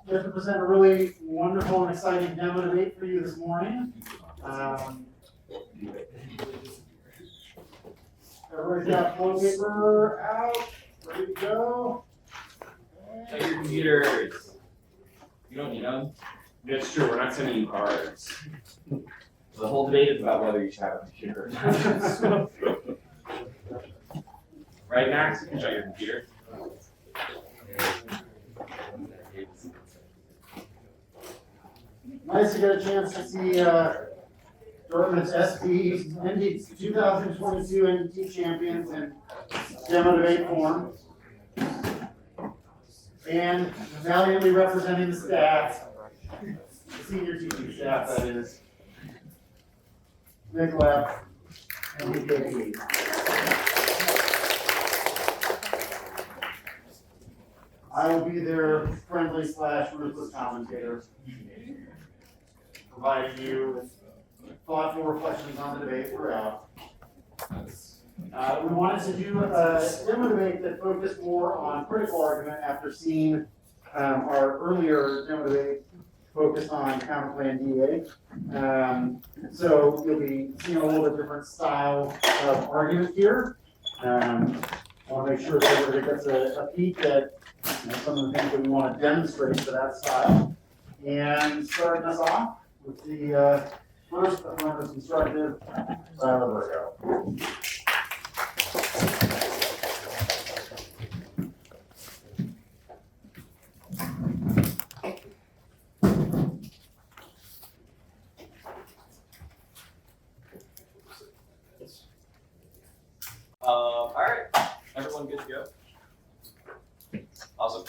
get to present a really wonderful and exciting demo debate for you this morning. Everybody's got flow paper out, ready to go. Check your computers. You don't need them. That's true, we're not sending you cards. The whole debate is about whether you should have a computer or not. Right, Max? You can shut your computer. Nice to get a chance to see Dortmund's SB ND 2022 NDT champions in demo debate form. And valiantly representing the staff, the senior teaching staff, that is. Lepp and DDI. I will be their friendly / ruthless commentator, providing you with thoughtful reflections on the debate throughout. We wanted to do a demo debate that focused more on critical argument after seeing our earlier demo debate focused on counterplan DA. So you'll be seeing a little bit different style of argument here. I want to make sure that everybody gets a peek at some of the things that we want to demonstrate for that style. And starting us off with the first of the most instructive style of Vergho. All right, everyone good to go? Awesome.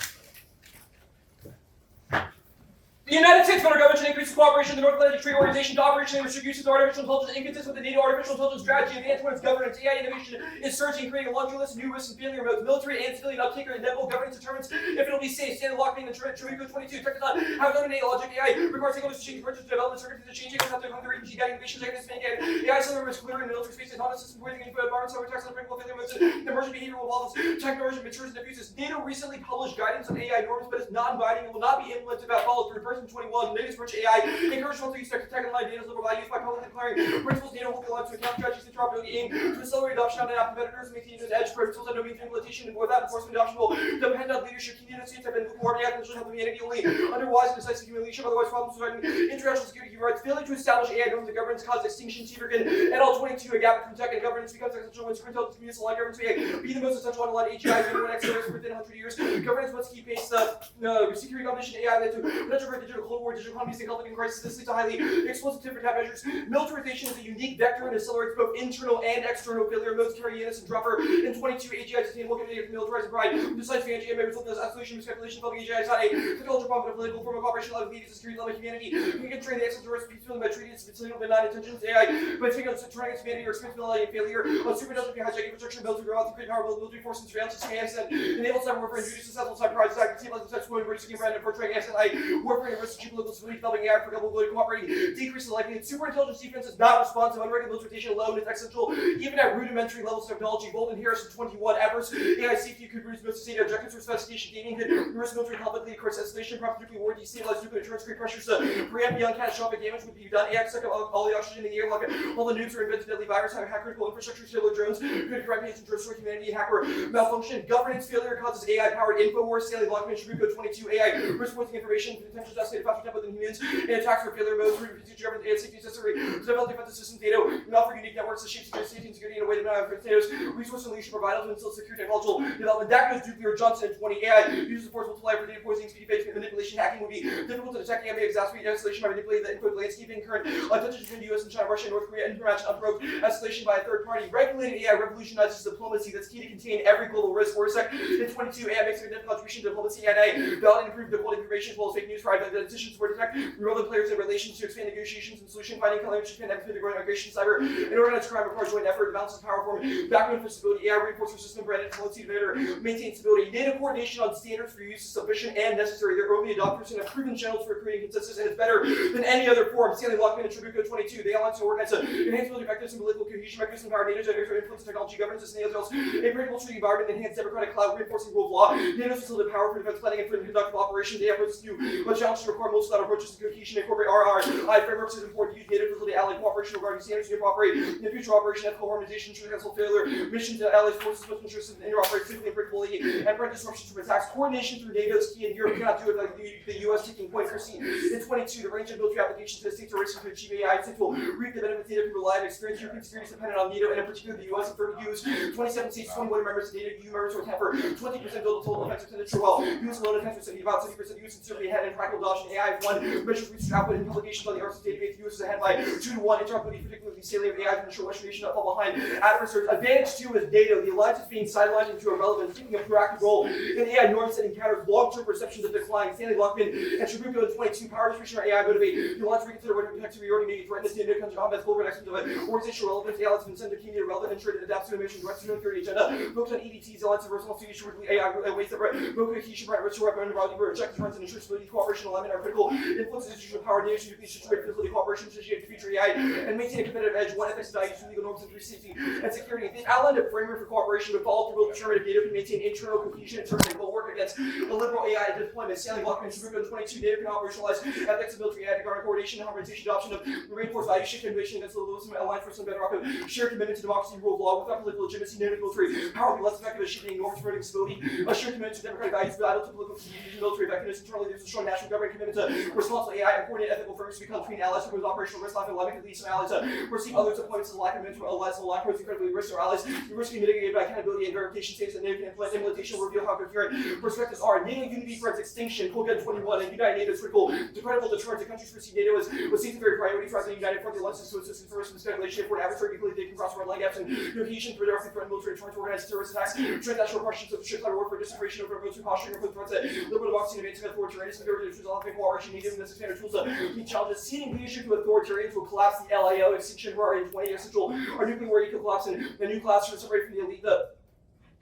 The United States federal government should increase cooperation with the North Atlantic Treaty Organization to operation and restrict use of artificial intelligence inconsistent with the NATO artificial intelligence strategy of the anti-women's governance. AI innovation is surging, creating a laundry list of new risks and failure modes. Military and civilian uptake or inevitable governance determines if it will be safe. Standard lock being the Trumiko 22. Technicon have eliminated logic. AI requires stakeholders to change approaches to development circuits to change it. Have to come to agency guiding innovation techniques to make it. AI similar is clear in military space and autonomous system breathing into environments over text and critical failure modes. Emergent behavioral evolves. Technology matures and diffuses. NATO recently published guidance on AI norms, but it's non-binding and will not be implemented without followed through. Person 21. Latest approach to AI encourage multi-use tech and line data's liberal values by publicly declaring principles NATO will be allowed to account strategies interoperability aim to accelerate adoption of app competitors and maintain an edge for tools that no means implementation and without enforcement adoption will depend on leadership. Key United States have been lukewarm yet and should help humanity only under wise and decisive human leadership. Otherwise, problems regarding international security human rights failing to establish AI norms and governance cause extinction. Severgan and all 22 a gap between tech and governance becomes essential when superintelligence communities alike governance be the most essential underlying AGIs and one accelerators within 100 years. Governance must keep pace. Security competition AI led to potential for digital cold war, digital economies, and conflict and crisis. This leads to highly explosive different measures. Militarization is a unique vector and accelerates both internal and external failure modes. Carry innocent dropper in 22 AGI sustainable community of militarized pride. Besides the AGI may result in escalation of speculation. Public AGI is not a technological problem, but a political form of cooperation allowing leaders to security level humanity. We can train the excellent jurists peacefully by treaties, it's illegal but not intentions. AI by taking on turning against humanity or expensibility and failure on supernatural hijacking infrastructure built to grow out to create powerful military forces and surveillance scams and enable cyber warfare and introduce successful cyber crisis act, stabilize the types of British scheme brand and portraying SNI warfare and risk to political stability, developing AI for global cooperating, decrease the likelihood. Superintelligence defense is not responsive. Unregulated militarization alone is essential, even at rudimentary levels of technology. Bolton Harrison 21 adverse AI safety could produce most sustained objectives for specification gaining could risk military conflict, lead course escalation, prompt nuclear war, destabilize nuclear deterrence, create pressures to preempt beyond catastrophic damage would be done. AI suck up all the oxygen in the air, like all the nukes or invented deadly virus, hack critical infrastructure, cellular drones, could correct and destroy humanity, hacker malfunction, governance failure causes AI powered info wars, Stanley Lockman, Shabuko 22 AI risk pointing information, potential to escalate faster tempo than humans, and attacks for failure modes, future government and safety necessary to develop defensive systems data, and offer unique networks that shape safety and security in a way that not have NATO's resource and leadership are vital to instill secure technological development. That goes nuclear Johnson and 20 AI uses the force multiplier for data poisoning, speedy phase manipulation, hacking would be difficult to detect. AI may exacerbate escalation by manipulating the input landscape and current tensions between the US and China, Russia, and North Korea, and match unprovoked escalation by a third party. Regulated AI revolutionizes diplomacy that's key to contain every global risk. Orsec in 22 AI makes a significant contribution to diplomacy and a valid and improve the quality of information as well as fake news for identifications where detect relevant players in relation to expand negotiations and solution finding, collaboration, pandemic, growing migration, cyber, and organized crime requires joint effort, balances power form, backbone for stability, AI reinforcement system, branded policy innovator, maintain stability, NATO coordination on standards for use is sufficient and necessary. They're early adopters and have proven channels for creating consensus, and it's better than any other forum. Stanley Lockman and Tribuco 22. They outline to organize an enhanced military effectiveness and political cohesion mechanism, empower NATO to influence technology, governance, and else. A predictable treaty environment, enhanced democratic cloud, reinforcing rule of law. NATO's facilitated power for defense planning and for the conduct of operations. They have to challenge to require multi-lateral approaches to cohesion, incorporate RRI frameworks is important to use NATO facility allied cooperation regarding standards to interoperate in the future operation, ethical harmonization, successful failure, mission to allies, forces with interest in interoperate safely and predictability, and prevent disruptions from attacks. Coordination through NATO is key, and Europe cannot do it like the U.S. taking point for C. In 22, the range of military applications that states are racing to achieve AI states will reap the benefits NATO can rely on experience. European experience dependent on NATO, and in particular the U.S. and 30 U.S. 27 states, 21 members of NATO, EU members will account for 20% of total defense expenditure, while U.S. alone accounts for about 70%. U.S. considerably ahead in practical adoption. AI is one measures research output and publications on the arms database. The U.S. is ahead by 2 to 1. Interoperability, particularly salient of AI, to ensure Western nation not fall behind adversaries. Advantage 2 is NATO. The alliance is being sidelined into irrelevance, taking a proactive role in AI norm setting counters long-term perceptions of decline. Stanley Lockman and Tribuco in 22. Power distribution or AI motivate the alliance to reconsider whether protective reorder may threaten the NATO country combat global actions of organizational relevance. The alliance has been sent to community relevant and trade adapts to emission direct security agenda. Focus on EDTs, alliance of response to issue with AI ways that promote cohesion, right, restore weapon, reject threats, and ensure stability, cooperation, alignment are critical. Influence institutional power, nation, situated facility, cooperation, associated future AI, and maintain a competitive edge. One ethics values, legal norms, and safety and security. They've outlined a framework for cooperation to follow through, determine if NATO can maintain internal cohesion and certainly will work against illiberal AI deployment. Stanley Lockman, Tribuco 22. NATO can operationalize ethics of military AI, guard coordination, harmonization, adoption of reinforced value shift innovation against the lowest alliance for some bedrock of shared commitment to democracy and rule of law. Without political legitimacy, NATO military power will be less effective at shifting norms, promoting stability. A shared commitment to democratic values, battle to political cohesion, military effectiveness. Internally, there's a strong national government commitment to responsible AI and coordinate ethical frameworks to become between allies who operational risk, life and life, and lead some allies to perceive others' appointments as a lack of mentor allies, so lack of incredibly risk or allies. The risk can be mitigated by accountability and verification states that NATO can implement implementation will reveal how coherent perspectives are. NATO unity for its extinction, Colgan 21, and United NATO is critical to credible deterrent. The countries perceive NATO as was seen to very priority for us and united front the alliances to assist in risk and speculation for an adversary equally they can cross red line gaps and cohesion for directly threaten military deterrent to organize terrorist attacks, transnational questions of ship warfare, disintegration over military posturing or threats that liberal democracy and advancing authoritarianism, majority of developing cooperation needed in this expanded tools to meet challenges. Ceding leadership to authoritarians will collapse the LAO, extinction war in 20 essential, our nuclear war eco collapse, and the new class should separate from the elite.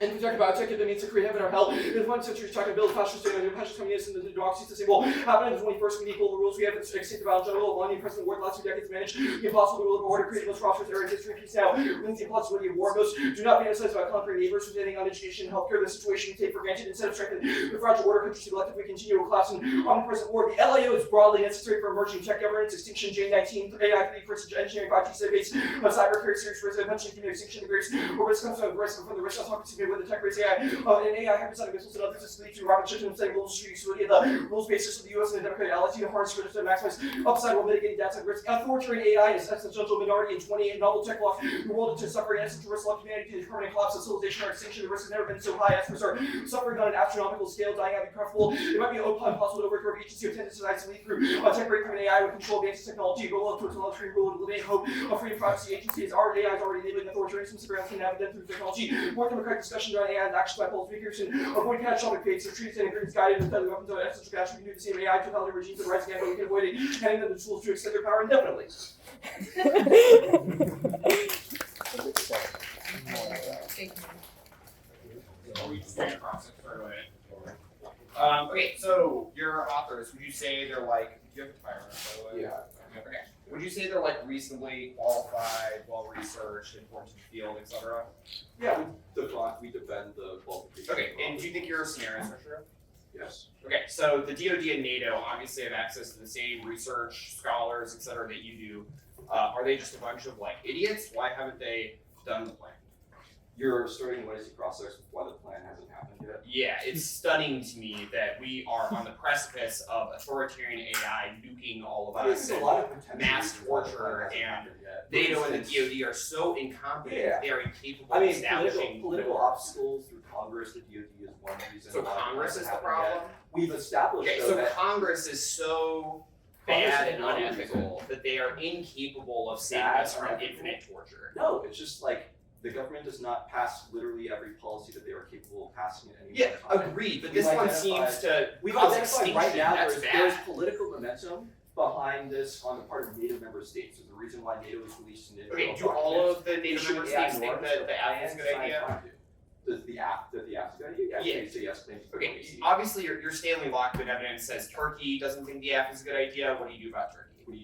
And protect biotech, that means to create heaven or hell. In the 20th century, talking to build fascist state, and fascist communists and the democracies to say, well, happen in the 21st, we need all the rules we have to extinct the battle general of London, President War, the last 2 decades managed the impossible rule of order, creating the most prosperous era in history, peace now, links the impossibility of war. Most do not fantasize about conquering neighbors, presenting on education and healthcare, the situation we take for granted. Instead of strengthening the fragile order, countries collectively continue to collapse in omnipresent war. The LAO is broadly necessary for emerging tech governance, extinction, J19, AI, 3 engineering, 5G, base of cyber, carry serious risk, eventually human extinction, the greatest risk comes from the risk from the risk of democracy with the tech race AI. And AI hypersonic missiles and others to lead to rapid shift in setting global security of the rules basis of the U.S. and the democratic allies to harness risk to maximize upside while mitigating downside risk. Authoritarian AI is essential minority in 20 and novel tech laws. The world to suffering and to risk law humanity to the permanent collapse of civilization or extinction. The risk has never been so high. Experts are suffering on an astronomical scale, dying out incredible. It might be impossible to overthrow agency of tendencies to lead through tech breakthrough in AI with control advances technology, goal of totalitarian rule and eliminate hope of freedom privacy agency is already AI is already enabling authoritarianism. Surveillance can navigate through technology. More democratic discussion around AI and action by both speakers and avoid catastrophic fates. So treaties and agreements guided with deadly weapons of essential gas. We can do the same AI totality regimes and rising but we can avoid it, handing them the tools to extend their power indefinitely. Okay, so your authors, would you say they're like, do you have a timer, by the way? Yeah. Okay. Would you say they're like reasonably qualified, well researched, important to the field, etc.? Yeah, we defend the qualification. Okay, and do you think you're a scenario researcher? Yes. Okay, so the DoD and NATO obviously have access to the same research scholars, etc., that you do. Are they just a bunch of like idiots? Why haven't they done the plan? You're starting the legacy process with why the plan hasn't happened yet. Yeah, it's stunning to me that we are on the precipice of authoritarian AI nuking all of us. There's a lot of potential mass torture, and NATO and the DoD are so incompetent. Yeah. They are incapable I mean, of establishing political obstacles through Congress, the DoD is one reason. So why it Congress hasn't is the happened problem? yet. We've established Okay, though, so that Congress is so Congress bad is and not unethical unreasonable. that they are incapable of saving Bad, us from unethical? infinite torture. no, it's just like the government does not pass literally every policy that they are capable of passing at any Yeah, one time. agreed, but We've this one identified- seems to We've cause identified extinction. right now That's there's bad. political momentum, behind this on the part of NATO member states. There's a reason why NATO was released in Okay, internal do all documents. of the NATO Issuing member AI states think norms that the app is a and good idea? signed on to. Does the app a good idea? Yes, Yeah. they say yes, claims to Okay, be. obviously your Stanley Lockman evidence says Turkey doesn't think the app is a good idea. What do you do about Turkey? What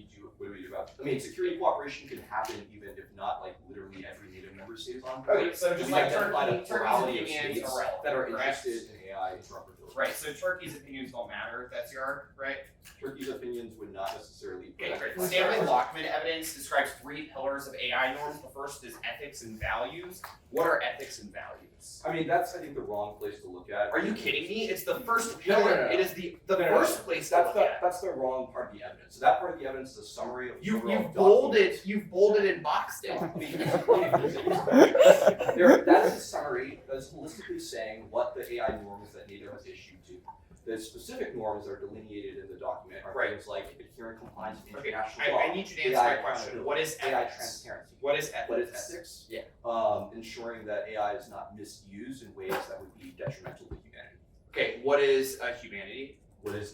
do we do about? I mean, security cooperation can happen even if not like literally every NATO member state is on board. Okay, so just We like identified Turkey, a plurality of Turkey's opinions states are relevant, that are correct? interested in AI interoperability. Right, so Turkey's opinions don't matter, that's your argument, right? Turkey's opinions would not necessarily. Okay, great. Stanley Lockman evidence describes 3 pillars of AI norms. The first is ethics and values. What are ethics and values? I mean, that's I think the wrong place to look at. Are you kidding me? It's the first No, no, pillar. no, no. It is the No, no, no. first place to look at. That's the wrong part of the evidence. So that part of the evidence is a summary of the You've overall you've bolded and boxed it. That is a summary that is holistically saying what the AI norms that NATO has issued to. The specific norms that are delineated in the document are Right. things like adherent compliance with Okay, international law, I need you to answer AI my question. What is AI ethics? transparency. What is ethics? What is ethics? Yeah. Ensuring that AI is not misused in ways that would be detrimental to humanity. Okay, what is humanity? What is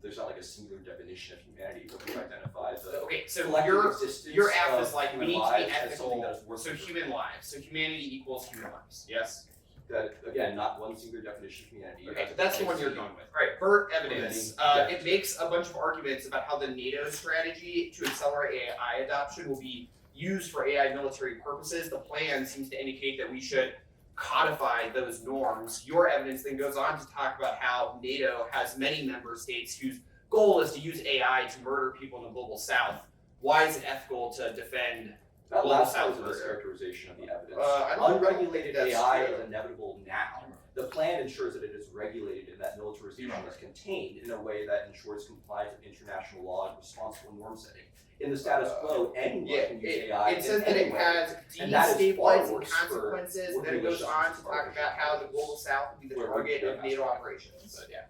there's not like a singular definition of humanity, but we've identified the Okay, so collective existence your app of is like we human need to lives be as something that ethical. is worth So preserving. human lives. So humanity equals human lives. Yes. That again, not one singular definition of humanity. Okay, as that's the one opposed you're to- going with. All right, Bert evidence. Preventing death. It makes a bunch of arguments about how the NATO strategy to accelerate AI adoption will be used for AI military purposes. The plan seems to indicate that we should codify those norms. Your evidence then goes on to talk about how NATO has many member states whose goal is to use AI to murder people in the global south. Why is it ethical to defend? That global last south part is a murder? mischaracterization of the evidence. I don't Unregulated think that's AI true. is inevitable now. The plan ensures that it is regulated and that militarization is contained in a way that ensures compliance with international law and responsible norm setting. In the status quo, anyone Yeah, can use AI. it says in that any it way. has And that is far destabilizing worse for consequences. working Then it goes on to relationships talk with about how the global south will be the Where we target don't of have NATO to. operations. But yeah.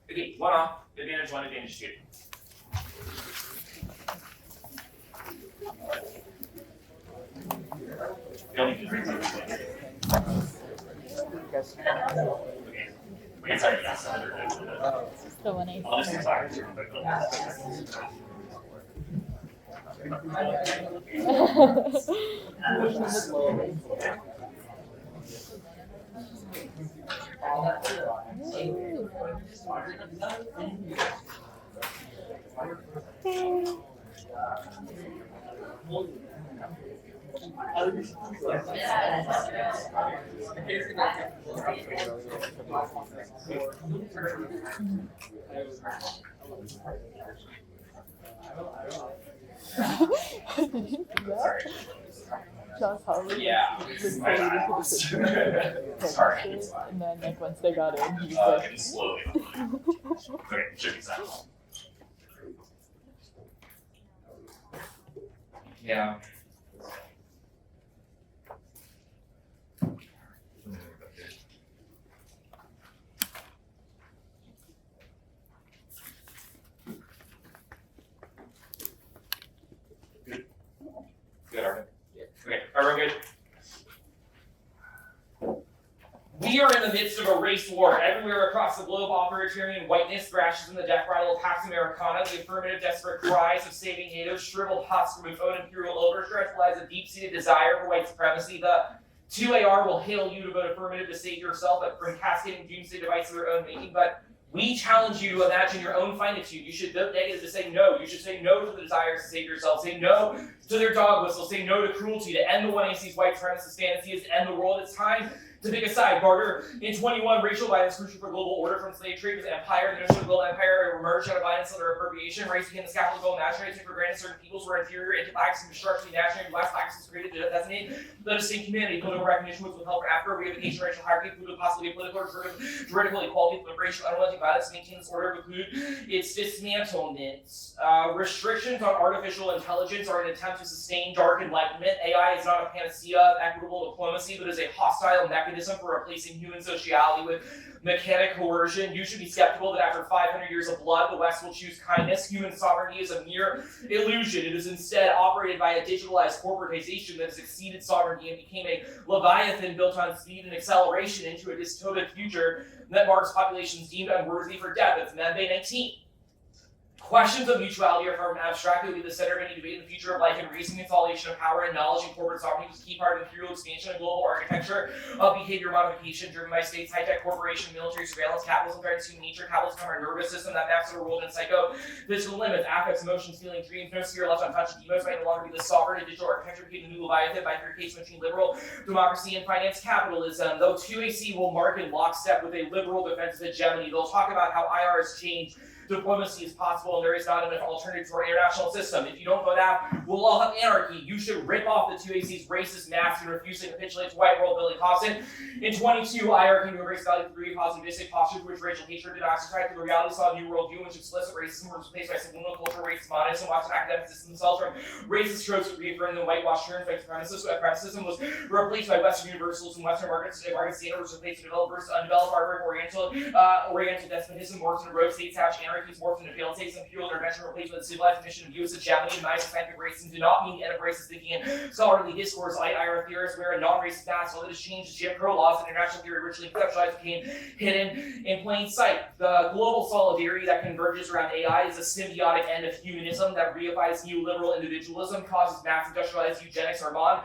Okay, one off, advantage one, advantage two. Don't need to read it. Okay. Wait, sorry, yes. So when I I'll just talk. Sorry. Josh Howard Yeah. was My related bad. to the situation. Sorry. And then like once they got in, he was It like, was slowly. Okay, should be sound. Yeah. Good, Arvind? Yeah. Okay, everyone good? We are in the midst of a race war. Everywhere across the globe, authoritarian whiteness thrashes in the death rattle of Pax Americana. The affirmative, desperate cries of saving NATO's shriveled husks from its own imperial overstretch lies a deep-seated desire for white supremacy. The 2AR will hail you to vote affirmative to save yourself and bring cascading doomsday devices of their own making, but we challenge you to imagine your own finitude. You should vote negative to say no. You should say no to the desires to save yourself. Say no to their dog whistle. Say no to cruelty. To end the one AC's white supremacist fantasy is to end the world. It's time to pick a side. Barter. In 21, racial violence crucial for global order from slave trade with empire. The notion of global empire emerged out of violence under appropriation. Race became the scaffold of global nationality. Take for granted certain peoples were inferior, anti-blacks, and destruction. Nationality, blacks, blacks created to designate the distinct humanity. Political recognition was withheld for Africa. We have an Asian racial hierarchy, include possibly political or juridical equality, racial unrelenting violence to maintain this order include its dismantlement. Restrictions on artificial intelligence are an attempt to sustain dark enlightenment. AI is not a panacea of equitable diplomacy, but is a hostile mechanism mechanism for replacing human sociality with mechanic coercion. You should be skeptical that after 500 years of blood, the West will choose kindness. Human sovereignty is a mere illusion. It is instead operated by a digitalized corporatization that has exceeded sovereignty and became a leviathan built on speed and acceleration into a dystopic future that marks populations deemed unworthy for death. That's Mende 19. Questions of mutuality are far from abstract. They will be the center of any debate in the future of life and reason. Consolidation of power and knowledge and corporate sovereignty was a key part of imperial expansion and global architecture of behavior modification driven by states, high-tech corporation, military surveillance, capitalism threatens human nature, capitalism our nervous system that maps our world in psycho-physical limits, affects, emotions, feelings, dreams, no sphere left untouched. Demos might no longer be the sovereign and digital architecture became the new leviathan by bifurcation between liberal democracy and finance capitalism. Though 2AC will mark in lockstep with a liberal defensive hegemony, they'll talk about how IR has changed. Diplomacy is possible and there is not enough alternative to our international system. If you don't vote out, we'll all have anarchy. You should rip off the 2AC's racist mask and refuse to capitulate to white world building Hobson. In 22, IR came to embrace value theory, positivistic postures which racial hatred did not subscribe to the reality saw a new worldview in which explicit racism was replaced by subliminal cultural racist monism, watched academics distance themselves from racist tropes that reaffirmed the whitewashed terms by supremacism was replaced by Western universalism, Western market standard was replaced by developers, undeveloped barbaric oriental despotism, morphs into rogue states, savage anarchies, morphs into failed states, and pure intervention replaced by the civilized mission of U.S. hegemony and nice scientific racism do not mean the end of racist thinking and scholarly discourse. IR theorists wear a non-racist mask. All that has changed is Jim Crow laws and international theory originally conceptualized became hidden in plain sight. The global solidarity that converges around AI is a symbiotic end of humanism that reifies neoliberal individualism, causes mass industrialized eugenics or mod.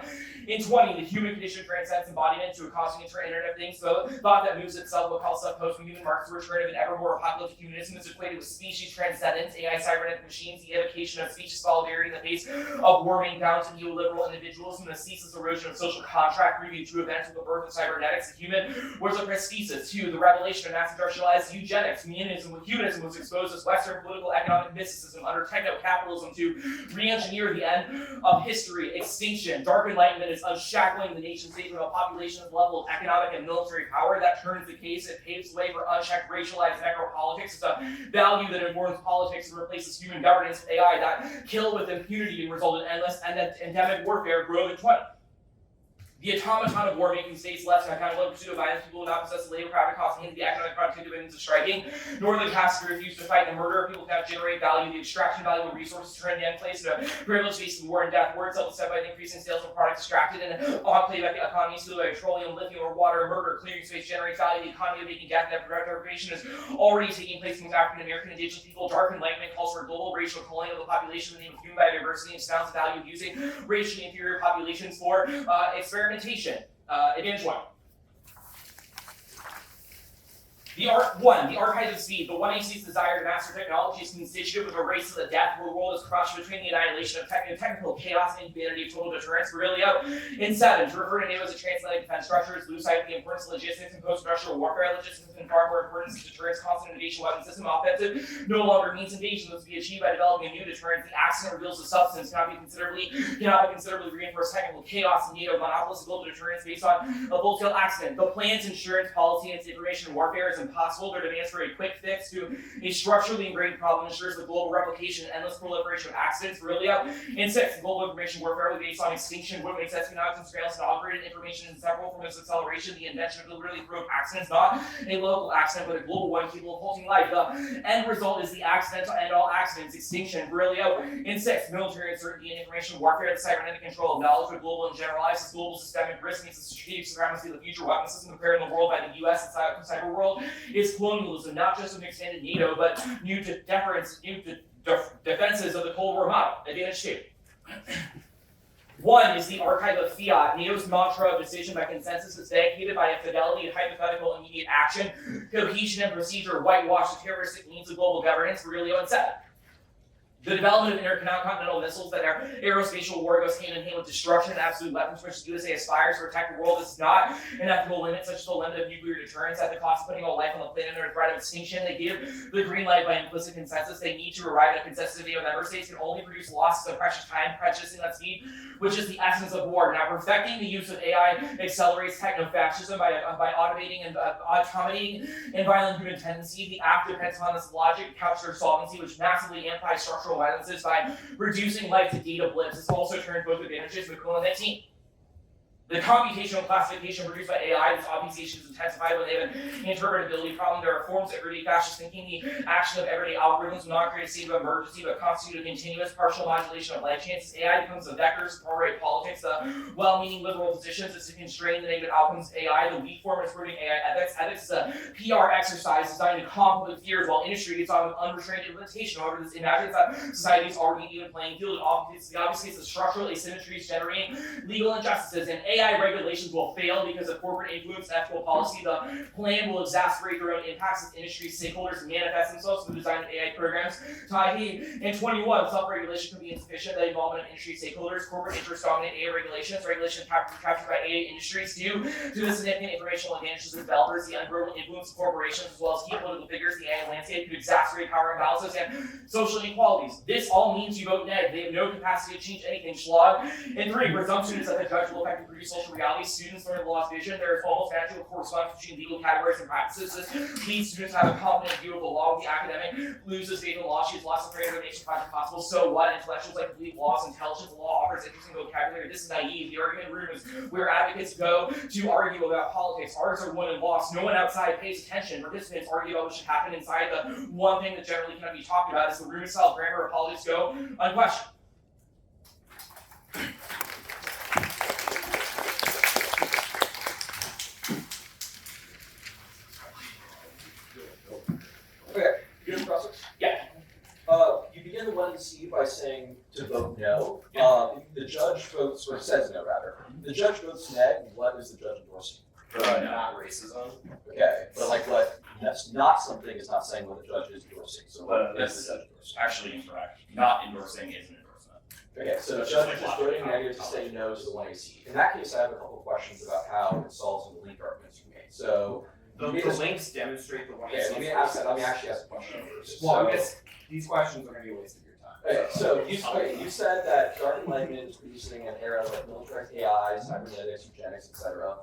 In 20, the human condition transcends embodiment to a cosmic Internet of Things. So thought that moves itself will call self post-human marks the return of an ever more apocalyptic humanism is equated with species transcendence, AI cybernetic machines, the evocation of species solidarity in the face of warming down to neoliberal individualism, the ceaseless erosion of social contract, review two events with the birth of cybernetics, the human was a prosthesis. 2, the revelation of mass industrialized eugenics, humanism was exposed as Western political economic mysticism under techno-capitalism to re-engineer the end of history, extinction. Dark enlightenment is unshackling the nation state from a population's level of economic and military power. That turns the case. It paves the way for unchecked racialized necropolitics. It's a value that informs politics and replaces human governance with AI that kill with impunity and result in endless and endemic warfare grow to 20. The automaton of war-making states left unaccountable in pursuit of violence. People will not possess the labor profit cost and the economic productivity means of striking, nor the capacity to refuse to fight. The murder of people cannot generate value. The extraction value of resources turn the enclaves into a privileged base of war and death. War itself is set by the increasing sales of products extracted and enclave economies fueled by petroleum, lithium, or water. Murder, clearing space generates value. The economy of making death and deprivation is already taking place among African American and indigenous people. Dark enlightenment calls for global racial culling of the population in the name of human biodiversity and sounds the value of using racially inferior populations for experimentation. Advantage 1. The archive of speed. The 1AC's desire to master technology is constitutive of a race to the death where the world is crushed between the annihilation of technical chaos and infinity of total deterrence. Virilio. In 7, to refer to NATO as a transatlantic defense structure is lose sight of the importance of logistics and post-industrial warfare. Logistics has been far more important as deterrence, constant innovation, weapon system, offensive no longer means invasion. Must be achieved by developing a new deterrence. The accident reveals the substance cannot be considerably reinforced technical chaos and NATO monopolistic global deterrence based on a full-scale accident. The plan's insurance policy and its information warfare is impossible. Their demands for a quick fix to a structurally ingrained problem ensures the global replication and endless proliferation of accidents. Virilio. In 6, global information warfare will be based on extinction, what makes espionage and surveillance and operated information inseparable from its acceleration. The invention of deliberately provoked accidents, not a local accident, but a global one capable of halting life. The end result is the accidental end all accidents, extinction. Virilio. In 6, military uncertainty and information warfare, the cybernetic control of knowledge, but global and generalized. This global systemic risk means the strategic supremacy of the future weapon system prepared in the world by the U.S. and cyber world is colonialism, not just of an expanded NATO, but new defenses of the Cold War model. Advantage 2. 1 is the archive of fiat. NATO's mantra of decision by consensus is dedicated by a fidelity and hypothetical immediate action, cohesion and procedure, whitewash the terroristic means of global governance. Virilio. And 7. The development of intercontinental missiles that are aerospatial war goes hand in hand with destruction and absolute weapons, which the USA aspires to protect the world. This is not an ethical limit, such as the limit of nuclear deterrence at the cost of putting all life on the planet under the threat of extinction. They give the green light by implicit consensus. They need to arrive at a consensus of NATO member states can only produce losses of precious time, prejudicing that speed, which is the essence of war. Now, perfecting the use of AI accelerates techno-fascism by automating and and violent human tendency. The act depends on this logic, couched their solvency, which massively amplifies structural violences by reducing life to data blips. This also turns both advantages with Colon 19. The computational classification produced by AI, this obfuscation is intensified when they have an interpretability problem. There are forms of everyday fascist thinking. The action of everyday algorithms will not create a state of emergency, but constitute a continuous partial modulation of life chances. AI becomes a vector to prorate politics. The well-meaning liberal positions is to constrain the negative outcomes of AI. The weak form is proving AI ethics. Ethics is a PR exercise designed to calm public fears while industry gets on with unrestrained implementation. However, this imagines that society is already an even playing field. The obvious case of structural asymmetries generating legal injustices, and AI regulations will fail because of corporate influence and ethical policy. The plan will exacerbate their own impacts as industry stakeholders manifest themselves through the design of AI programs. In 21, self-regulation can be insufficient. The involvement of industry stakeholders, corporate interests dominate AI regulations. Regulations captured by AI industries due to the significant informational advantages of developers, the unbroken influence of corporations, as well as key political figures. The AI landscape could exacerbate power imbalances and social inequalities. This all means you vote neg. They have no capacity to change anything. Schlag. And 3, presumption is that the judge will effectively produce social reality. Students learn the law's vision. There is almost natural correspondence between legal categories and practices. This leads students to have a confident view of the law. The academic loses faith in the law. She is lost the creative nation project possible. So what? Intellectuals like to believe laws intelligence. The law offers interesting vocabulary. This is naive. The argument room is where advocates go to argue about politics. Arguments are won and lost. No one outside pays attention. Participants argue about what should happen inside. The one thing that generally cannot be talked about is the room itself. Grammar of politics go unquestioned. Okay, you in the process? Yeah. You begin the 1C by saying to vote no. If the judge votes, or says no rather, the judge votes neg, what is the judge endorsing? Not racism. Okay, but like what, that's not something, it's not saying what the judge is endorsing, so what is the judge endorsing? Actually incorrect. Not endorsing is an endorsement. Okay, so the judge is just voting negative to say no to the 1AC. In that case, I have a couple of questions about how it solves some of the link arguments you made. So, The links demonstrate the one. okay, let me actually ask a question first. Well, So- I guess these questions are gonna be a waste of your time. Okay, so you said that dark enlightenment is producing an era of like militarized AI, cybernetics, eugenics, etc.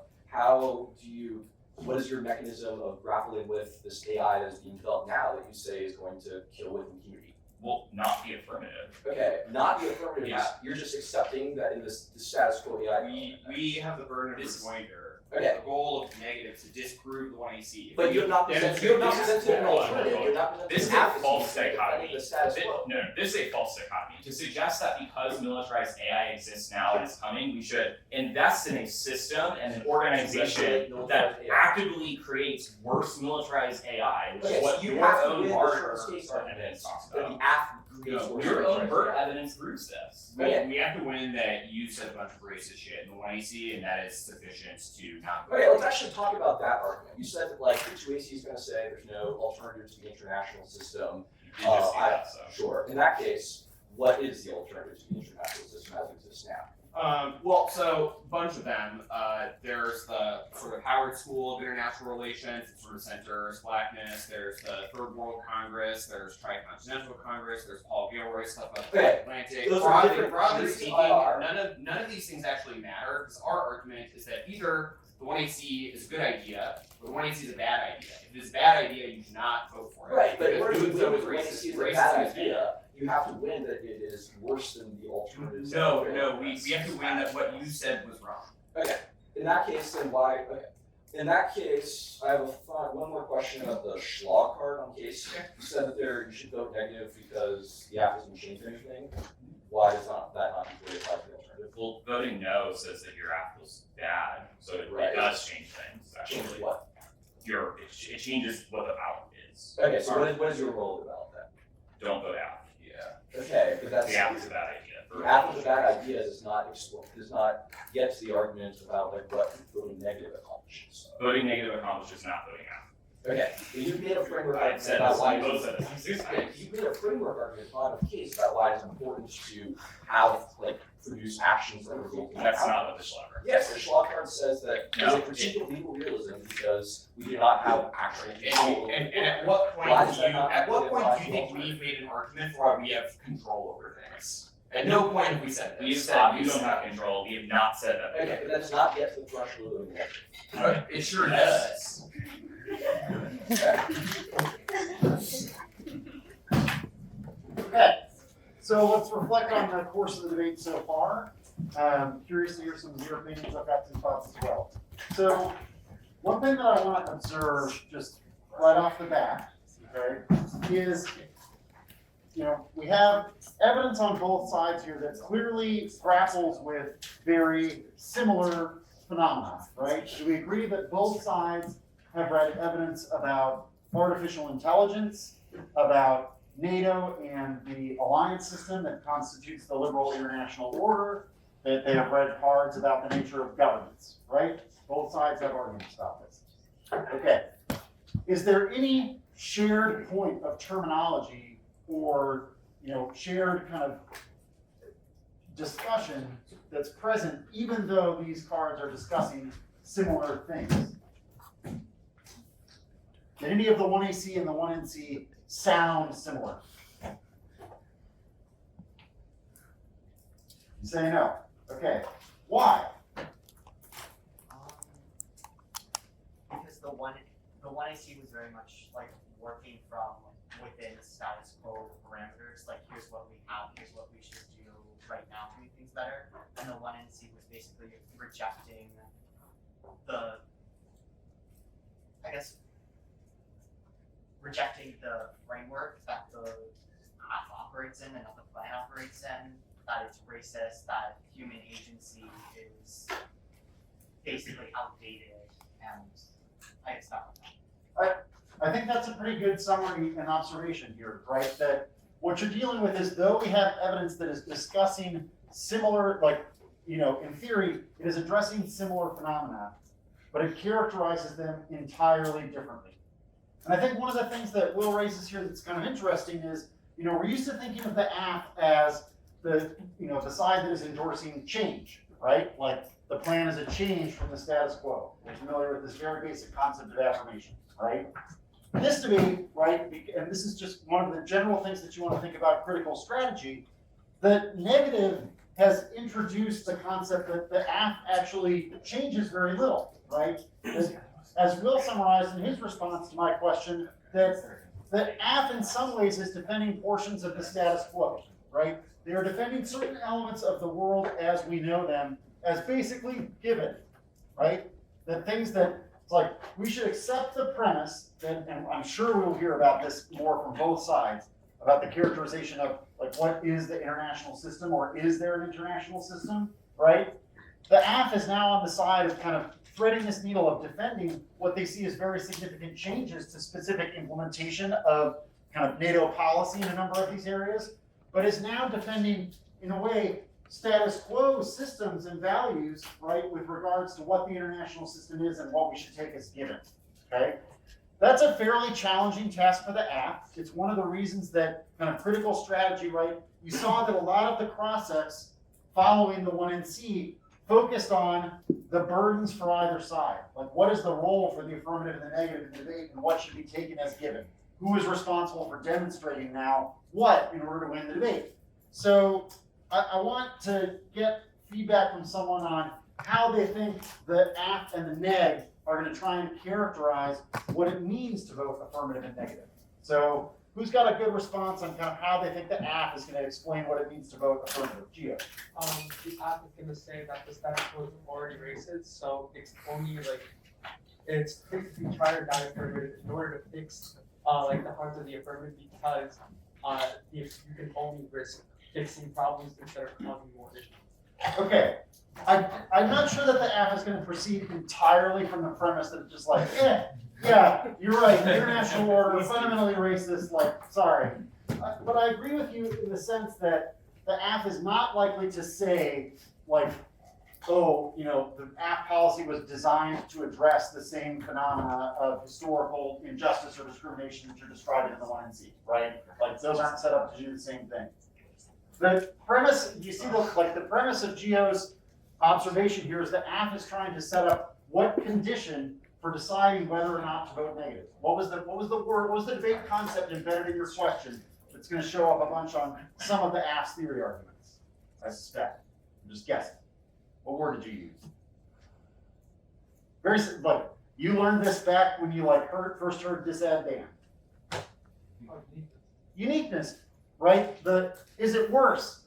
What is your mechanism of grappling with this AI that is being developed now that you say is going to kill with impunity? Will not be affirmative. Okay, not the affirmative, Yeah. you're just accepting that in this status quo AI. We have the burden of This is- pointer. Okay. The goal of negative to disprove the 1AC. But you have not presented an alternative, Hold on. you're not presenting This is an a advocacy, false you're dichotomy. defending the status This, quo. no, this is a false dichotomy. To suggest that because militarized AI exists now and is coming, we should invest in a system and an organization that actively creates worse militarized AI, which Okay, is so what you your have to own win the BART short case evidence talks That about. the act creates worse Your own militarized BART AI. evidence proves this. We have to win that you said a bunch of racist shit in the 1AC, and that is sufficient to not. Okay, let's actually talk about that argument. You said that like the 2AC is going to say there's no alternative to the international system. You did just see that, so. Sure. In that case, what is the alternative to the international system as it exists now? Well, so a bunch of them. There's the sort of Howard School of International Relations, it sort of centers blackness. There's the Third World Congress. There's Tricontinental Congress. There's Paul Gilroy's stuff about the Okay. Atlantic. Those are different Broadly issues. speaking, none of these things actually matter because our argument is that either the 1AC is a good idea or the 1AC is a bad idea. If it's a bad idea, you should not vote for it. Right, but in Because order to doing so win is the racist. 1AC is a Racism bad is bad. idea, you have to win that it is worse than the alternatives. that No, are we have to win that what you said was wrong. Okay. In that case, then why? Okay. In that case, I have one more question about the Schlag card on case. You said that you should vote negative because the app doesn't change anything. Why does that not equally apply to the alternative? Well, voting no says that your app was bad, so it Right. does change things, Change actually. what? It changes what the outcome is. Okay, so what is your role about that? Don't vote out. Okay, but that's The app is a bad idea. the app is a bad idea does not get to the argument about like what voting negative accomplishes. Voting negative accomplishes not voting out. Okay, you made a framework I argument said about this, why we both it's said this. okay, you made a framework argument on a case about why it's important to have like produce actions that result in That's outcomes. not what the Schlag card Yes, the Schlag card says that there's No, a procedural legal realism because we do not have actual control. And at what Why point does do that you not think we've made an argument for why we have control over things? At no point have we said We this. said you don't have control. We have not said that. Okay, but that's not yet the threshold of the It sure does. Okay, so let's reflect on the course of the debate so far. Curious to hear some of your opinions. I've got some thoughts as well. So one thing that I want to observe just right off the bat, okay, is, we have evidence on both sides here that clearly grapples with very similar phenomena, right? Do we agree that both sides have read evidence about artificial intelligence, about NATO and the alliance system that constitutes the liberal international order, that they have read cards about the nature of governance, right? Both sides have arguments about this. Okay. Is there any shared point of terminology or, shared kind of discussion that's present even though these cards are discussing similar things? Did any of the 1AC and the 1NC sound similar? You say no. Okay. Why? Because the one AC was very much like working from within status quo parameters. Like, here's what we have, here's what we should do right now to make things better. And the 1NC was basically rejecting the framework that the app operates in and that the plan operates in, that it's racist, that human agency is basically outdated, and I guess that. I think that's a pretty good summary and observation here, right? That what you're dealing with is, though we have evidence that is discussing similar, in theory, it is addressing similar phenomena, but it characterizes them entirely differently. And I think one of the things that Will raises here that's kind of interesting is, we're used to thinking of the app as the side that is endorsing change, right? Like, the plan is a change from the status quo. We're familiar with this very basic concept of affirmation, right? This debate, right, and this is just one of the general things that you want to think about critical strategy, the negative has introduced the concept that the app actually changes very little, right? As Will summarized in his response to my question, that the app in some ways is defending portions of the status quo, right? They are defending certain elements of the world as we know them as basically given, right? The things that, it's like, we should accept the premise that, and I'm sure we'll hear about this more from both sides, about the characterization of, like, what is the international system, or is there an international system, right? The AF is now on the side of kind of threading this needle of defending what they see as very significant changes to specific implementation of kind of NATO policy in a number of these areas, but is now defending, in a way, status quo systems and values, right, with regards to what the international system is and what we should take as given, okay? That's a fairly challenging task for the app. It's one of the reasons that kind of critical strategy, right, you saw that a lot of the cross-sects following the 1NC focused on the burdens for either side. Like, what is the role for the affirmative and the negative in the debate, and what should be taken as given? Who is responsible for demonstrating now what in order to win the debate? So I want to get feedback from someone on how they think the app and the neg are going to try and characterize what it means to both affirmative and negative. So who's got a good response on kind of how they think the app is going to explain what it means to vote affirmative? Gio. The app is going to say that the status quo is already racist, so it's only it's basically trying to die affirmative in order to fix the hearts of the affirmative, because you can only risk fixing problems instead of causing more issues. Okay. I'm not sure that the app is going to proceed entirely from the premise that it's just like, yeah, you're right, international order, fundamentally racist, sorry. But I agree with you in the sense that the app is not likely to say, the app policy was designed to address the same phenomena of historical injustice or discrimination that you're describing in the 1NC, right? Those aren't set up to do the same thing. The premise, you see the premise of Gio's observation here is the app is trying to set up what condition for deciding whether or not to vote negative. What was the debate concept embedded in your question that's going to show up a bunch on some of the app's theory arguments? I suspect. I'm just guessing. What word did you use? You learned this back when you first heard disad ban. Uniqueness, right? Is it worse?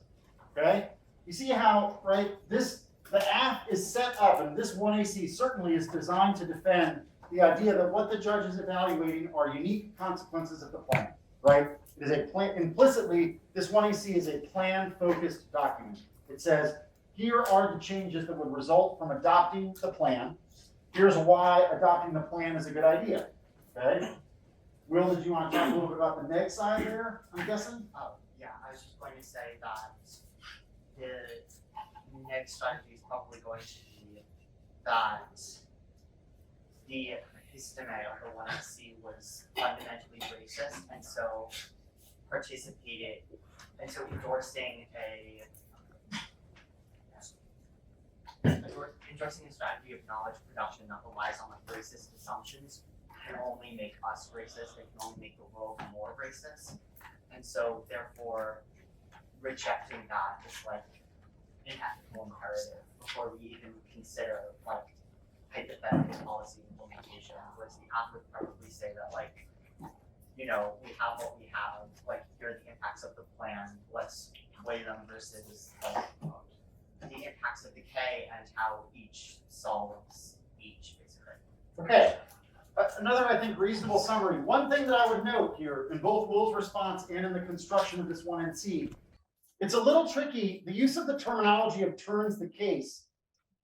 Okay? you see how, right, the AF is set up, and this 1AC certainly is designed to defend the idea that what the judge is evaluating are unique consequences of the plan, right? It is a plan, implicitly, this 1AC is a plan-focused document. It says, here are the changes that would result from adopting the plan. Here's why adopting the plan is a good idea, okay? Will, did you want to talk a little bit about the neg side there, I'm guessing? Yeah, I was just going to say that the next strategy is probably going to be that the episteme of the 1SC was fundamentally racist, and so endorsing a strategy of knowledge production that relies on like racist assumptions can only make us racist, it can only make the world more racist. And so therefore rejecting that is like an ethical imperative before we even consider like hypothetical policy implementation, whereas the app would probably say that like, you know, we have what we have, like here are the impacts of the plan, let's weigh them versus like the impacts of decay and how each solves each basically. Okay. Another, I think, reasonable summary. One thing that I would note here in both Will's response and in the construction of this 1NC, it's a little tricky. The use of the terminology of turns the case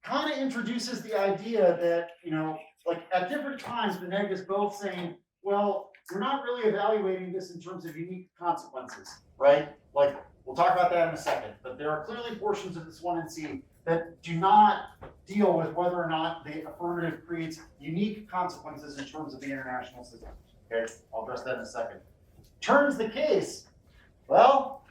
kind of introduces the idea that, you know, like at different times, the neg is both saying, well, we're not really evaluating this in terms of unique consequences, right? Like, we'll talk about that in a second, but there are clearly portions of this 1NC that do not deal with whether or not the affirmative creates unique consequences in terms of the international system. Okay, I'll address that in a second. Turns the case, well,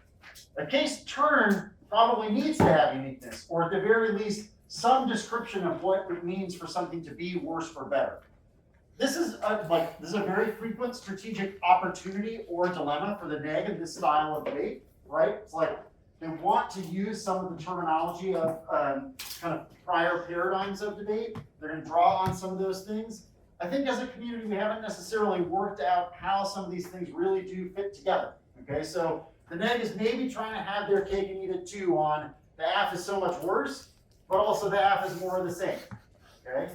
a case turn probably needs to have uniqueness, or at the very least, some description of what it means for something to be worse or better. This is a very frequent strategic opportunity or dilemma for the neg in this style of debate, right? It's like they want to use some of the terminology of kind of prior paradigms of debate. They're going to draw on some of those things. I think as a community, we haven't necessarily worked out how some of these things really do fit together. Okay, so the neg is maybe trying to have their cake and eat it too on the AF is so much worse, but also the AF is more of the same. Okay,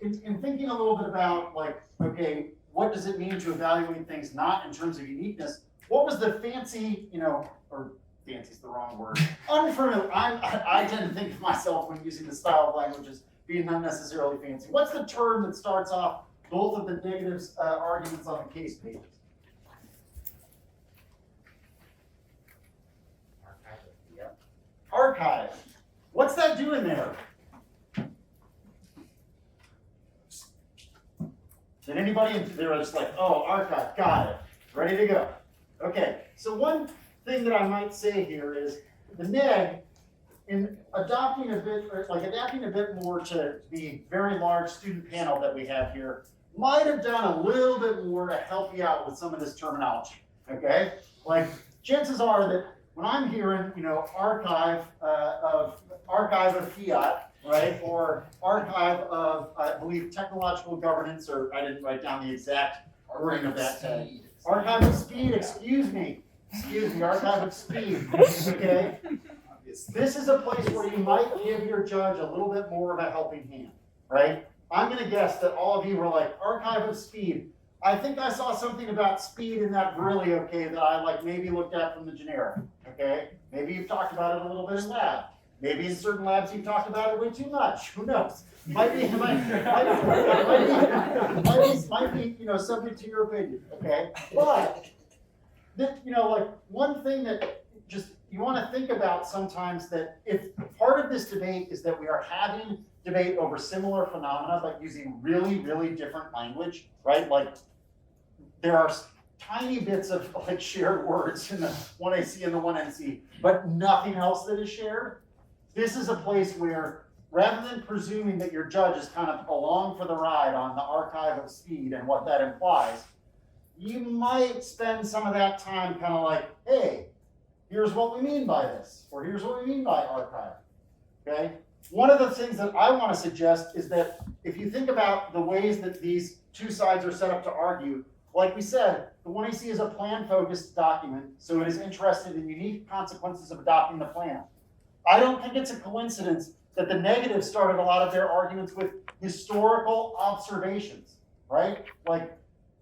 in thinking a little bit about like, okay, what does it mean to evaluate things not in terms of uniqueness? What was the fancy, you know, or fancy's the wrong word, unfamiliar, I tend to think of myself when using the style of language as being unnecessarily fancy. What's the term that starts off both of the negatives arguments on the case pages? Archive. What's that doing there? Did anybody, they were just like, oh, archive, got it, ready to go. Okay, so one thing that I might say here is the neg, in adapting a bit more to the very large student panel that we have here, might have done a little bit more to help you out with some of this terminology, okay? Like, chances are that when I'm hearing, you know, archive of fiat, right, or archive of, I believe, technological governance, or I didn't write down the exact wording of that tag. Archive of speed, excuse me, archive of speed, okay? This is a place where you might give your judge a little bit more of a helping hand, right? I'm gonna guess that all of you were like, archive of speed. I think I saw something about speed in that really okay that I like maybe looked at from the generic, okay? Maybe you've talked about it a little bit in lab. Maybe in certain labs you've talked about it way too much, who knows? Might be, you know, subject to your opinion, okay? But, you know, like one thing that just you want to think about sometimes that if part of this debate is that we are having debate over similar phenomena, but using really, really different language, right? Like there are tiny bits of like shared words in the 1AC and the 1NC, but nothing else that is shared. This is a place where rather than presuming that your judge is kind of along for the ride on the archive of speed and what that implies, you might spend some of that time kind of like, hey, here's what we mean by this, or here's what we mean by archive, okay? One of the things that I want to suggest is that if you think about the ways that these two sides are set up to argue, Like we said, the 1AC is a plan-focused document, so it is interested in unique consequences of adopting the plan. I don't think it's a coincidence that the negatives started a lot of their arguments with historical observations, right? Like,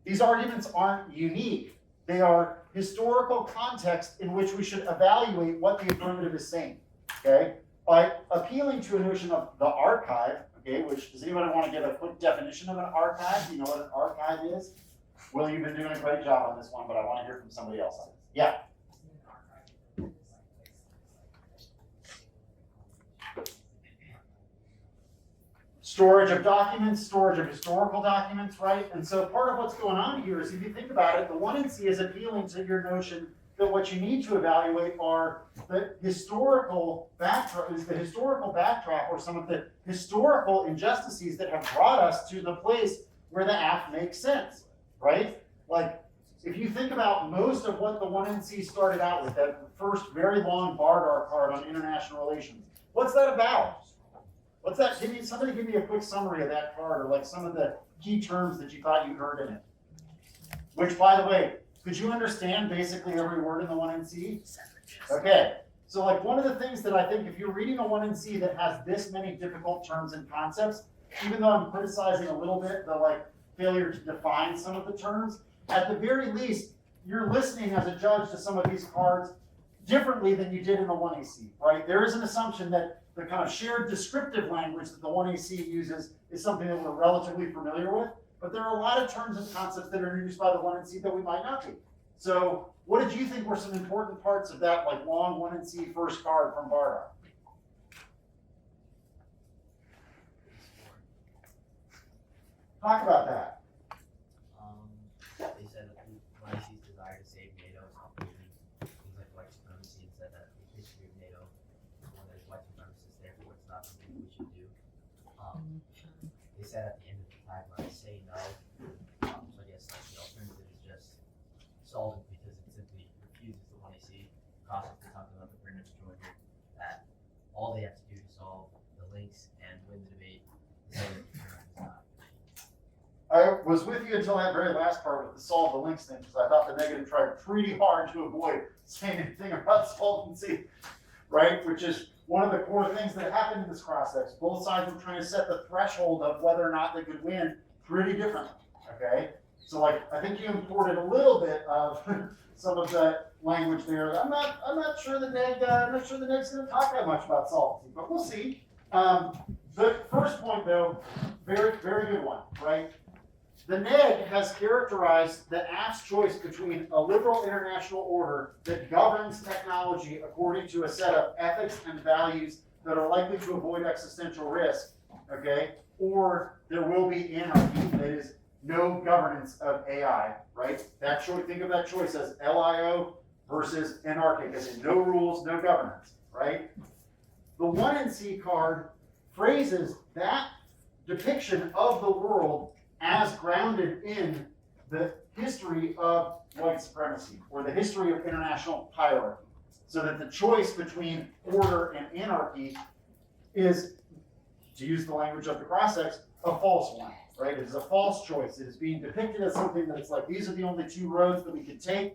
these arguments aren't unique. They are historical context in which we should evaluate what the affirmative is saying, okay? By appealing to a notion of the archive, okay, which, does anyone want to give a quick definition of an archive? Do you know what an archive is? Will, you've been doing a great job on this one, but I want to hear from somebody else on this. Yeah. Storage of documents, storage of historical documents, right? And so part of what's going on here is, if you think about it, the 1NC is appealing to your notion that what you need to evaluate are the historical backdrop, or some of the historical injustices that have brought us to the place where the act makes sense, right? Like, if you think about most of what the 1NC started out with, that first very long Bardar card on international relations, what's that about? What's that? Somebody give me a quick summary of that card, or like some of the key terms that you thought you heard in it. Which, by the way, could you understand basically every word in the 1NC? Okay, so like one of the things that I think, if you're reading a 1NC that has this many difficult terms and concepts, even though I'm criticizing a little bit the like failure to define some of the terms, at the very least, you're listening as a judge to some of these cards differently than you did in the 1AC, right? There is an assumption that the kind of shared descriptive language that the 1AC uses is something that we're relatively familiar with, but there are a lot of terms and concepts that are introduced by the 1NC that we might not be. So what did you think were some important parts of that like long 1NC first card from Bardar? Talk about that. They said that the 1NC's desire to save NATO is completely things like white supremacy, and said that the history of NATO, when there's white supremacists, therefore it's not something we should do. They said at the end of the timeline, say no. So I guess like, the alternative is just solve it because it simply refuses the 1AC process. They talked about the British Georgia, that all they have to do to solve the links and win the debate is say that the term is not. I was with you until that very last part with the solve the links thing, because I thought the negative tried pretty hard to avoid saying anything about solvency, right? Which is one of the core things that happened in this cross-sex. Both sides were trying to set the threshold of whether or not they could win pretty differently, okay? So like, I think you imported a little bit of some of the language there. I'm not sure the neg's gonna talk that much about solvency, but we'll see. The first point though, very, very good one, right? The neg has characterized the AF's choice between a liberal international order that governs technology according to a set of ethics and values that are likely to avoid existential risk, okay? Or there will be anarchy, that is no governance of AI, right? That choice, think of that choice as LIO versus anarchic, as in no rules, no governance, right? The 1NC card phrases that depiction of the world as grounded in the history of white supremacy, or the history of international hierarchy. So that the choice between order and anarchy is, to use the language of the cross-sex, a false one, right? It is a false choice. It is being depicted as something that it's like, these are the only two roads that we could take.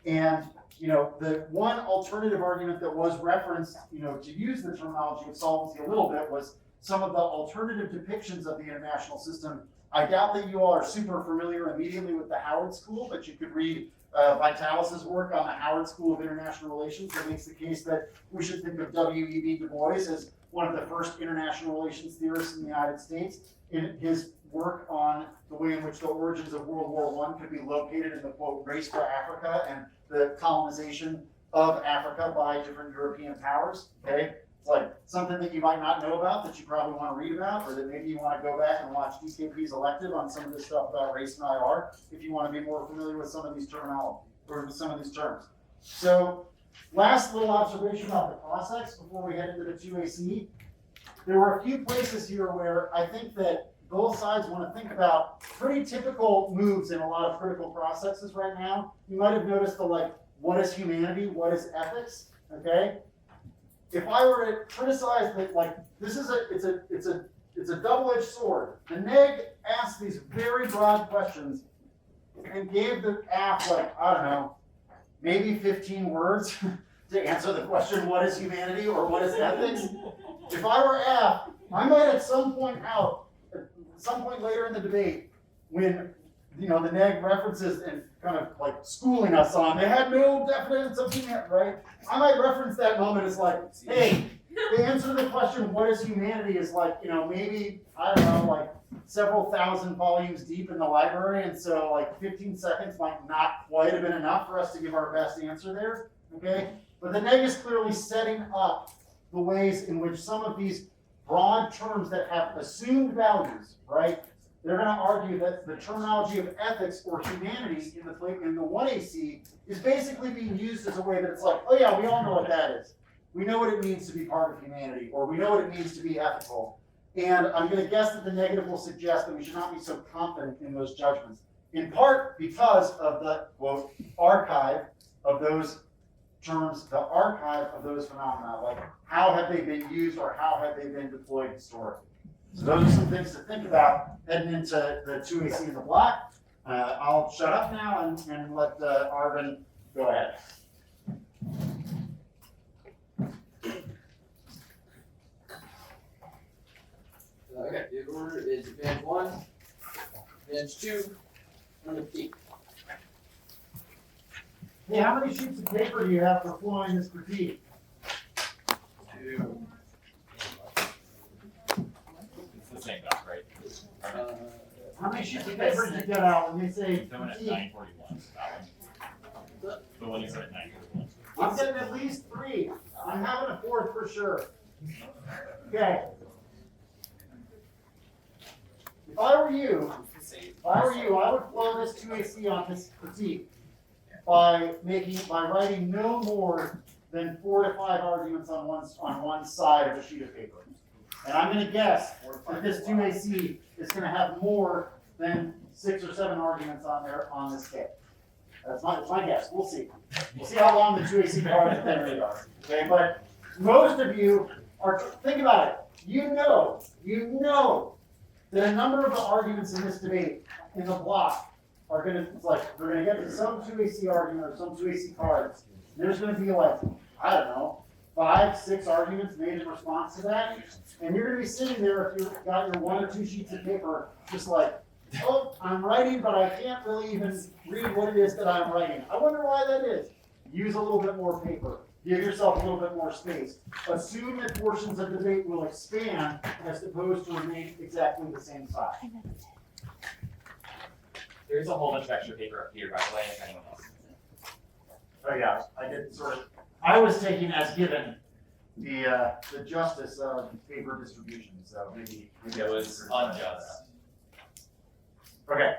And, you know, the one alternative argument that was referenced, you know, to use the terminology of solvency a little bit was some of the alternative depictions of the international system. I doubt that you all are super familiar immediately with the Howard School, but you could read Vitalis's work on the Howard School of International Relations that makes the case that we should think of W.E.B. Du Bois as one of the first international relations theorists in the United States. In his work on the way in which the origins of World War I could be located in the, quote, race for Africa and the colonization of Africa by different European powers, okay? It's like something that you might not know about that you probably want to read about, or that maybe you want to go back and watch DKP's elective on some of this stuff about race and IR if you want to be more familiar with some of these terminology or some of these terms. So last little observation about the cross-sex before we head into the 2AC. There were a few places here where I think that both sides want to think about pretty typical moves in a lot of critical cross-sexes right now. You might have noticed the like, what is humanity? What is ethics? Okay. If I were to criticize that, like, this is it's a double-edged sword. The neg asks these very broad questions, and gave the app like, I don't know, maybe 15 words to answer the question, what is humanity or what is ethics? If I were app, I might at some point later in the debate, when the neg references and kind of like schooling us on, they had no definition of humanity, right? I might reference that moment as like, hey, the answer to the question, what is humanity, is like, maybe, I don't know, like several thousand volumes deep in the library, and so like 15 seconds might not quite have been enough for us to give our best answer there, okay? But the neg is clearly setting up the ways in which some of these broad terms that have assumed values, right? They're going to argue that the terminology of ethics or humanity in the 1AC is basically being used as a way that it's like, oh yeah, we all know what that is. We know what it means to be part of humanity, or we know what it means to be ethical. And I'm going to guess that the negative will suggest that we should not be so confident in those judgments, in part because of the, quote, archive of those terms, the archive of those phenomena, like how have they been used or how have they been deployed historically. So those are some things to think about heading into the 2AC in the block. I'll shut up now and let Arvind go ahead. Okay, the order is advance 1, advance 2, and critique. Hey, how many sheets of paper do you have for flowing this critique? 2. It's the same doc, right? How many sheets of paper did you get out when they say The one at critique? 941, that one. The one you said at 941. I'm getting at least 3. I'm having a 4th for sure. Okay. If I were you, I would flow this 2AC on this critique by writing no more than 4 to 5 arguments on one side of a sheet of paper. And I'm going to guess that this 2AC is going to have more than 6 or 7 arguments on this K. That's my guess. We'll see. We'll see how long the 2AC cards then read are. Okay, but most of you think about it. You know that a number of the arguments in this debate in the block are going to, we're going to get to some 2AC argument or some 2AC cards. There's going to be like, I don't know, 5, 6 arguments made in response to that. And you're going to be sitting there if you've got your 1 or 2 sheets of paper, just like, oh, I'm writing, but I can't really even read what it is that I'm writing. I wonder why that is. Use a little bit more paper. Give yourself a little bit more space. Assume that portions of the debate will expand as opposed to remain exactly the same size. There's a whole bunch of extra paper up here, by the way, if anyone else. Oh yeah, I did I was taking as given the justice of paper distribution, so maybe It was unjust. Okay.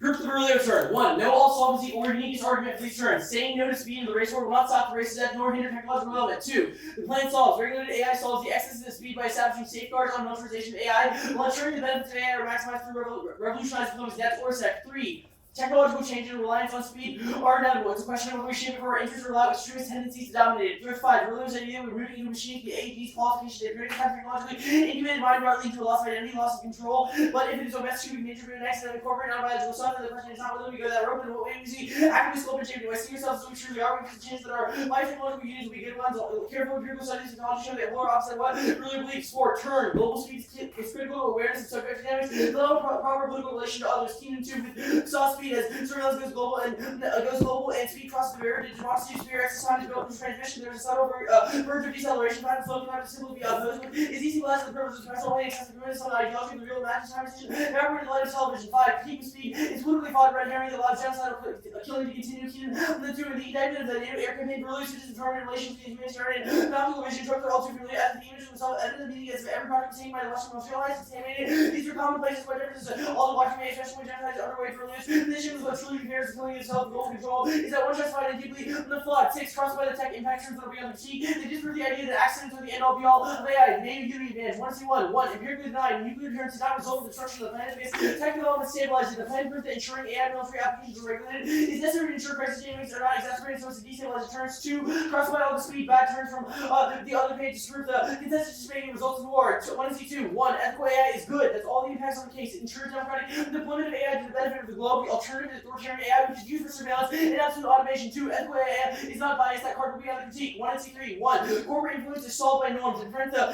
Groups of earlier turn. 1. No all solvency or uniqueness argument for these turns. Saying no to speed in the race war will not stop the race's death nor hinder technological development. 2. The plan solves. Regulated AI solves the excesses of speed by establishing safeguards on militarization of AI, while ensuring the benefits of AI are maximized through revolutionized diplomacy. That's ORSEC. 3. Technological change and reliance on speed are inevitable. It's a question of whether we shape it for our interests or allow extremist tendencies to dominate it. 5. Earlier's idea we're rooting into machines, the AED's qualifications, they create a technologically inhuman mind route leading to a loss of identity, loss of control. But if it is domestic, we can integrate an accident, incorporate non-biological stuff, and the question is not whether we go that rope and what way we see actively scope and shape. Do I see yourselves as we truly are? We have the chance that our life technological unions will be good ones. Careful empirical studies and technology show that polar opposite what really believes. 4. Turn. Global speed is critical awareness and subject dynamics. Develop proper political relation to others. Keen and tuned with soft speed as surveillance goes global and speed crosses the barrier to democracy. Superior access time to build this transmission. There's a subtle verge of deceleration. Time to flow cannot simply be opposed. Is easy to less the purpose of special only access to movement. Some ideology of the real matches time decision. Never in the light of television. 5. Keeping speed is politically fought red herring that allows genocidal killing to continue. Keen the 2. The indictment of the NATO air campaign for release which is determined in relation to the humanitarian and optical vision took all too freely as the image of himself and the meaning as every project taken by the Western materialized contaminated. These are commonplaces by differences. All the watching me, especially when genocide is underway for release. This is what truly compares to killing itself. Goal control is that one justified and deeply the flood. 6. Crossed by the tech impact terms that will be on the critique. They disprove the idea that accidents are the end all be all of AI. Name unity advantage. 1C1. 1. Empirically denied. Nuclear deterrence did not result in the destruction of the planet space. Tech development stabilized. The plan proved that ensuring AI military applications are regulated is necessary to ensure crisis dynamics are not exacerbated so as to destabilize deterrence. 2. Crossed by all the speed read bad terms from the other page to disprove the consensus decision results in war. 1C2. 1. Ethical AI is good. That's all the impacts on the case. It ensures democratic deployment of AI to the benefit of the globe. The alternative is authoritarian AI, which is used for surveillance and absolute automation. 2. Ethical AI is not biased. That card will be on the critique. 1C3. 1. Corporate influence is solved by norms. It prevents them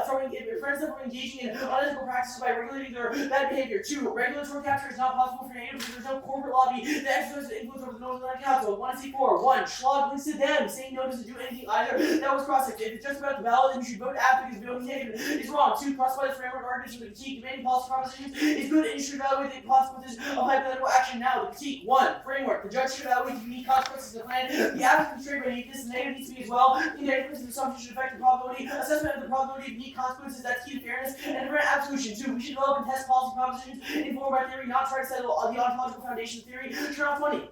from engaging in unethical practices by regulating their bad behavior. 2. Regulatory capture is not possible for NATO because there's no corporate lobby that exercises influence over the Northern Ireland Council. 1C4. 1. Schlag links to them. Saying no doesn't do anything either. That was cross-checked. If it's just about the ballot, then you should vote after because voting negative is wrong. 2. Cross-bias framework arguments from the critique. Debating policy propositions is good and you should evaluate the consequences of hypothetical action now. The critique. 1. Framework. The judge should evaluate the unique consequences of the plan. The absence of constraint by uniqueness and negative needs to be as well. Inadequacy of assumption should affect the probability. Assessment of the probability of unique consequences. That's key to fairness. And prevent absolution. 2. We should develop and test policy propositions informed by theory, not try to settle the ontological foundation of theory. Turn off 20.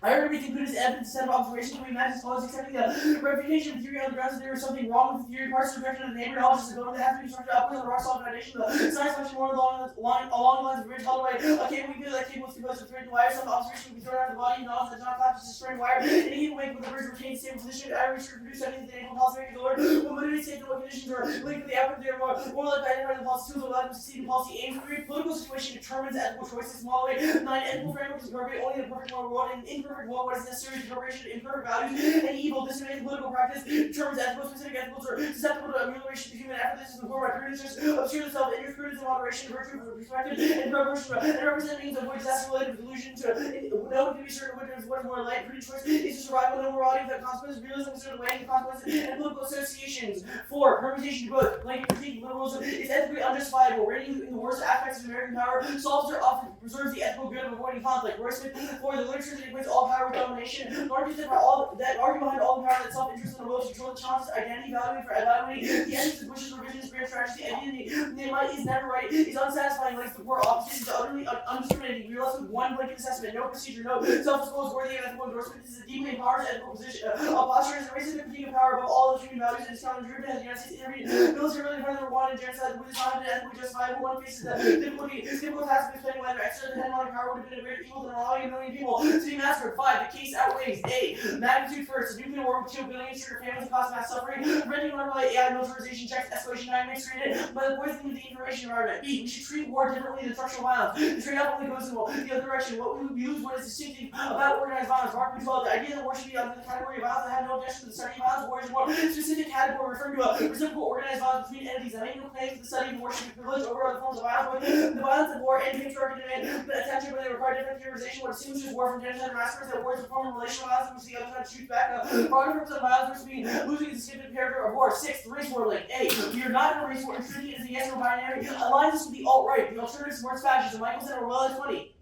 I heard everything good as evidence set of observation. Can we imagine scholars accepting the refutation of the theory on the grounds that there is something wrong with the theory? Parts of the direction of the neighbor knowledge is a building that has to be structured upwards on the rock solid foundation. The science function more along the lines of bridge held away. A cable we feel that cable is composed of thread and wire. Some observation will be thrown out of the body. Knowledge that not collapse is a string wire. And even way with the bridge retains stable position. I research produce something that enable policymakers to learn what motivates safe and what conditions are linked to the output. They are more like identifying the policy tools that allow them to succeed in policy aims. 3. Political situation determines ethical choices. Small way. 9. Ethical framework is appropriate only in a perfect world. In imperfect world, what is necessary? Incorporation of imperfect values and evil, disseminating political practice determines ethical, specific ethicals are susceptible to amelioration of human effort. This is informed by prudence, obscure the self, interest, prudence, and moderation, virtue, perspective, and preparation, and represent means of avoid disaster-related delusion to no one can be certain what is more light. Prudent choice is to survive with no morality without consequences, realism, consider the weighing of consequences, and political associations. 4. Permutation to both. Blanket critique liberalism is ethically unjustifiable. Rating in the worst aspects of American power solves or often preserves the ethical good of avoiding conflict. Roy Smith, 4. The literature that equates all power with domination. Argues that argue behind all the power that self-interest and the will to control the challenges identity valuing for evaluating the ethics of Bush's revisionist grand strategy. The might is never right, is unsatisfying, links the poor opposition to utterly undiscriminating. We are left with one blanket assessment, no procedure, no self-disclosed worthy of ethical endorsement. This is a deeply empowered ethical position. Posture is erasing the critique of power above all those human values and is counterintuitive as the United States intervened militarily in front of the Rwandan genocide, which is not an ethically justifiable. One faces the difficult task of explaining whether extra hegemonic power would have been a greater evil than allowing a million people to be massacred. 5. The case outweighs. A. Magnitude first. A nuclear war with 2 billion trigger families and cause mass suffering. Preventing unrelated AI militarization checks escalation dynamics created by the poisoning of the information environment. B. We should treat war differently than structural violence. The trade-off only goes in the other direction. What we lose what is distinctive about organized violence. Mark 12. The idea that war should be under the category of violence. I have no objection to the study of violence. War is a more specific category referring to a reciprocal organized violence between entities. I make no claim to the study of war should be privileged over other forms of violence. The violence of war and patriarchy demand attention, but they require different theorization. What assumes is war from genocide massacres that war is a form of relational violence, which the other side shoots back. Progress of violence versus being losing is a significant character of war. 6. The race war link. A. We are not in a race war. Treating it as a yes or binary aligns us with the alt-right. The alternative supports fascism. Michael said well at 20.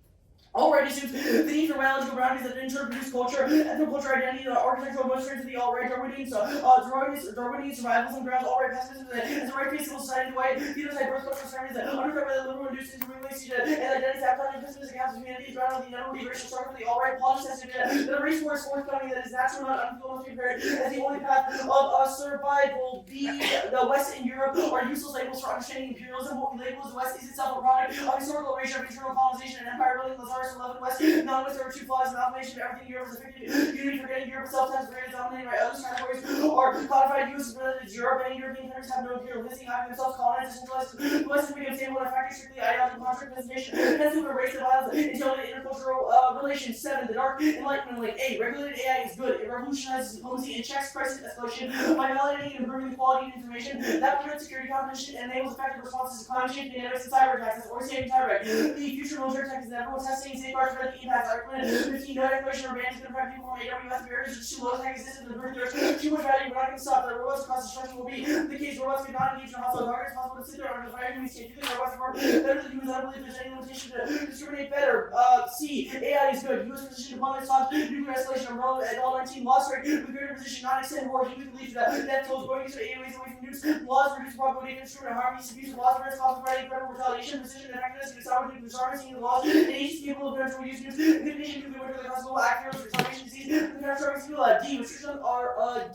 Already assumes the need for biological boundaries that introduce culture, ethnoculture identity, the architectural motivations of the alt-right, Darwinian survivalism grounds alt-right pessimism as a right face civil society way, phenotype birth cultural ceremonies that undercut by the liberal induced into realistic and identity sabotage pessimistic accounts of humanity is grounded on the inevitable racial struggle of the alt-right politics that a race war is forthcoming that is natural, not unfeasible, must be compared as the only path of survival. B. The West and Europe are useless labels for understanding imperialism. What we label as the West is itself a product of historical erasure of internal colonization and empire building. Lazarus 11 West, non-West, there were 2 flaws in amalgamation of everything Europe is a fictive unity, forgetting Europe itself times greater dominated by others categories are codified US related to Europe. Many European countries have no imperial history, having themselves colonized, decentralized. The West has become stable and factory strictly ideological contract presentation, hence we erase the violence until the intercultural relations. 7. The dark enlightenment link. A. Regulated AI is good. It revolutionizes diplomacy and checks crisis escalation by validating and improving the quality of information that prevents security competition and enables effective responses to climate change, pandemics, and cyber attacks. Or saving cyber. The future military tech is inevitable. Testing safeguards for the impacts. Argument 15. No declaration or ban is going to prevent people from AWS barriers which too low tech existence and the birth there's too much value. We're not going to stop. The robots across destruction will be the case. Robots could not engage in hostile targets. It's possible to sit there under the fire and we say, do robots work better than humans? I don't believe there's any limitation to discriminate better. C. AI is good. U.S. position deployment stops nuclear escalation umbrella at all 19 law strike with greater position, not extend war. He believes that death tolls going into 8 ways away from nukes. Laws reduce probability of instrument harm, use abuse of laws, prevents conflict, incredible retaliation, precision, effectiveness, disarmament, disarming the laws, and agency capable of control use nukes, condition nuclear winter, the possible accuracy, retaliation disease, the catastrophic skill. D. Restrictions are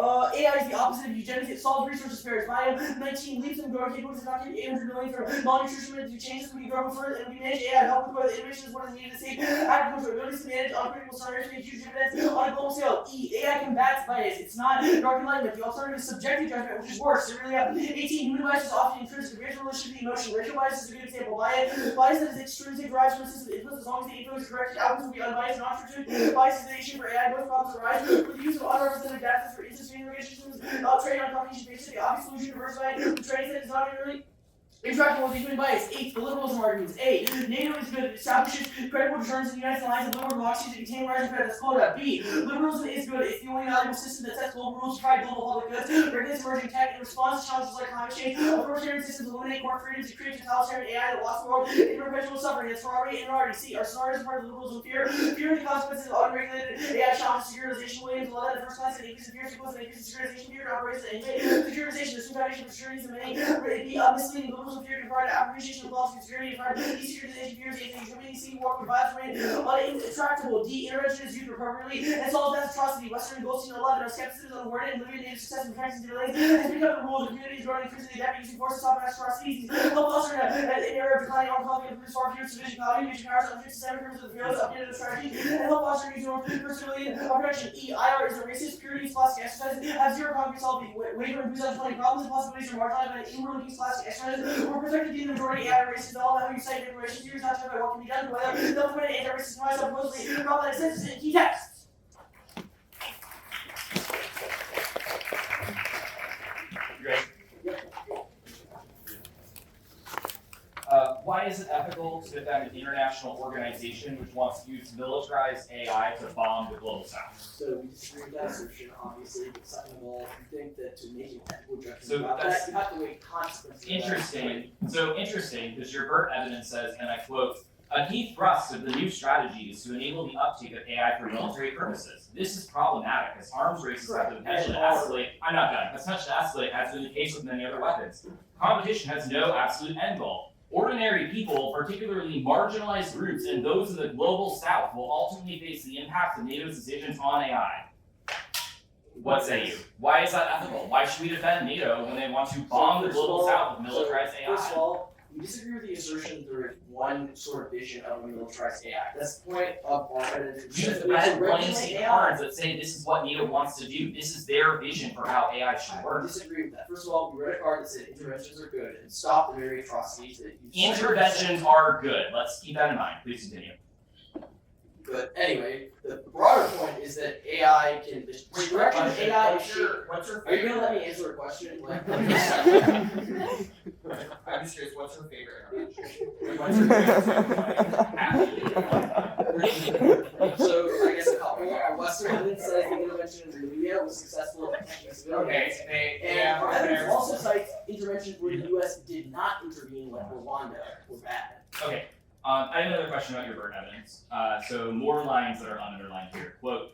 AI is the opposite of eugenics. It solves resource disparities. Bio 19 leaps and growing capabilities of knocking 800 million for malnutrition to changes we can grow further and we manage AI. Help with whether innovation is what is needed to save agriculture abilities to manage unpredictable scenarios make huge dividends on a global scale. AI combats bias. It's not dark enlightenment. The alternative is subjective judgment, which is worse. It really 18 human bias is often intrinsic. Racial relationship to the emotion. Racial bias is a good example. Bias that is extrinsic derives from a system of influence as long as the influence is correct. Outcomes will be unbiased and non-restricted. Bias is the issue for AI. Most problems arise with the use of unrepresented data for interesting systems. Train on cognition based. The obvious solution to diversify the training set is not really interacting with human bias. 8. The liberalism arguments. A. NATO is good. It establishes credible deterrence in the United Alliance of liberal democracies that contain rising credit. That's quota. B. Liberalism is good. It's the only valuable system that sets global rules to provide global public goods, regulates emerging tech, and responds to challenges like climate change. Authoritarian systems eliminate core freedoms to create totalitarian AI that locks the world in perpetual suffering. That's Ferrari and Minority. C. Our scenarios are part of the liberalism fear. Fear of the consequences of unregulated AI challenges securitization. Williams will let the first class and increase in fear equals an increase in securitization fear operates and securitization. The foundation for securities and many misleading liberalism fear can provide appreciation of laws and security and desecuritization fears and community work with violence remain intractable. D. Intervention is used appropriately and solves mass atrocity. Western Goldstein 11. Our skepticism on worded and Libyan native success in practicing delays has become the rule. The community is growing increasingly adept at using force to stop mass atrocities. Help foster an era of declining armed conflict and produce far fewer civilian calories, major powers, unfit systemic purposes of the fields, updated strategy, and help foster new zone for civilian protection. E. IR is a racist, purity, plastic exercise, have zero concrete solving, waver and 2020 problems and possibilities are marginalized by inward-looking plastic exercises. We're protected the majority anti-racist, all about how you cite declarations, here's not talking about what can be done, whether self-appointed anti-racist advice are mostly problematic sentences in key texts. Great. Why is it ethical to defend an international organization which wants to use militarized AI to bomb the global south? So we disagree with that assertion, obviously, but second of all, we think that to make an ethical judgment So about that's that, you have to weigh consequences. Interesting. So interesting, because your BERT evidence says, and I quote, a key thrust of the new strategy is to enable the uptake of AI for military purposes. This is problematic, as arms races have the potential to escalate. I'm not done. Has potential to escalate, as been the case with many other weapons. Competition has no absolute end goal. Ordinary people, particularly marginalized groups and those in the global south, will ultimately face the impact of NATO's decisions on AI. What say you? Why is that ethical? Why should we defend NATO when they want to bomb the global south with militarized AI? First of all, we disagree with the assertion that there is one sort of vision of a militarized AI. That's the point of our evidence. You've read blank cards that say this is what NATO wants to do. This is their vision for how AI should work. I disagree with that. First of all, we read a card that said interventions are good and stop the very atrocities that you Interventions are good. Let's keep that in mind. Please continue. But anyway, the broader point is that AI can. The direction of AI is What's your Are you favorite? gonna let me answer a question? Like, I'm just curious, what's your favorite intervention? what's your So I guess a couple. Our Western evidence says the intervention in Libya was successful in protecting civilians. And our evidence also cites interventions where the U.S. did not intervene, like Rwanda, were bad. Okay. I have another question about your BERT evidence. So more lines that are underlined here. Quote,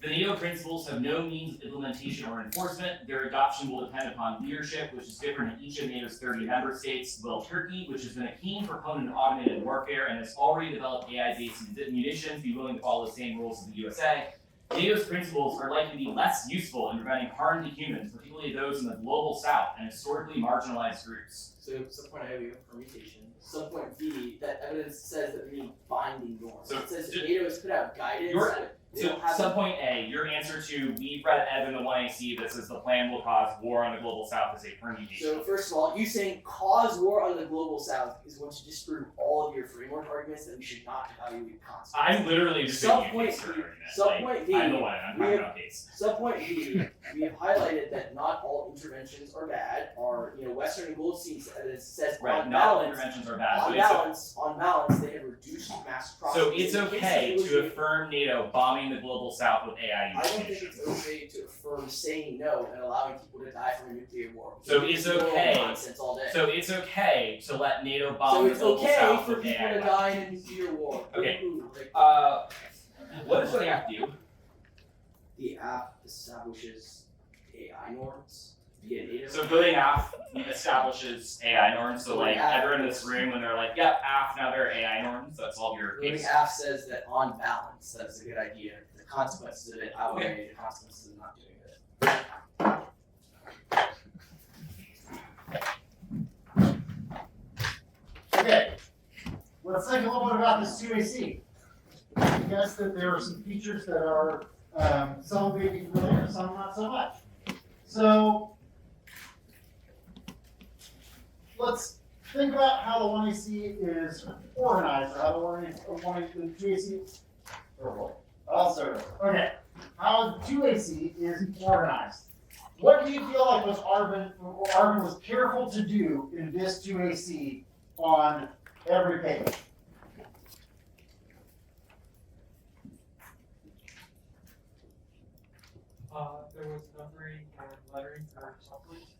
the NATO principles have no means of implementation or enforcement. Their adoption will depend upon leadership, which is different in each of NATO's 30 member states. While Turkey, which has been a keen proponent of automated warfare and has already developed AI-based munitions, be willing to follow the same rules as the USA. NATO's principles are likely to be less useful in preventing harm to humans, particularly those in the global south and historically marginalized groups. So subpoint A, we have permutation. Subpoint B, that evidence says that we need binding norms. So it says that NATO has put out guidance. So subpoint A, your answer to we've read Ev in the 1AC that says the plan will cause war on the global south is a permutation. So first of all, you saying cause war on the global south is going to disprove all of your framework arguments that we should not evaluate consequences. I'm literally just making a case for B. argument. Subpoint B. I'm the one. I'm talking about case. Subpoint B, we have highlighted that not all interventions are bad. Our, Western and Goldstein's evidence says Right, on not all balance, interventions are bad. on balance, they have reduced mass atrocities. So it's okay to affirm NATO bombing the global south with AI I don't think munitions. it's okay to affirm saying no and allowing people to die from a nuclear war. So it's okay. Nonsense all day. So it's okay to let NATO So bomb the it's global okay south for with people AI to weapons. die in a nuclear war. Okay. Ooh, like, What does really have to do? the app establishes AI norms via NATO. So building AF establishes AI norms. So like everyone in this room, when they're like, yep, AF, now they're AI norms. That's all your Building case. app says that on balance, that's a good idea. The consequences of it outweigh the consequences of not doing it. let's think a little bit about this 2AC. I guess that there are some features that are some may be familiar, some not so much. So let's think about how the 1AC is organized, or how the 2AC. I'll start. Okay, how the 2AC is organized. What do you feel like was Arvind was careful to do in this 2AC on every page? There was numbering and lettering for supplements.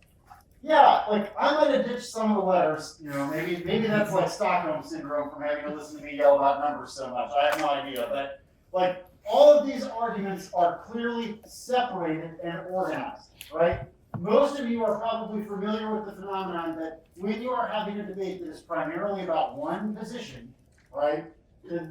Yeah, like I might have ditched some of the letters, maybe that's like Stockholm syndrome from having to listen to me yell about numbers so much. I have no idea, but like all of these arguments are clearly separated and organized, right? Most of you are probably familiar with the phenomenon that when you are having a debate that is primarily about one position, right,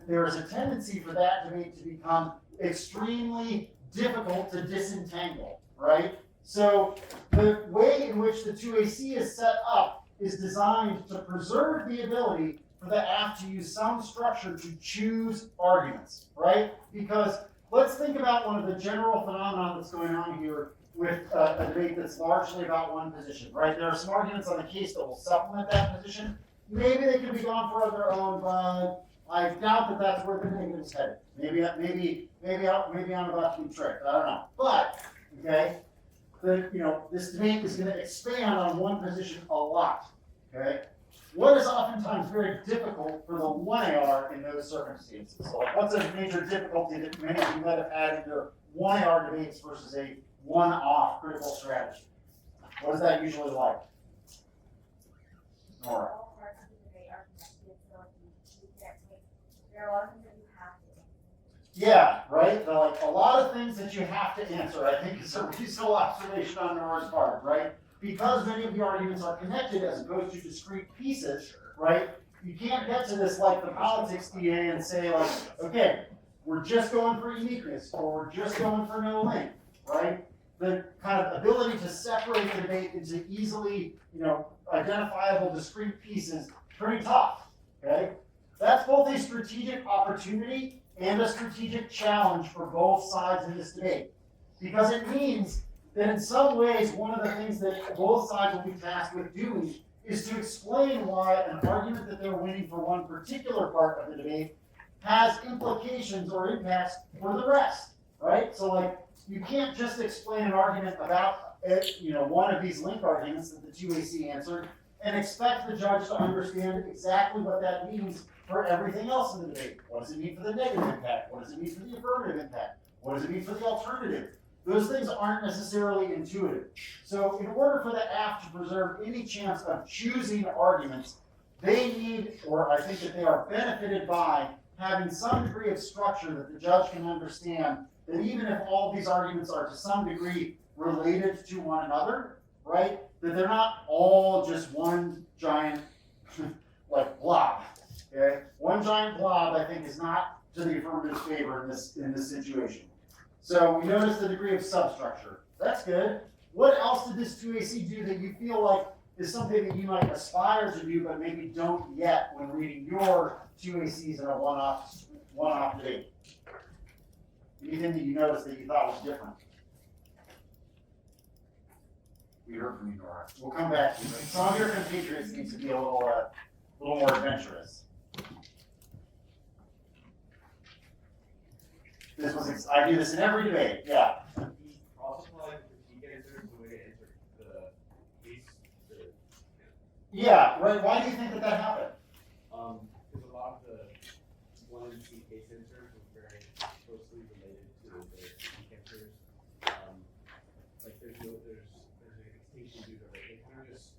there is a tendency for that debate to become extremely difficult to disentangle, right? So the way in which the 2AC is set up is designed to preserve the ability for the app to use some structure to choose arguments, right? Because let's think about one of the general phenomena that's going on here with a debate that's largely about one position, right? There are some arguments on the case that will supplement that position. Maybe they can be gone for their own, but I doubt that that's where the debate is headed. Maybe I'm about to be tricked. I don't know. But okay, this debate is going to expand on one position a lot. Okay, what is oftentimes very difficult for the 1AR in those circumstances? So, like, what's a major difficulty that many of you might have had in your 1AR debates versus a one-off critical strategy? What is that usually like? Nora. Yeah, right? Like a lot of things that you have to answer, I think is a reasonable observation on Nora's part, right? Because many of the arguments are connected as opposed to discrete pieces, right? You can't get to this like the politics DA and say like, okay, we're just going for uniqueness or we're just going for no link, right? The kind of ability to separate the debate into easily, identifiable discrete pieces, pretty tough, okay? That's both a strategic opportunity and a strategic challenge for both sides in this debate. Because it means that in some ways, one of the things that both sides will be tasked with doing is to explain why an argument that they're winning for one particular part of the debate has implications or impacts for the rest, right? So like, you can't just explain an argument about one of these link arguments that the 2AC answered and expect the judge to understand exactly what that means for everything else in the debate. What does it mean for the negative impact? What does it mean for the affirmative impact? What does it mean for the alternative? Those things aren't necessarily intuitive. So in order for the app to preserve any chance of choosing arguments, they need, or I think that they are benefited by, having some degree of structure that the judge can understand that even if all of these arguments are to some degree related to one another, right, that they're not all just one giant like blob. Okay? One giant blob, I think, is not to the affirmative favor in this situation. So we notice the degree of substructure. That's good. What else did this 2AC do that you feel like is something that you might aspire to do but maybe don't yet when reading your 2ACs in a one-off debate? Anything that you noticed that you thought was different? We heard from you, Nora. We'll come back to you. Some of your compatriots need to be a little more adventurous. I do this in every debate. Yeah. Yeah, right. Why do you think that happened? Because a lot of the 1MC case answers were very closely related to the critique answers. Like there's an extinction due to it. They kind of just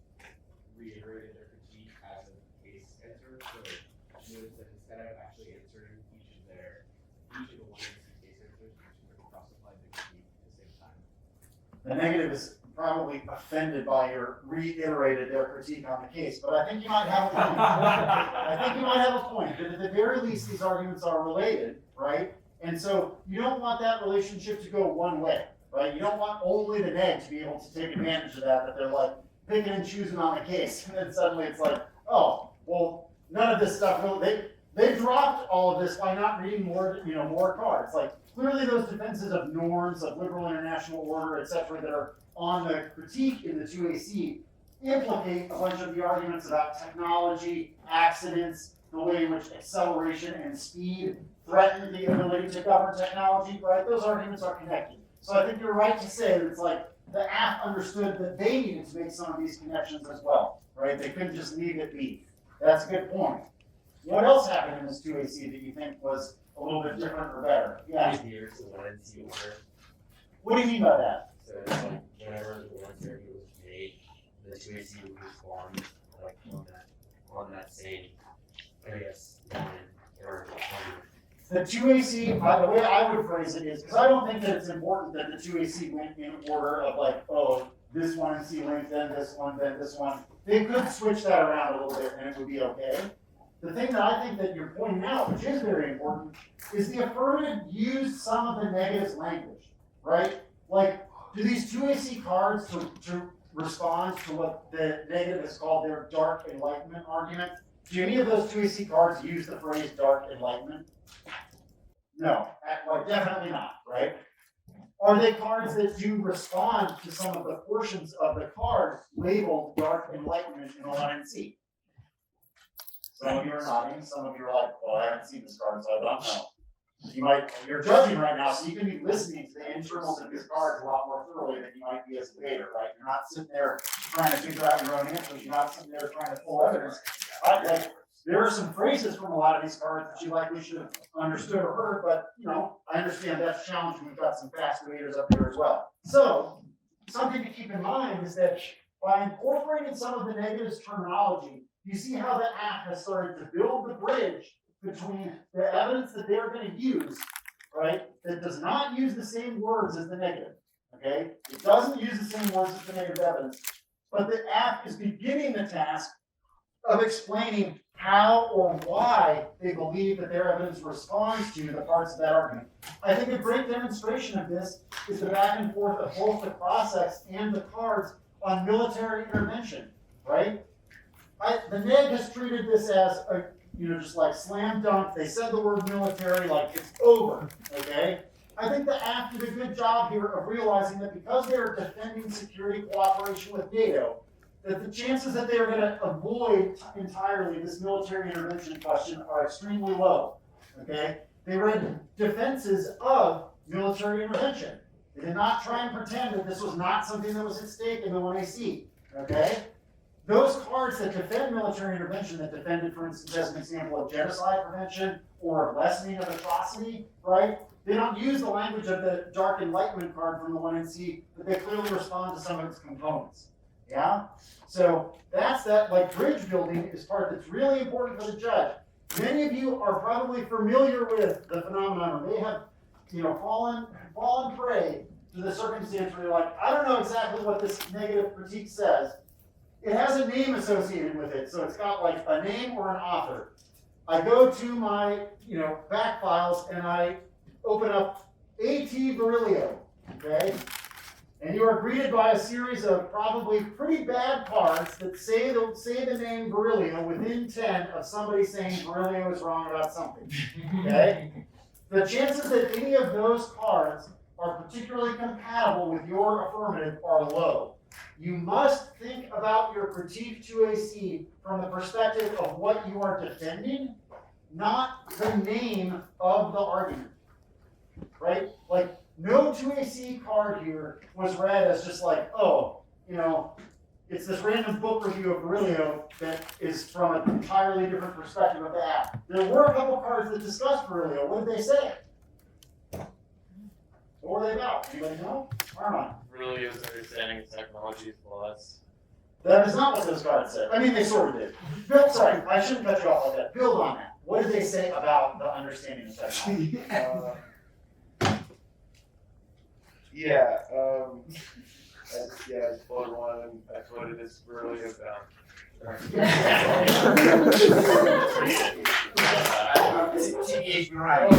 reiterated their critique as a case answer. So notice that instead of actually answering each of the 1MC case answers, you should cross-apply the critique at the same time. The negative is probably offended by your reiterated their critique on the case, but I think you might have a point. I think you might have a point, that at the very least these arguments are related, right? And so you don't want that relationship to go one way, right? You don't want only the neg to be able to take advantage of that they're like picking and choosing on the case, and then suddenly it's like, oh, well, none of this stuff really, They dropped all of this by not reading more cards. Like, clearly those defenses of norms, of liberal international order, etc., that are on the critique in the 2AC implicate a bunch of the arguments about technology, accidents, the way in which acceleration and speed threaten the ability to govern technology, right? Those arguments are connected. So I think you're right to say that it's like the AF understood that they needed to make some of these connections as well, right? They couldn't just leave it be. That's a good point. What else happened in this 2AC that you think was a little bit different or better? Yeah. Here's the 1NC order. What do you mean by that? So it's like whenever the 130 was made, the 2AC would respond like on that same, I guess, line or The 2AC, the way I would phrase it is, because I don't think that it's important that the 2AC went in order of like, oh, this 1NC link, then this one, then this one. They could switch that around a little bit and it would be okay. The thing that I think that you're pointing out, which is very important, is the affirmative used some of the negatives language, right? Like, do these 2AC cards to respond to what the negative is called their dark enlightenment argument? Do any of those 2AC cards use the phrase dark enlightenment? No, like definitely not, right? Are they cards that do respond to some of the portions of the card labeled dark enlightenment in the 1NC? Some of you are nodding, some of you are like, well, I haven't seen this card, so I don't know. You're judging right now, so you can be listening to the internals of these cards a lot more thoroughly than you might be as a debater, right? You're not sitting there trying to figure out your own answers, you're not sitting there trying to pull evidence. There are some phrases from a lot of these cards that you likely should have understood or heard, but I understand that's challenging. We've got some fast debaters up here as well. So, something to keep in mind is that by incorporating some of the negatives terminology, you see how the act has started to build the bridge between the evidence that they're going to use, right, that does not use the same words as the negative, okay? It doesn't use the same words as the negative evidence, but the act is beginning the task of explaining how or why they believe that their evidence responds to the parts of that argument. I think a great demonstration of this is the back and forth of both the process and the cards on military intervention, right? The neg has treated this as a, just like slam dunk. They said the word military like it's over, okay? I think the AF did a good job here of realizing that because they're defending security cooperation with NATO, that the chances that they are going to avoid entirely this military intervention question are extremely low, okay? They read defenses of military intervention. They did not try and pretend that this was not something that was at stake in the 1AC, okay? Those cards that defend military intervention, that defended, for instance, as an example of genocide prevention or lessening of atrocity, right? They don't use the language of the dark enlightenment card from the 1NC, but they clearly respond to some of its components. Yeah? So that's that, like, bridge building is part that's really important for the judge. Many of you are probably familiar with the phenomenon, or may have, fallen prey to the circumstance where you're like, I don't know exactly what this negative critique says. It has a name associated with it, so it's got like a name or an author. I go to my, back files and I open up A.T. Virilio, okay? And you are greeted by a series of probably pretty bad cards that say the name Virilio within 10 of somebody saying Virilio is wrong about something, okay? The chances that any of those cards are particularly compatible with your affirmative are low. You must think about your critique 2AC from the perspective of what you are defending, not the name of the argument, right? Like, no 2AC card here was read as just like, oh, it's this random book review of Virilio that is from an entirely different perspective of the app. There were a couple cards that discussed Virilio. What did they say? What were they about? Anybody know? Arvind. Virilio's understanding of technology is flaws. That is not what those cards said. I mean, they sort of did. Bill, sorry, I shouldn't cut you off like that. Build on that. What did they say about the understanding of technology? I just pulled one and that's what it is really about. TBH, you're right.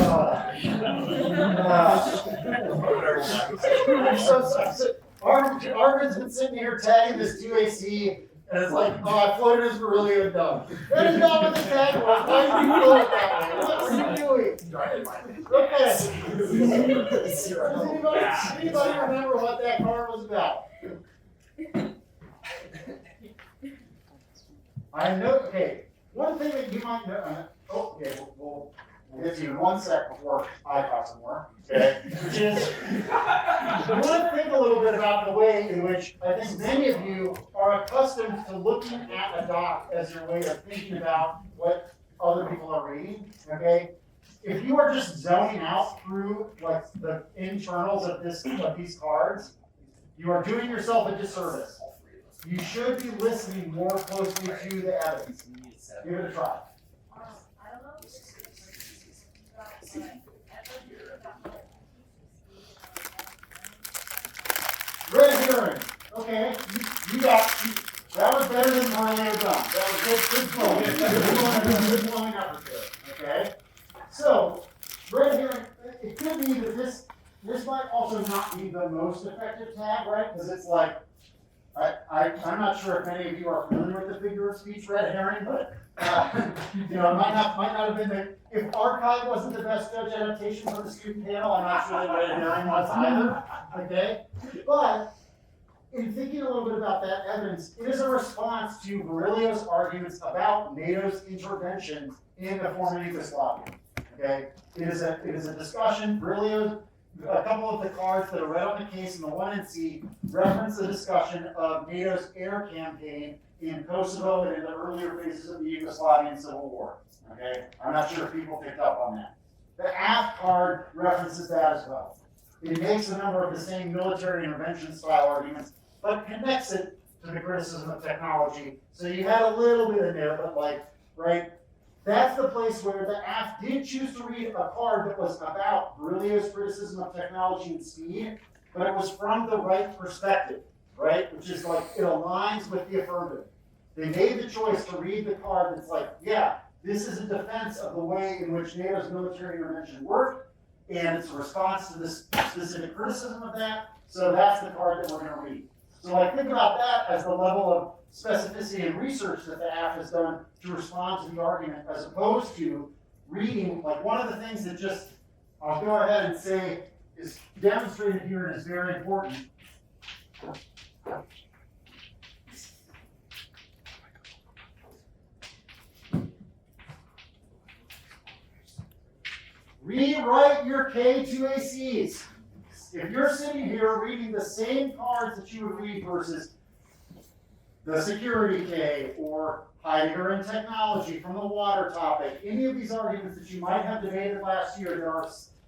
Arvind's been sitting here tagging this 2AC And it's like, oh, I floated as Beryllium dumb. That is not what the tag was. Why did you float it that way? What were you doing? Okay. Does anybody remember what that card was about? I know, okay, one thing that you might know, okay, we'll get to you in 1 sec before I talk some more, okay? Which is, I want to think a little bit about the way in which I think many of you are accustomed to looking at a doc as your way of thinking about what other people are reading, okay? If you are just zoning out through like the internals of these cards, you are doing yourself a disservice. You should be listening more closely to the evidence. Give it a try. Red herring. Okay, you got that was better than Beryllium done. That was good flowing. Good flowing effort there. Okay. So red herring. It could be that this might also not be the most effective tag, right? Because it's like. I'm not sure if many of you are familiar with the figure of speech red herring, but it might not have been if archive wasn't the best judge adaptation for the student panel, I'm not sure that red herring was either. Okay, but in thinking a little bit about that evidence, it is a response to Beryllium's arguments about NATO's intervention in the former Yugoslavia. Okay, it is a discussion. Beryllium. A couple of the cards that are read on the case in the 1 and C reference the discussion of NATO's air campaign in Kosovo and in the earlier phases of the Yugoslavian Civil War. Okay, I'm not sure if people picked up on that. The AF card references that as well. It makes a number of the same military intervention style arguments, but connects it to the criticism of technology. So you had a little bit in there, but right? That's the place where the AF did choose to read a card that was about Beryllium's criticism of technology and speed, but it was from the right perspective, right? Which is like, it aligns with the affirmative. They made the choice to read the card that's like, yeah, this is a defense of the way in which NATO's military intervention worked, and it's a response to this specific criticism of that, so that's the card that we're going to read. So think about that as the level of specificity and research that the AF has done to respond to the argument, as opposed to reading, one of the things that I'll go ahead and say is demonstrated here and is very important. Rewrite your K2ACs. If you're sitting here reading the same cards that you would read versus the security K or Heidegger and technology from the water topic, any of these arguments that you might have debated last year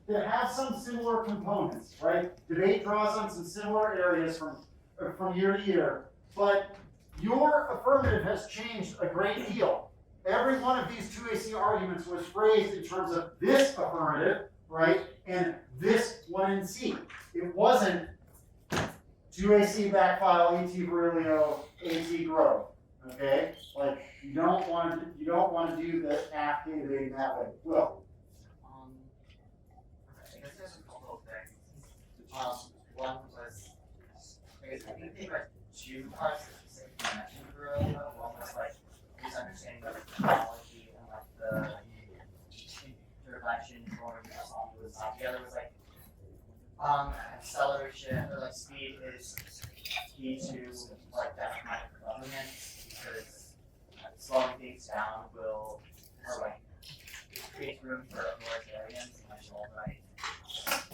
that have some similar components, right? Debate draws on some similar areas from year to year, but your affirmative has changed a great deal. Every one of these 2AC arguments was phrased in terms of this affirmative, right, and this 1 in C. It wasn't 2AC backfile, ET Beryllium, AT growth. Okay? You don't want to do the AF debating that way. Will. I guess there's a couple of things. One was, I think they were 2 parts that you said connection Beryllium. One was this understanding of technology and the intervention for the other was acceleration or speed is key to that kind of government, because slowing things down will create room for authoritarians and national right.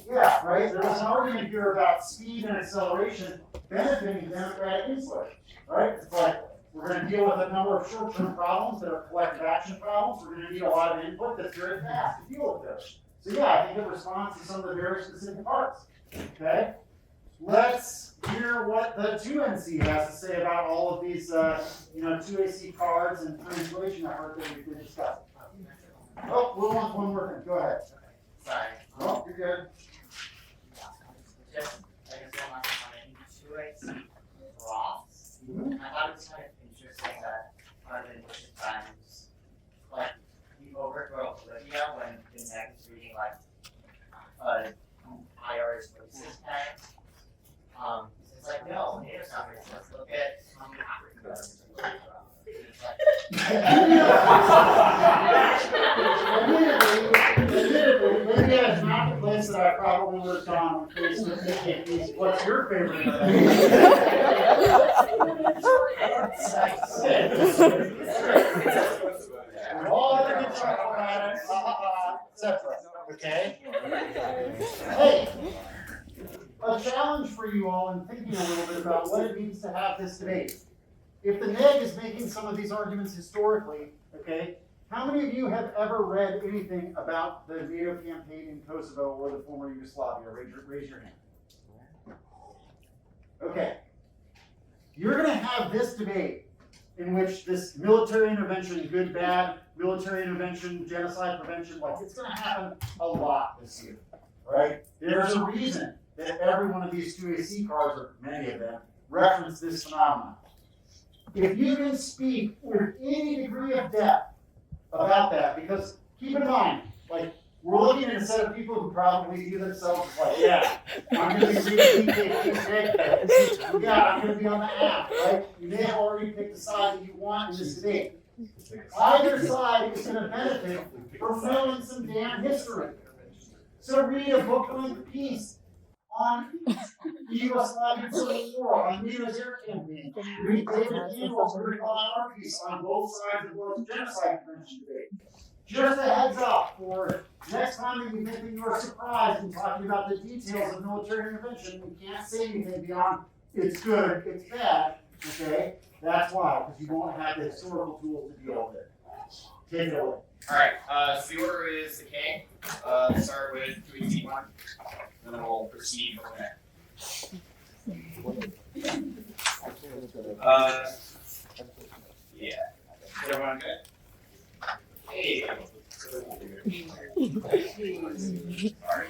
Yeah, right. There was an argument here about speed and acceleration benefiting democratic input, right? It's we're going to deal with a number of short-term problems that are collective action problems. We're going to need a lot of input that's very fast to deal with those. So yeah, I think it responds to some of the very specific parts. Okay? Let's hear what the 2NC has to say about all of these 2AC cards and translation effort that we've been discussing. Oh, Will wants one more thing. Go ahead. Sorry. Oh, you're good. Just, I guess one last comment. 2AC drops. I thought it was kind of interesting that Arvind was at times he overthrow Olivia when the neck is reading IR's racist tag. It's no, NATO's not racist. Look at how many African governments are Admittedly, Libya is not the place that I probably would have gone when faced with these. What's your favorite? We've all had a good chuckle at it, etc. Okay? Hey, a challenge for you all in thinking a little bit about what it means to have this debate. If the NEG is making some of these arguments historically, okay, how many of you have ever read anything about the NATO campaign in Kosovo or the former Yugoslavia? Raise your hand. Okay. You're going to have this debate in which this military intervention, good, bad, military intervention, genocide prevention, like it's going to happen a lot this year, right? There's a reason that every one of these 2AC cards, or many of them, reference this phenomenon. If you can speak with any degree of depth about that, because keep in mind, like, we're looking at a set of people who probably view themselves as like, yeah, I'm going to be reading PKP, yeah, I'm going to be on the app, right? You may have already picked the side that you want in this debate. Either side is going to benefit from knowing some damn history. So read a book-length piece on the Yugoslavian Civil War, on NATO's air campaign. Read David Campbell's critical our piece on both sides of the genocide prevention debate. Just a heads up for next time that you think that you are surprised in talking about the details of military intervention, we can't say anything beyond it's good, it's bad, okay? That's why, because you won't have the historical tools to deal with it. Take it away. Alright, so the order is the K. Let's start with 2AC1, and then we'll proceed from there. Yeah. Is everyone good? Hey. Sorry.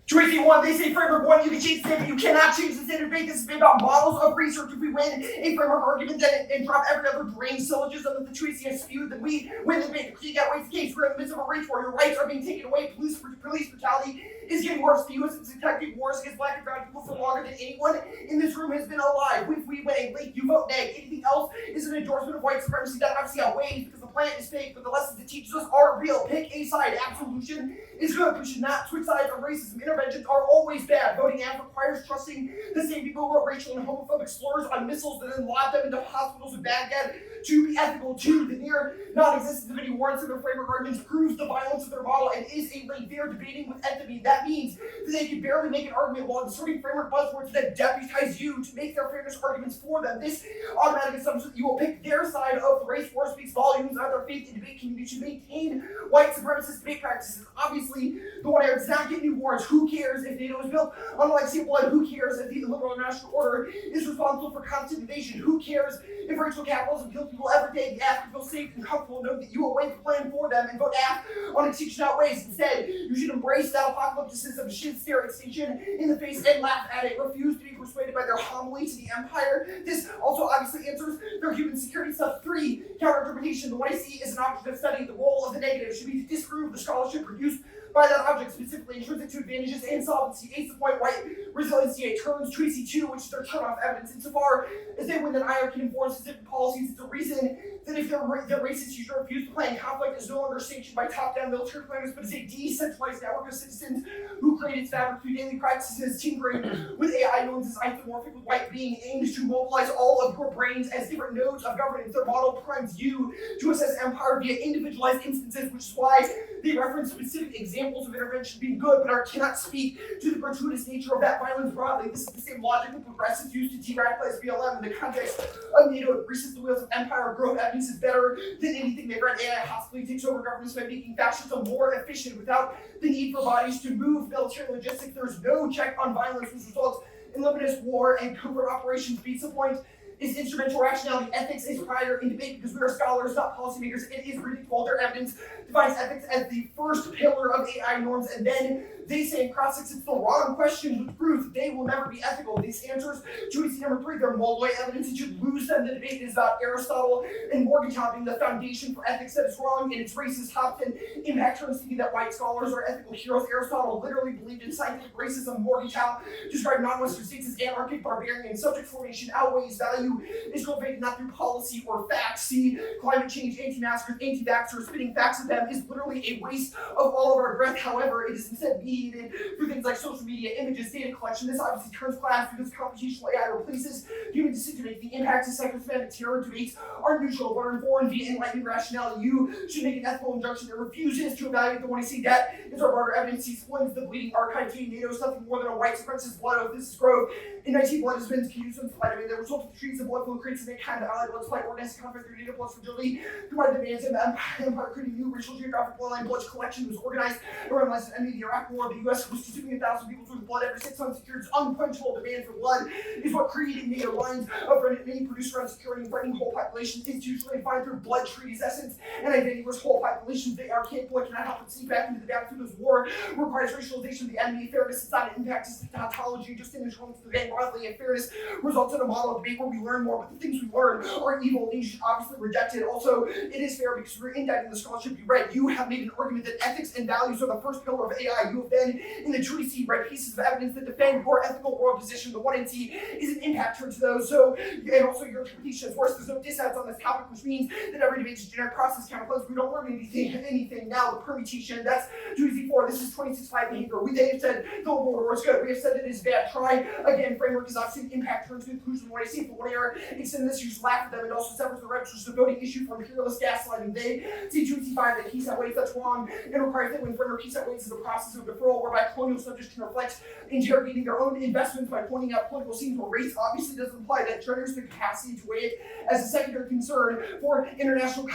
2AC1, they say framework 1, you can change the standard, you cannot change the standard debate. This is about models of research. If we win a framework argument and drop every other brain syllogism that the 2AC has spewed, then we win the debate. The got waits the case. We're in the midst of a race war. Your rights are being taken away. Police brutality is getting worse. The U.S. is conducting wars against black and brown people for longer than anyone in this room has been alive. If we win a link, you vote neg. Anything else is an endorsement of white supremacy that obviously outweighs because the plan is fake, but the lessons it teaches us are real. Pick a side. Absolution is good. We should not switch sides on racism. Interventions are always bad. Voting AF requires trusting the same people who wrote racial and homophobic slurs on missiles that then lobbed them into hospitals in Baghdad to be ethical too. The near non-existence of any warrants in their framework arguments proves the violence of their model and is a link. They are debating with entity. That means that they can barely make an argument while inserting framework buzzwords that deputize you to make their fairness arguments for them. This automatic assumption that you will pick their side of the race war speaks volumes of their faith in debate community to maintain white supremacist debate practices. Obviously, the one area does not get new warrants. Who cares if NATO is built on legacy of blood? Who cares if the liberal national order is responsible for constant invasion? Who cares if racial capitalism kills people every day? The AF can feel safe and comfortable knowing that you will wait the plan for them and vote AF on extinction outweighs. Instead, you should embrace that apocalypticism, should stare extinction in the face and laugh at it. Refuse to be persuaded by their homily to the empire. This also obviously answers their human security stuff. 3, counter-interpretation. The one I see is an object of study. The role of the negative should be to disprove the scholarship produced by that object, specifically intrinsic to advantages and solvency. Ace the point, white resiliency turns 2AC2, which is their turn-off evidence. Insofar as they win, that IR can enforce specific policies. It's a reason that if they're racist, you should refuse to plan. Conflict is no longer sanctioned by top-down military planners, but is a decentralized network of citizens who create its fabric through daily practices, tinkering with AI known as isomorphic with white being, aims to mobilize all of your brains as different nodes of governance. Their model primes you to assess empire via individualized instances, which is why they reference specific examples of intervention being good, but cannot speak to the gratuitous nature of that violence broadly. This is the same logic that progressives use to de-radicalize BLM in the context of NATO. It greases the wheels of empire growth. Evidence is better than anything they've read. AI hostily takes over governments by making fascism more efficient without the need for bodies to move military logistics. There is no check on violence, which results in limited war and covert operations. Beats the point is instrumental rationality. Ethics is prior in debate because we are scholars, not policymakers. It is predictable. Their evidence defines ethics as the first pillar of AI norms and then They say in cross-six it's the wrong question with proof. They will never be ethical. These answers to easy number 3, they're Molloy evidence. It should lose them. The debate is about Aristotle and Morgenthau being the foundation for ethics that is wrong, and it's racist. Hopton impact turns thinking that white scholars are ethical heroes. Aristotle literally believed in scientific racism. Morgenthau described non-Western states as anarchic, barbarian. Subject formation outweighs value is cultivated not through policy or facts. See, climate change, anti-maskers, anti-vaxxers, spitting facts at them is literally a waste of all of our breath. However, it is instead mediated through things like social media, images, data collection. This obviously turns class because computational AI replaces human decision making. The impact of psychosemantic terror debates are neutral but are informed via enlightened rationality. You should make an ethical injunction that refuses to evaluate the one. See, that is our barter evidence. He splends the bleeding archive to NATO is nothing more than a white supremacist blood oath. This is grove. In 19 blood has been used in flight. I mean, the result of the trees of blood flow creates a kind of allied blood supply organized conflict through data plus fragility. Combined demands of empire creating new racial geographic bloodline. Blood collection was organized around the end of the Iraq War. The U.S. was consuming 1,000 people through blood every 6 months. Secure's unquenchable demand for blood is what created NATO lines of many produced around security and threatening whole populations institutionally defined through blood treaties, essence, and identity versus whole populations. They are capable, cannot help but see back into the battlefield as war requires racialization of the enemy. Fairness is not an impact, it's tautology, just in terms of the game broadly, and fairness results in a model of debate where we learn more, but the things we learn are evil, and you should obviously reject it. Also, it is fair because we're indicting the scholarship you read. You have made an argument that ethics and values are the first pillar of AI. You have been in the treatise, read pieces of evidence that defend your ethical world position. The one in T is an impactor to those. So, and also your interpretation is worse. There's no dissents on this topic, which means that every debate is generic process counterclaims. We don't learn anything now. The permutation, that's treatise 4. This is 26.5 behavior. They have said the order is good. We have said it is bad. Try again. Framework is obviously an impact turns to inclusion. When I see for one error, extend this, you just laugh at them. It also severs the reps, which is a voting issue for imperialist gaslighting. They see 2T5 that keys that weights, that's wrong, and requires that when framework keys that weights is a process of deferral whereby colonial subjects can reflect interrogating their own investments by pointing out political scenes where race obviously doesn't apply. That triggers the capacity to weigh it as a secondary concern for international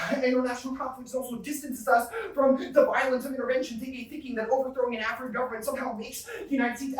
conflicts. Also distances us from the violence of intervention, thinking that overthrowing an African government somehow makes the United States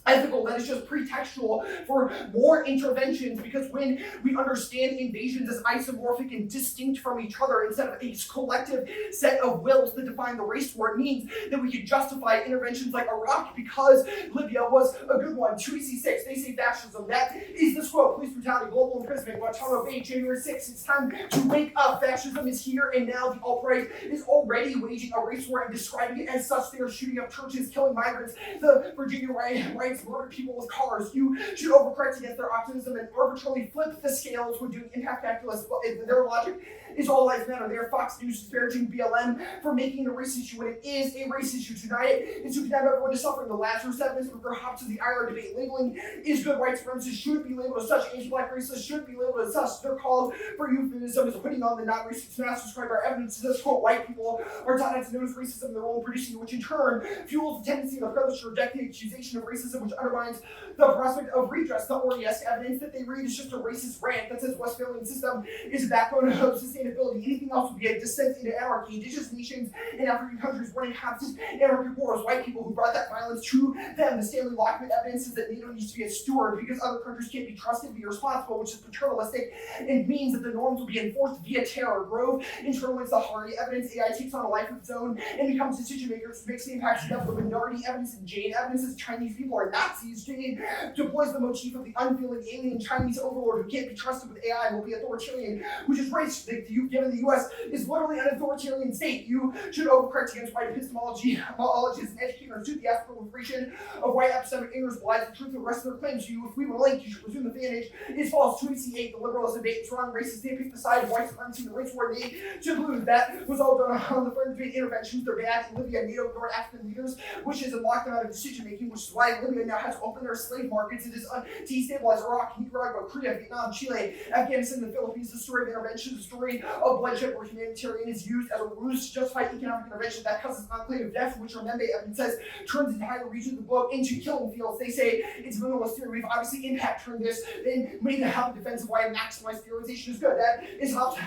ethical. That is just pretextual for more interventions, because when we understand invasions as isomorphic and distinct from each other instead of a collective set of wills that define the race war, it means that we can justify interventions like Iraq because Libya was a good one. 2EC6, they say fascism. That is the quote. Police brutality, global imprisonment, Guantanamo Bay, January 6th. It's time to wake up. Fascism is here and now. The alt-right is already waging a race war and describing it as such. They are shooting up churches, killing migrants. The Virginia riots murder people with cars. You should overcorrect against their optimism and arbitrarily flip the scales when doing impact calculus. Their logic is all lives matter. They are Fox News disparaging BLM for making it a race issue when it is a race issue. To deny it is to condemn everyone to suffering. The Lazarus evidence with their hops of the IR debate. Labeling is good. White supremacists should be labeled as such. Anti-black racists should be labeled as such. They're called for euphemism as putting on the non-racist mask. Describe our evidence to this quote. White people are taught not to notice racism in their own producing, which in turn fuels the tendency of the privileged to reject the accusation of racism, which undermines the prospect of redress. The Orwell-esque evidence that they read is just a racist rant that says Westphalian system is a backbone of sustainability. Anything else would be a descent into anarchy. Indigenous nations in African countries running constant anarchic wars. White people who brought that violence to them. The Stanley Lockman evidence is that NATO needs to be a steward because other countries can't be trusted to be responsible, which is paternalistic and means that the norms will be enforced via terror. Grove internalizates the Hardy evidence. AI takes on a life of its own and becomes decision makers, makes the impacts of the minority evidence, and Jane evidence is Chinese people are Nazis. Jane deploys the motif of the unfeeling alien Chinese overlord who can't be trusted with AI and will be authoritarian, which is racist. Given the US is literally an authoritarian state. You should overcorrect against white epistemology and educators to the proliferation of white epistemic ignorance belies the truth of the rest of their claims to you. If we were linked, you should presume the vantage is false. 2EC8, the liberals debate is wrong. Racists, they pick the side of white supremacy in the race war. They should lose. That was all done on the front debate interventions. They're bad in Libya, NATO, North African leaders, which is a lockdown out of decision making, which is why Libya now has opened their slave markets. It is destabilized Iraq, Nicaragua, Korea, Vietnam, Chile, Afghanistan, the Philippines. The story of intervention, the story of bloodshed where humanitarian is used as a ruse to justify economic intervention that causes enclave of death, which Remembe evidence says turns entire regions of the globe into killing fields. They say it's minimalist theory. We've obviously impact turned this and made the habit defensive why maximized theorization is good. That is how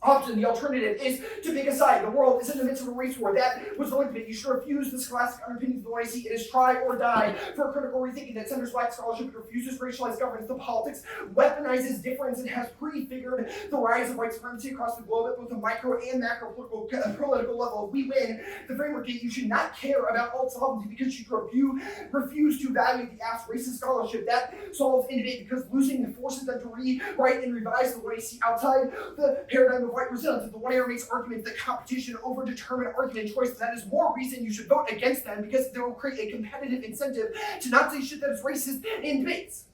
option, the alternative, is to pick a side. The world is in the midst of a race war. That was the limit. You should refuse the scholastic underpinnings of the YC. It is try or die for critical rethinking that centers black scholarship and refuses racialized governance. The politics weaponizes difference and has prefigured the rise of white supremacy across the globe at both a micro and macro political level. If we win the framework gate, you should not care about alt sovereignty because you refuse to value the asked racist scholarship. That solves in debate because losing forces them to rewrite and revise the YC outside the paradigm of white resilience. If the one era makes arguments that competition over determined argument choice, that is more reason you should vote against them because they will create a competitive incentive to not say shit that is racist in debates.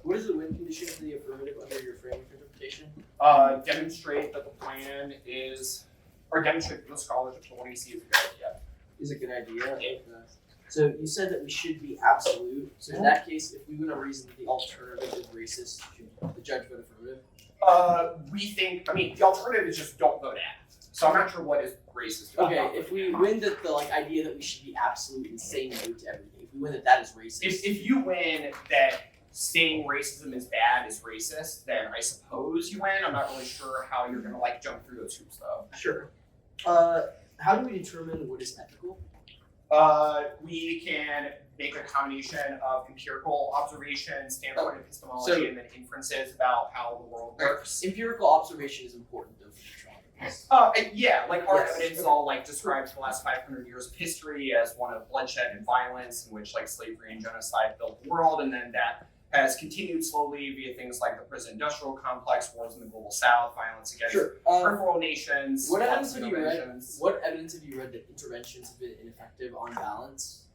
What is the win condition for the affirmative under your framework interpretation? Demonstrate that the plan is, or demonstrate that the scholarship the one you see is a good idea. Is a good idea. I like that. So you said that we should be absolute. So in that case, if we win a reason that the alternative is racist, should the judge vote affirmative? We think, I mean, the alternative is just don't vote at. So I'm not sure what is racist about Okay, if we win that the idea that we should be absolute and say no to everything, if we win that is racist. If you win that saying racism is bad is racist, then I suppose you win. I'm not really sure how you're gonna jump through those hoops though. Sure. How do we determine what is ethical? We can make a combination of empirical observation, standpoint epistemology, and then inferences about how the world works. Empirical observation is important though for the trial. Yeah, our evidence all describes the last 500 years of history as one of bloodshed and violence, in which slavery and genocide built the world, and then that has continued slowly via things like the prison-industrial complex, wars in the global south, violence against peripheral nations. What evidence have you read? What evidence have you read that interventions have been ineffective on balance?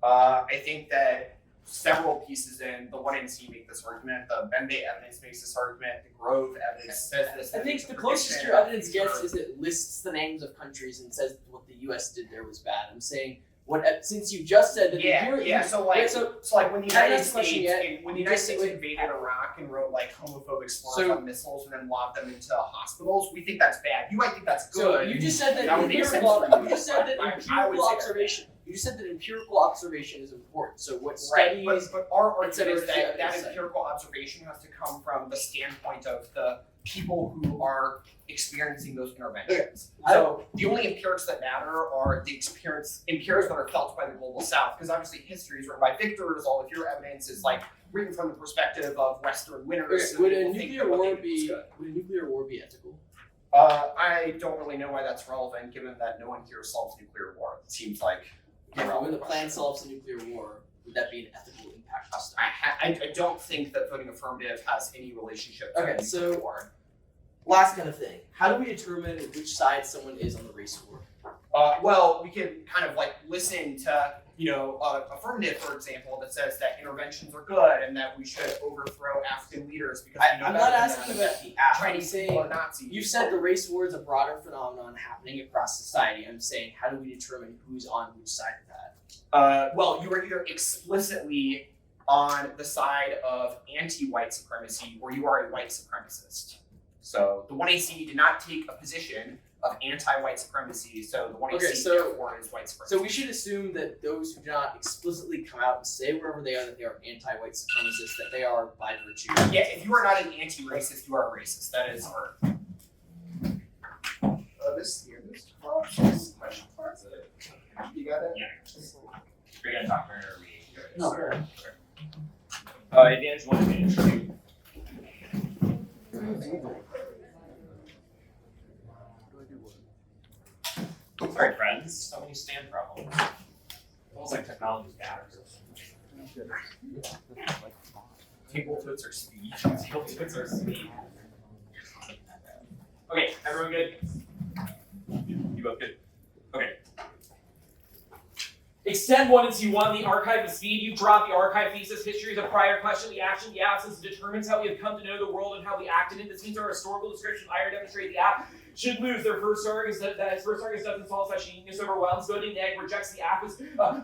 I think that several pieces in the 1NC make this argument. The Bembe evidence makes this argument. The Grove evidence says this. I think the closest your evidence gets is it lists the names of countries and says what the U.S. did there was bad. I'm saying since you just said that So when the United States invaded Iraq and wrote homophobic slurs on missiles and then lobbed them into hospitals, we think that's bad. You might think that's good. So you just said that empirical observation is important. So what studies? Right, but our argument is that empirical observation has to come from the standpoint of the people who are experiencing those interventions. So the only empirics that matter are the empirics that are felt by the global south, because obviously history is written by victors. All of your evidence is written from the perspective of Western winners. Would a nuclear war be ethical? I don't really know why that's relevant, given that no one here solves nuclear war. It seems like when the plan solves a nuclear war, would that be an ethical impact? I don't think that voting affirmative has any relationship to nuclear war. Last kind of thing. How do we determine which side someone is on the race war? Well, we can listen to, affirmative, for example, that says that interventions are good and that we should overthrow African leaders because I'm not asking about the Chinese people are Nazis. You said the race war is a broader phenomenon happening across society. I'm saying, how do we determine who's on which side of that? Well, you are either explicitly on the side of anti-white supremacy or you are a white supremacist. So the 1AC did not take a position of anti-white supremacy, so the 1AC therefore is white supremacy. So we should assume that those who do not explicitly come out and say wherever they are that they are anti-white supremacists, that they are by virtue. Yeah, if you are not an anti-racist, you are a racist. That is our. This question part. You got it? Yeah. We're gonna talk or we? No, sure. Advantage 1, advantage 2. Sorry, friends. So many stand problems. Almost like technology's bad. Tabletoads are speed. Tabletoads are speed. Okay, everyone good? You both good? Okay. Extend 1 and C1, the archive of speed. You drop the archive thesis. History is a prior question. The action, the absence determines how we have come to know the world and how we acted in it. This means our historical description. I demonstrate the app should lose. Their first target is that its first target doesn't solve such genius overwhelms. Voting neg rejects the app.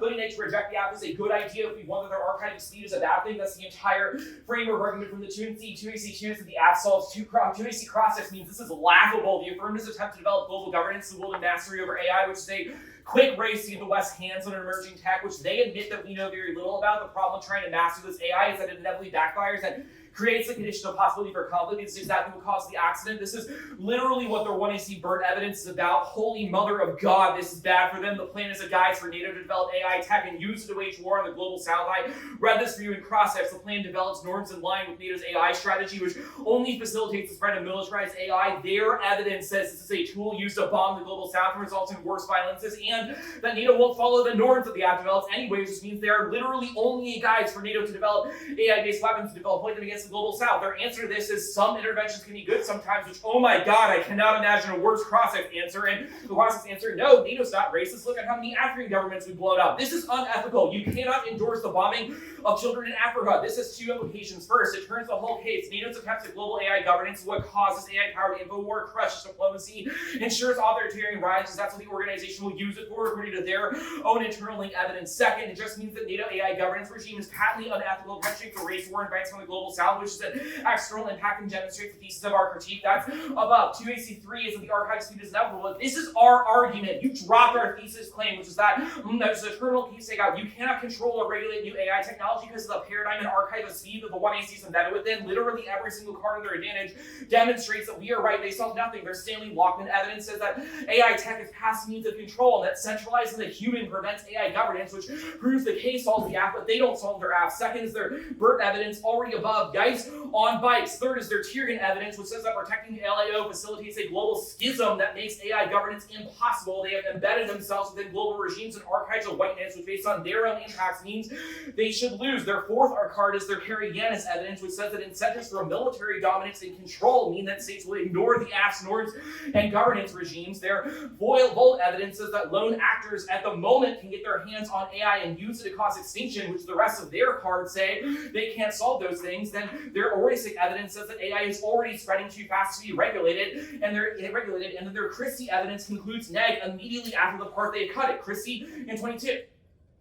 Voting neg to reject the app is a good idea if we want that our archive of speed is a bad thing. That's the entire framework argument from the 2AC. 2AC2 is that the app solves 2AC cross-text means this is laughable. The affirmatives attempt to develop global governance, the golden mastery over AI, which is a quick race to get the West hands on an emerging tech, which they admit that we know very little about. The problem trying to master this AI is that it inevitably backfires and creates the condition of possibility for conflict. It's exactly what caused the accident. This is literally what their 1AC burnt evidence is about. Holy mother of God, this is bad for them. The plan is a guide for NATO to develop AI tech and use it to wage war on the global south. I read this for you in cross-text. The plan develops norms in line with NATO's AI strategy, which only facilitates the spread of militarized AI. Their evidence says this is a tool used to bomb the global south and results in worse violences, and that NATO won't follow the norms that the app develops anyway, which just means they are literally only guides for NATO to develop AI-based weapons to deploy them against the global south. Their answer to this is some interventions can be good sometimes, which, oh my God, I cannot imagine a worse cross-text answer. And the cross-text answer, no, NATO's not racist. Look at how many African governments we've blown up. This is unethical. You cannot endorse the bombing of children in Africa. This has two implications. First, it turns the whole case. NATO's attempts at global AI governance is what causes AI-powered info war, crushes diplomacy, ensures authoritarian rises. That's what the organization will use it for, according to their own internal link evidence. Second, it just means that NATO AI governance regime is patently unethical, country for race war and bites from the global south, which is an external impact and demonstrates the thesis of our critique. That's above. 2AC3 is that the archive speed is inevitable. This is our argument. You dropped our thesis claim, which is that there's an eternal case takeout. You cannot control or regulate new AI technology because of the paradigm and archive of speed that the 1AC is embedded within. Literally every single card to their advantage demonstrates that we are right. They solve nothing. Their Stanley Lockman evidence says that AI tech is past means of control, and that centralizing the human prevents AI governance, which proves the case solves the app, but they don't solve their app. Second is their BERT evidence already above. Guys on bikes. Third is their Tiergan evidence, which says that protecting the LAO facilitates a global schism that makes AI governance impossible. They have embedded themselves within global regimes and archives of whiteness, which based on their own impacts means they should lose. Their fourth card is their Harry Yanis evidence, which says that incentives for military dominance and control mean that states will ignore the app's norms and governance regimes. Their bold evidence says that lone actors at the moment can get their hands on AI and use it to cause extinction, which the rest of their cards say they can't solve those things. Then their Orisic evidence says that AI is already spreading too fast to be regulated, and then their Christie evidence concludes neg immediately after the part they cut it. Christie in 22.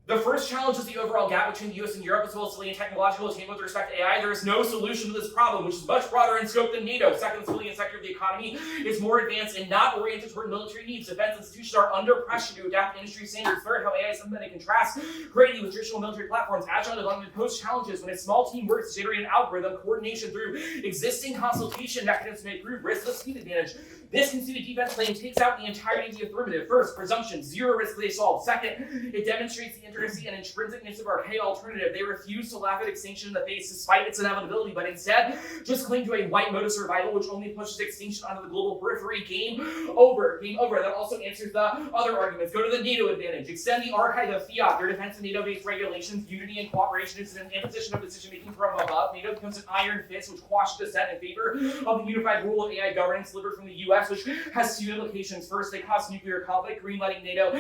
The first challenge is the overall gap between the US and Europe as well as civilian technological attainment with respect to AI. There is no solution to this problem, which is much broader in scope than NATO. Second, the civilian sector of the economy is more advanced and not oriented toward military needs. Defense institutions are under pressure to adapt industry standards. Third, how AI is something that contrasts greatly with traditional military platforms. Agile development pose challenges. When a small team works to generate an algorithm, coordination through existing consultation mechanisms may prove risk the speed advantage. This conceded defense claim takes out the entirety of the affirmative. First, presumption, zero risk they solve. Second, it demonstrates the intricacy and intrinsicness of our K alternative. They refuse to laugh at extinction in the face despite its inevitability, but instead just cling to a white mode of survival, which only pushes extinction onto the global periphery. Game over. Game over. That also answers the other arguments. Go to the NATO advantage. Extend the archive of fiat. Their defense of NATO-based regulations, unity and cooperation is an imposition of decision-making from above. NATO becomes an iron fist, which quashes dissent in favor of the unified rule of AI governance delivered from the US, which has two implications. First, they cause nuclear conflict, greenlighting NATO.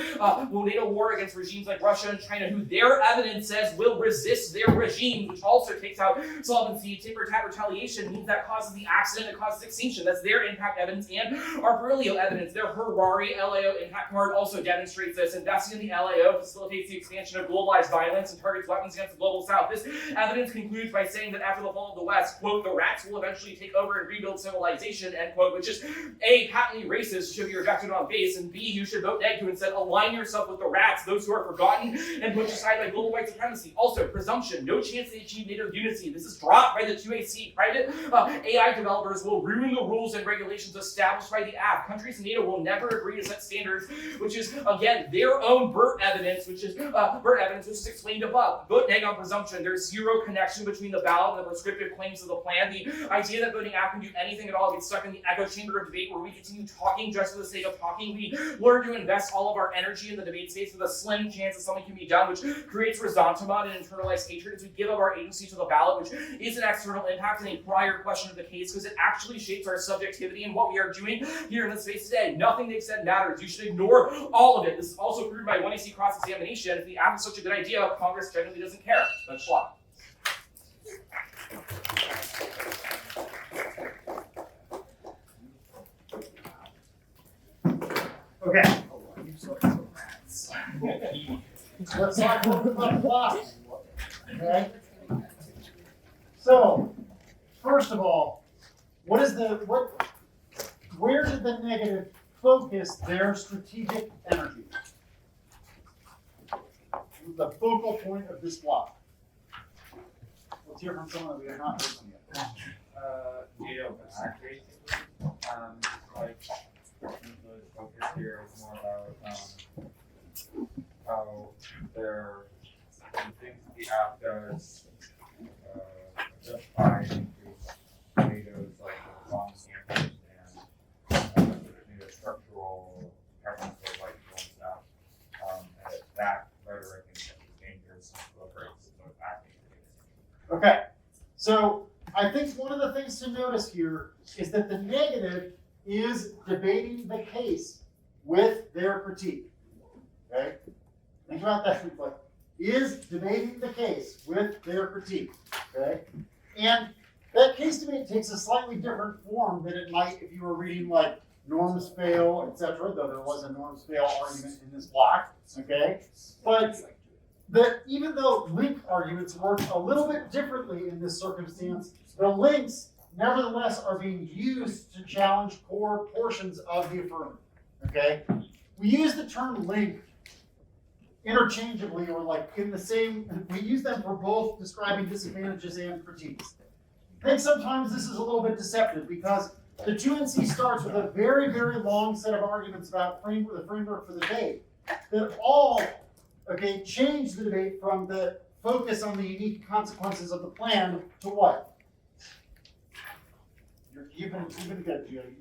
Will NATO war against regimes like Russia and China, who their evidence says will resist their regime, which also takes out solvency. Tit-for-tat retaliation means that causes the accident that causes extinction. That's their impact evidence, and our Berylio evidence. Their Harari LAO impact card also demonstrates this. Investing in the LAO facilitates the expansion of globalized violence and targets weapons against the global south. This evidence concludes by saying that after the fall of the West, quote, the rats will eventually take over and rebuild civilization, end quote, which is A, patently racist, should be rejected on base, and B, you should vote neg to instead align yourself with the rats, those who are forgotten and pushed aside by global white supremacy. Also, presumption, no chance they achieve NATO unity. This is dropped by the 2AC. Private AI developers will ruin the rules and regulations established by the app. Countries in NATO will never agree to set standards, which is, again, their own BERT evidence, which is explained above. Vote neg on presumption. There's zero connection between the ballot and the prescriptive claims of the plan. The idea that voting app can do anything at all gets stuck in the echo chamber of debate where we continue talking just for the sake of talking. We learn to invest all of our energy in the debate space with a slim chance that something can be be done, which creates resentment and internalized hatred, is we give up our agency to the ballot, which is an external impact in a prior question of the case, because it actually shapes our subjectivity and what we are doing here in this space today. Nothing they've said matters. You should ignore all of it. This is also proved by 1AC cross-examination. If the app is such a good idea, Congress generally doesn't care. That's why. Okay. Let's talk a little bit about philosophy. Okay. So, first of all, where did the negative focus their strategic energy? The focal point of this block. Let's hear from someone that we are not listening yet. NATO attack basically. Like the focus here is more about how the things that the app does justify increase NATO's like long standards and NATO structural preference for like foreign stuff. And that rhetoric is dangerous and proliferates so it's acting. Okay, so I think one of the things to notice here is that the negative is debating the case with their critique. Okay? Think about that. Like, is debating the case with their critique. Okay? And that case debate takes a slightly different form than it might if you were reading like norms fail, etc., though there was a norms fail argument in this block. Okay? But even though link arguments work a little bit differently in this circumstance, the links nevertheless are being used to challenge core portions of the affirmative. Okay? We use the term link interchangeably or like in the same, we use them for both describing disadvantages and critiques. I think sometimes this is a little bit deceptive because the 2NC starts with a very, very long set of arguments about the framework for the debate that all change the debate from the focus on the unique consequences of the plan to what? You've been good, Jody.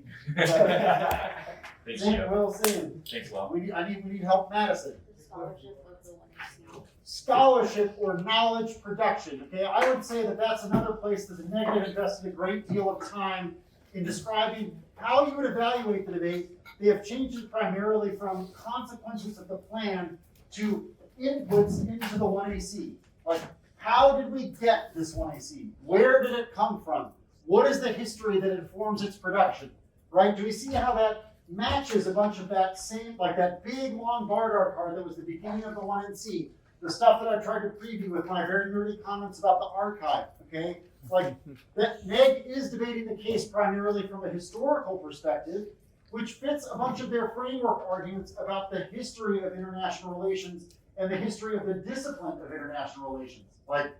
Thanks, Thank Joe. Will Sam. Thanks, Will. We need help, Madison. Scholarship of the 1AC. Scholarship or knowledge production. Okay, I would say that that's another place that the negative invested a great deal of time in describing how you would evaluate the debate. They have changed it primarily from consequences of the plan to inputs into the 1AC. Like, how did we get this 1AC? Where did it come from? What is the history that informs its production? Right? Do we see how that matches a bunch of that same, like that big long bar chart card that was the beginning of the 1NC? The stuff that I tried to preview with my very nerdy comments about the archive, okay? Like, that Neg is debating the case primarily from a historical perspective, which fits a bunch of their framework arguments about the history of international relations and the history of the discipline of international relations. Like,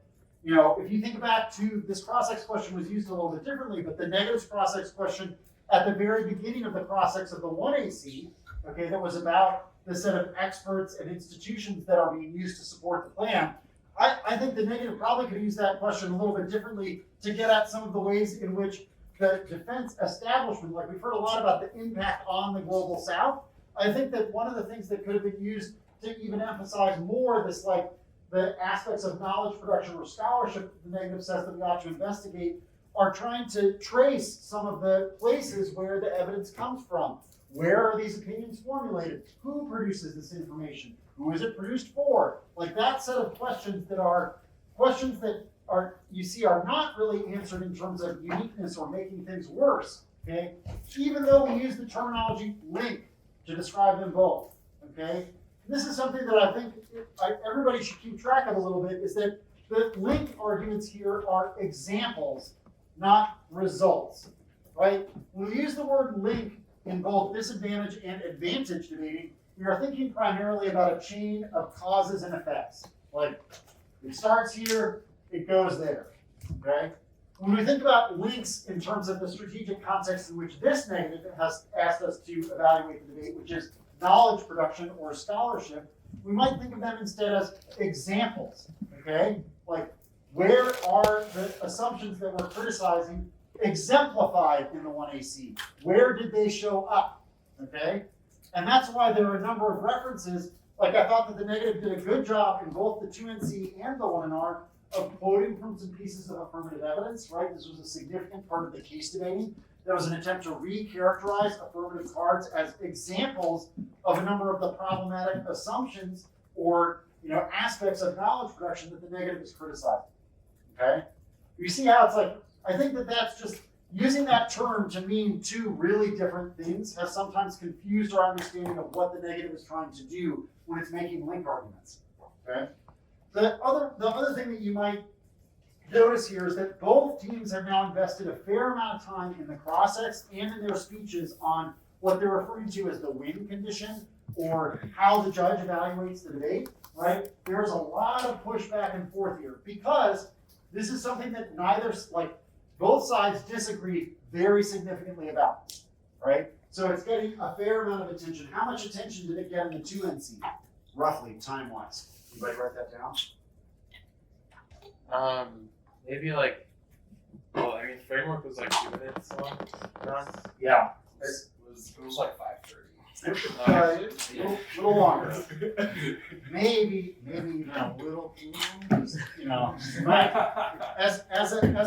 you know, if you think back to this cross-ex question was used a little bit differently, but the negatives cross-ex question at the very beginning of the cross-ex of the 1AC, okay, that was about the set of experts and institutions that are being used to support the plan. I think the negative probably could use that question a little bit differently to get at some of the ways in which the defense establishment, like we've heard a lot about the impact on the global south. I think that one of the things that could have been used to even emphasize more this, like, the aspects of knowledge production or scholarship the negative says that we ought to investigate are trying to trace some of the places where the evidence comes from. Where are these opinions formulated? Who produces this information? Who is it produced for? Like that set of questions that are questions that are, you see, are not really answered in terms of uniqueness or making things worse, okay? Even though we use the terminology link to describe them both, okay? This is something that I think everybody should keep track of a little bit, is that the link arguments here are examples, not results, right? When we use the word link in both disadvantage and advantage debating, we are thinking primarily about a chain of causes and effects. Like, it starts here, it goes there, okay? When we think about links in terms of the strategic context in which this negative has asked us to evaluate the debate, which is knowledge production or scholarship, we might think of them instead as examples, okay? Like, where are the assumptions that we're criticizing exemplified in the 1AC? Where did they show up, okay? And that's why there are a number of references like I thought that the negative did a good job in both the 2NC and the 1NR of quoting from some pieces of affirmative evidence, right? This was a significant part of the case debating. There was an attempt to re-characterize affirmative cards as examples of a number of the problematic assumptions or aspects of knowledge production that the negative is criticizing. Okay? You see how it's like, I think that that's just using that term to mean two really different things has sometimes confused our understanding of what the negative is trying to do when it's making link arguments. Okay? The other thing that you might notice here is that both teams have now invested a fair amount of time in the cross-ex and in their speeches on what they're referring to as the win condition, or how the judge evaluates the debate, right? There's a lot of push back and forth here because this is something that both sides disagree very significantly about, right? So it's getting a fair amount of attention. How much attention did it get in the 2NC, roughly, time-wise? Anybody write that down? Maybe framework was 2 minutes long. Yeah. It was like 5:30. A little longer. Maybe even a little too long. As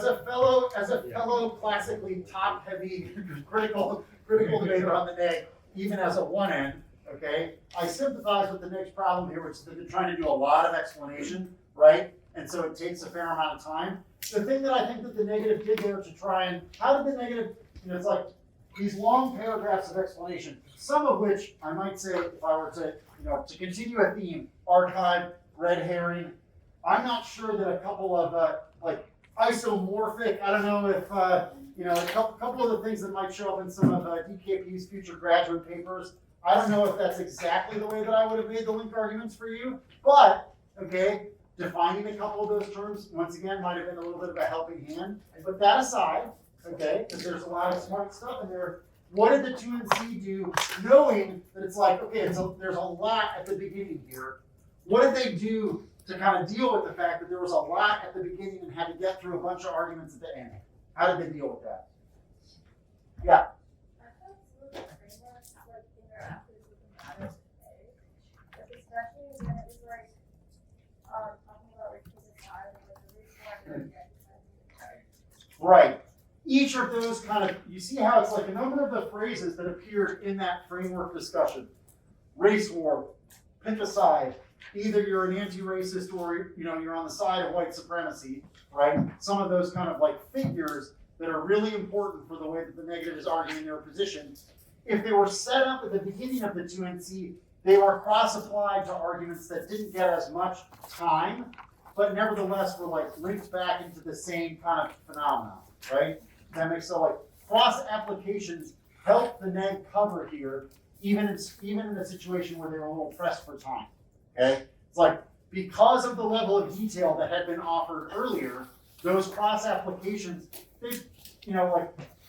a fellow classically top-heavy critical debater on the neg, even as a one end, okay, I sympathize with the next problem here, which is that they're trying to do a lot of explanation, right? And so it takes a fair amount of time. The thing that I think that the negative did there to try and, how did the negative, it's like these long paragraphs of explanation, some of which I might say, if I were to, to continue a theme, archive, red herring, I'm not sure that a couple of isomorphic, I don't know if, a couple of the things that might show up in some of DKP's future graduate papers, I don't know if that's exactly the way that I would have made the link arguments for you, but, okay, defining a couple of those terms, once again, might have been a little bit of a helping hand. And put that aside, okay, because there's a lot of smart stuff in there. What did the 2NC do, knowing that it's like, okay, there's a lot at the beginning here. What did they do to kind of deal with the fact that there was a lot at the beginning and had to get through a bunch of arguments at the end? How did they deal with that? Yeah. Right. Each of those kind of, you see how it's like a number of the phrases that appeared in that framework discussion. Race war, pick a side. Either you're an anti-racist or you're on the side of white supremacy, right? Some of those kind of figures that are really important for the way that the negative is arguing their position. If they were set up at the beginning of the 2NC, they were cross-applied to arguments that didn't get as much time, but nevertheless were linked back into the same kind of phenomenon, right? That makes so cross applications help the neg cover here, even in a situation where they were a little pressed for time. Okay, it's because of the level of detail that had been offered earlier, those cross applications, the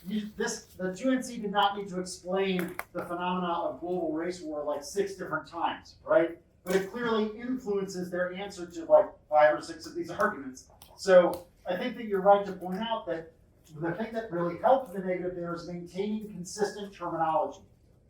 2NC did not need to explain the phenomena of global race war 6 different times, right? But it clearly influences their answer to 5 or 6 of these arguments. So I think that you're right to point out that the thing that really helped the negative there is maintaining consistent terminology,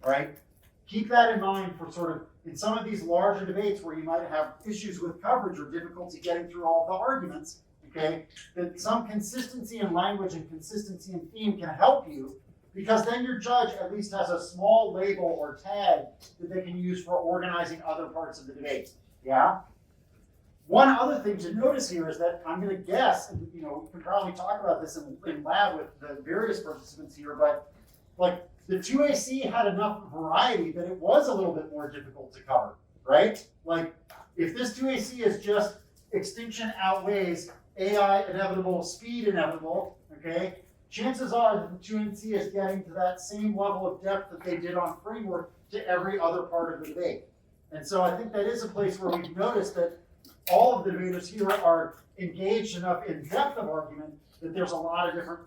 right? Keep that in mind for sort of, in some of these larger debates where you might have issues with coverage or difficulty getting through all the arguments, okay, that some consistency in language and consistency in theme can help you, because then your judge at least has a small label or tag that they can use for organizing other parts of the debate, yeah? One other thing to notice here is that I'm going to guess, and we can probably talk about this in lab with the various participants here, but the 2AC had enough variety that it was a little bit more difficult to cover, right? If this 2AC is just extinction outweighs AI inevitable, speed inevitable, okay, chances are that the 2NC is getting to that same level of depth that they did on framework to every other part of the debate. And so I think that is a place where we've noticed that all of the debaters here are engaged enough in depth of argument that there's a lot of different,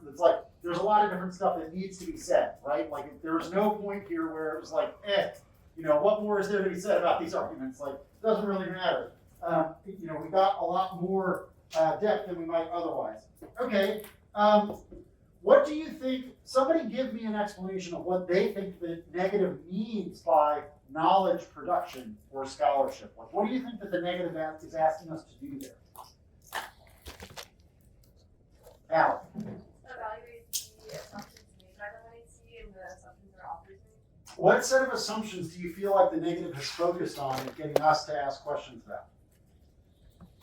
there's a lot of different stuff that needs to be said, right? There was no point here where it was what more is there to be said about these arguments? It doesn't really matter. We got a lot more depth than we might otherwise. Okay, what do you think, somebody give me an explanation of what they think the negative means by knowledge production or scholarship. Like, what do you think that the negative is asking us to do there? Al? Evaluate the assumptions made by the NIC and the assumptions their authors made. What set of assumptions do you feel like the negative has focused on in getting us to ask questions about?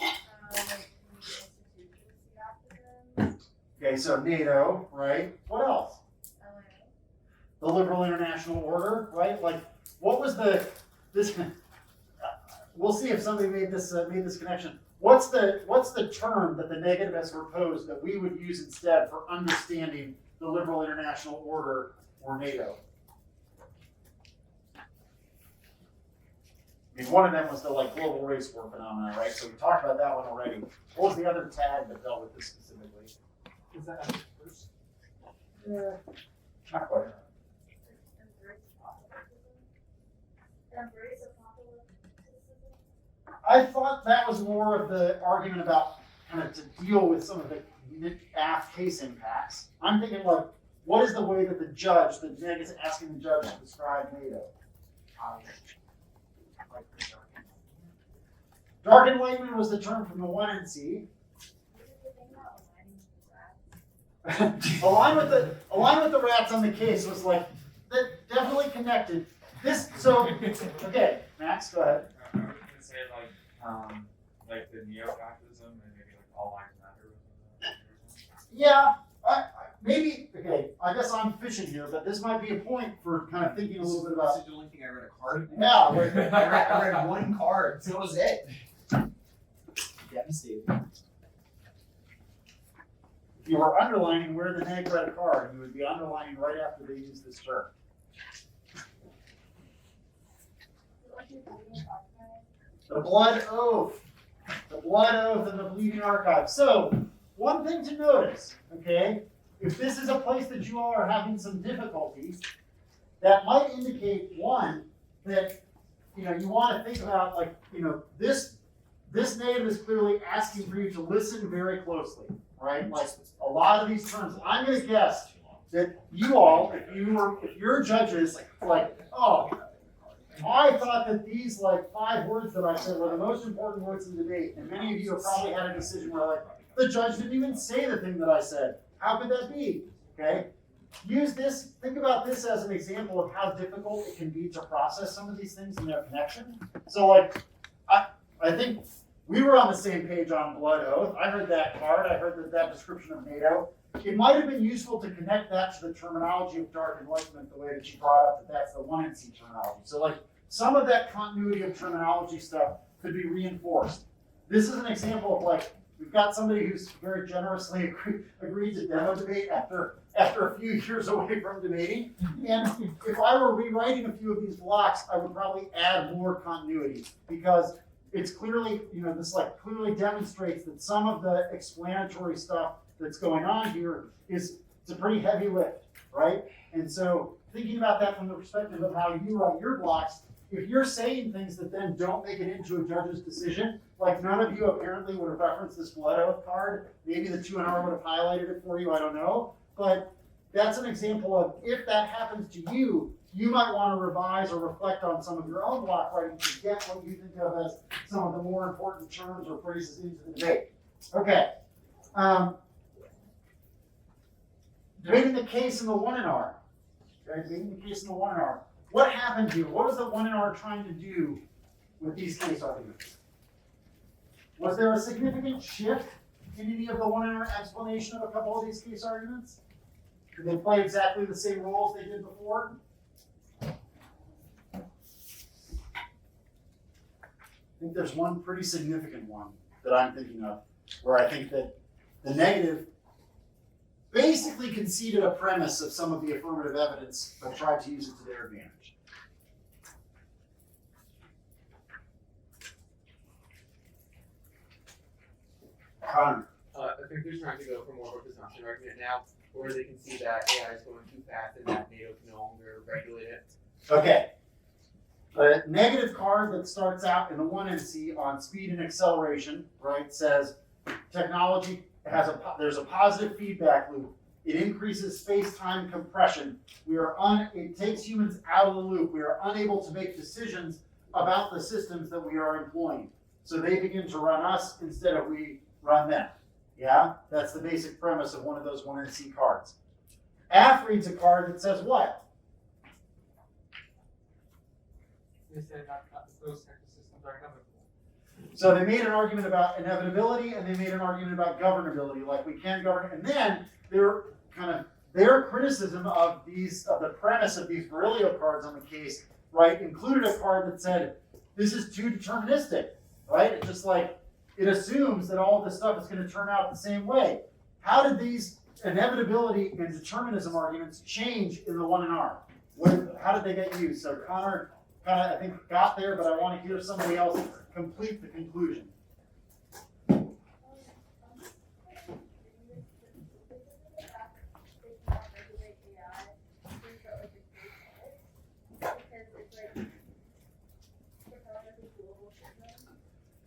Like the institutions you have to them. Okay, so NATO, right? What else? LA. The liberal international order, right? Like, what was this? We'll see if somebody made this connection. What's the term that the negative has proposed that we would use instead for understanding the liberal international order or NATO? I mean, one of them was the global race war phenomenon, right? So we talked about that one already. What was the other tag that dealt with this specifically? Is that first? Yeah. Not quite. Embrace apocalypticism. I thought that was more of the argument about kind of to deal with some of the aft case impacts. I'm thinking what is the way that the neg is asking the judge to describe NATO? Dark enlightenment was the term from the 1NC. Align with the rats on the case was that definitely connected. Okay, Max, go ahead. I was gonna say the neo-fascism and maybe all lives matter. Yeah, maybe. Okay, I guess I'm fishing here, but this might be a point for kind of thinking a little bit about. This is the only thing I read a card. Yeah, I read one card. That was it. Devastating. If you were underlining where the neg read a card, you would be underlining right after they used this term. The blood oath. The blood oath and the bleeding archive. So, one thing to notice, okay, if this is a place that you all are having some difficulties, that might indicate, one, that you want to think about this native is clearly asking for you to listen very closely, right? Like a lot of these terms, I'm going to guess that you all, if you're judges, oh, I thought that these 5 words that I said were the most important words in the debate, and many of you have probably had a decision where the judge didn't even say the thing that I said. How could that be? Okay? Use this, think about this as an example of how difficult it can be to process some of these things in their connection. So I think we were on the same page on blood oath. I heard that card, I heard that description of NATO. It might have been useful to connect that to the terminology of dark enlightenment the way that you brought up that's the 1NC terminology. So some of that continuity of terminology stuff could be reinforced. This is an example of we've got somebody who's very generously agreed to demo debate after a few years away from debating. And if I were rewriting a few of these blocks, I would probably add more continuity because it's clearly, this clearly demonstrates that some of the explanatory stuff that's going on here it's a pretty heavy lift, right? And so thinking about that from the perspective of how you write your blocks, if you're saying things that then don't make it into a judge's decision, none of you apparently would have referenced this blood oath card, maybe the 2NR would have highlighted it for you, I don't know. But that's an example of if that happens to you, you might want to revise or reflect on some of your own block writing to get what you think of as some of the more important terms or phrases into the debate. Okay. Debating the case in the 1NR. Okay, debating the case in the 1NR. What happened here? What was the 1NR trying to do with these case arguments? Was there a significant shift in any of the 1NR explanation of a couple of these case arguments? Did they play exactly the same roles they did before? I think there's one pretty significant one that I'm thinking of where I think that the negative basically conceded a premise of some of the affirmative evidence, but tried to use it to their advantage. Connor. I think they're trying to go for more of a presumption argument now, where they can see that AI is going too fast and that NATO can no longer regulate it. Okay. The negative card that starts out in the 1NC on speed and acceleration, right, says technology there's a positive feedback loop. It increases space-time compression. It takes humans out of the loop. We are unable to make decisions about the systems that we are employing. So they begin to run us instead of we run them. Yeah, that's the basic premise of one of those 1NC cards. AF reads a card that says what? They said that those types of systems are inevitable. So they made an argument about inevitability and they made an argument about governability, like we can govern. And then their criticism of the premise of these Virilio cards on the case, right, included a card that said this is too deterministic, right? It's just like it assumes that all this stuff is going to turn out the same way. How did these inevitability and determinism arguments change in the 1NR? How did they get used? So Connor kind of, I think, got there, but I want to hear somebody else complete the conclusion.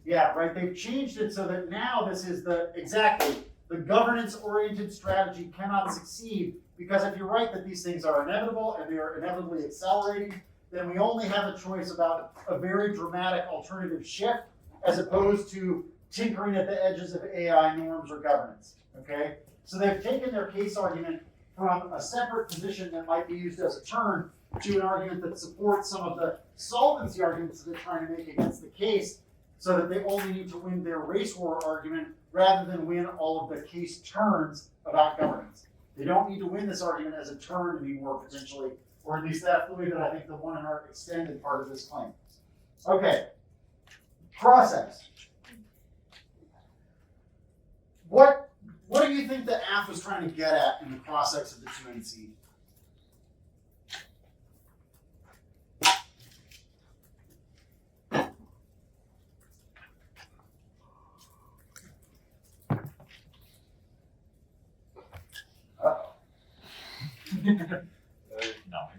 Yeah, right. They've changed it so that now this is the governance-oriented strategy cannot succeed, because if you're right that these things are inevitable and they are inevitably accelerating, then we only have a choice about a very dramatic alternative shift as opposed to tinkering at the edges of AI norms or governance. Okay? So they've taken their case argument from a separate position that might be used as a turn to an argument that supports some of the solvency arguments that they're trying to make against the case, so that they only need to win their race war argument rather than win all of the case turns about governance. They don't need to win this argument as a turn anymore, potentially, or at least that's the way that I think the 1NR extended part of this claim. Okay, process. What do you think the AF was trying to get at in the process of the 2NC? No,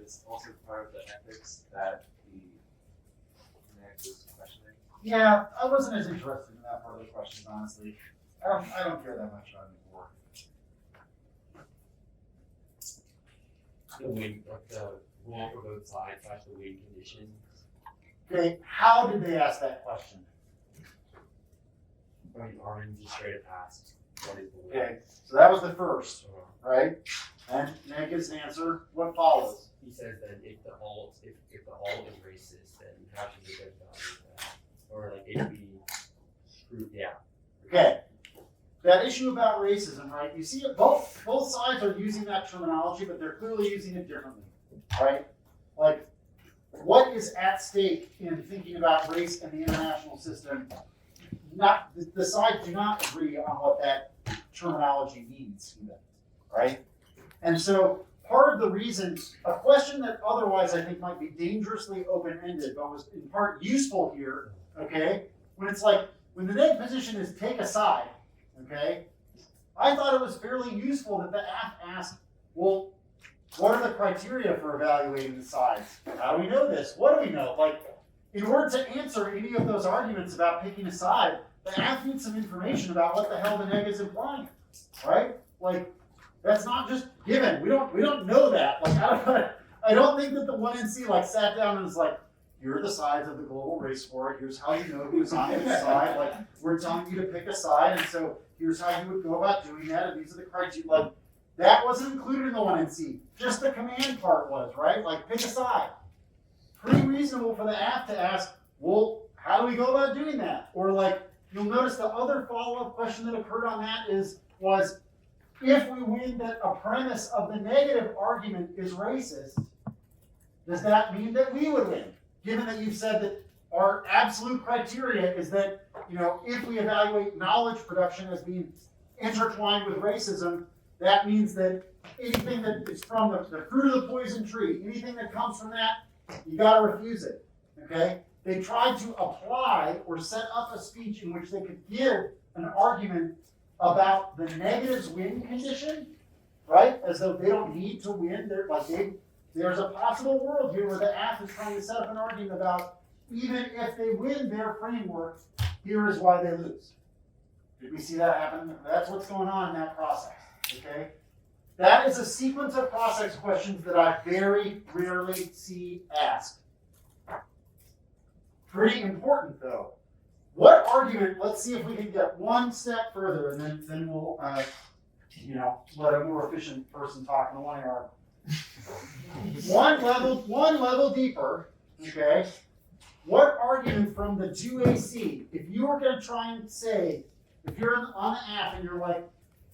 it's also part of the ethics that the next is questioning. Yeah, I wasn't as interested in that part of the questions, honestly. I don't care that much about it anymore. The win, like the rule for both sides, slash the win conditions. Okay, how did they ask that question? I mean, Arvind just straight up asked, what is the win? Okay, so that was the first, right? And Nick gives an answer. What follows? He says that if the alt is racist, then how should we get value that? Or like if we screw, yeah. Okay, that issue about racism, right? You see it, both sides are using that terminology, but they're clearly using it differently, right? Like, what is at stake in thinking about race and the international system? The sides do not agree on what that terminology means, even, right? And so part of the reason, a question that otherwise I think might be dangerously open-ended, but was in part useful here, okay? When it's like, when the neg position is take a side, okay? I thought it was fairly useful that the AF asked, well, what are the criteria for evaluating the sides? How do we know this? What do we know? Like, in order to answer any of those arguments about picking a side, the AF needs some information about what the hell the neg is implying, right? Like, that's not just given. We don't know that. Like, I don't think that the 1NC like sat down and was like, here are the sides of the global race war. Here's how you know who's on which side. Like, we're telling you to pick a side, and so here's how you would go about doing that. And these are the criteria. Like, that wasn't included in the 1NC. Just the command part was, right? Like, pick a side. Pretty reasonable for the AF to ask, well, how do we go about doing that? Or like, you'll notice the other follow-up question that occurred on that was, if we win that a premise of the negative argument is racist, does that mean that we would win? Given that you've said that our absolute criteria is that, if we evaluate knowledge production as being intertwined with racism, that means that anything that is from the fruit of the poison tree, anything that comes from that, you gotta refuse it, okay? They tried to apply or set up a speech in which they could give an argument about the negatives win condition, right? As though they don't need to win. There's a possible world here where the AF is trying to set up an argument about even if they win their framework, here is why they lose. Did we see that happen? That's what's going on in that process. okay? That is a sequence of process questions that I very rarely see asked. Pretty important though. What argument, let's see if we can get one step further and then we'll, let a more efficient person talk in the 1 hour. One level deeper, okay? What argument from the 2AC, if you were gonna try and say, if you're on the app and you're like,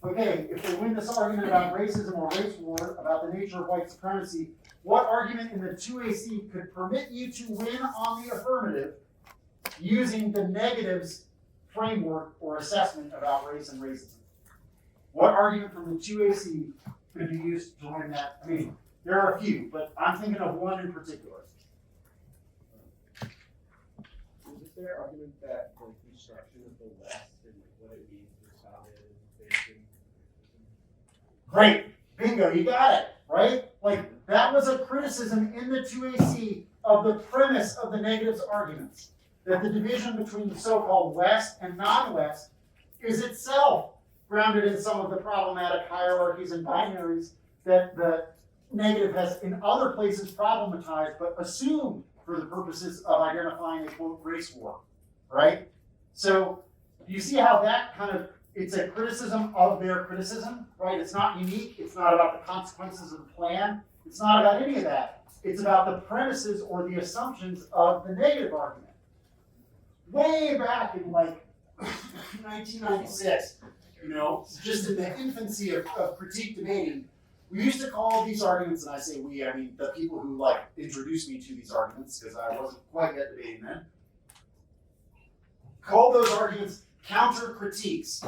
okay, if they win this argument about racism or race war, about the nature of white supremacy, what argument in the 2AC could permit you to win on the affirmative using the negatives framework or assessment about race and racism? What argument from the 2AC could be used to win that? I mean, there are a few, but I'm thinking of one in particular. Is there argument that the construction of the West and what it means for Salvation? Great, bingo, you got it, right? Like, that was a criticism in the 2AC of the premise of the negatives arguments, that the division between the so-called West and non-West is itself grounded in some of the problematic hierarchies and binaries that the negative has in other places problematized, but assumed for the purposes of identifying a quote race war, right? So you see how that kind of, it's a criticism of their criticism, right? It's not unique, it's not about the consequences of the plan, it's not about any of that. It's about the premises or the assumptions of the negative argument. Way back in like 1996, just in the infancy of critique debating, we used to call these arguments, and I say we, I mean the people who like introduced me to these arguments, because I wasn't quite yet debating then, call those arguments counter critiques.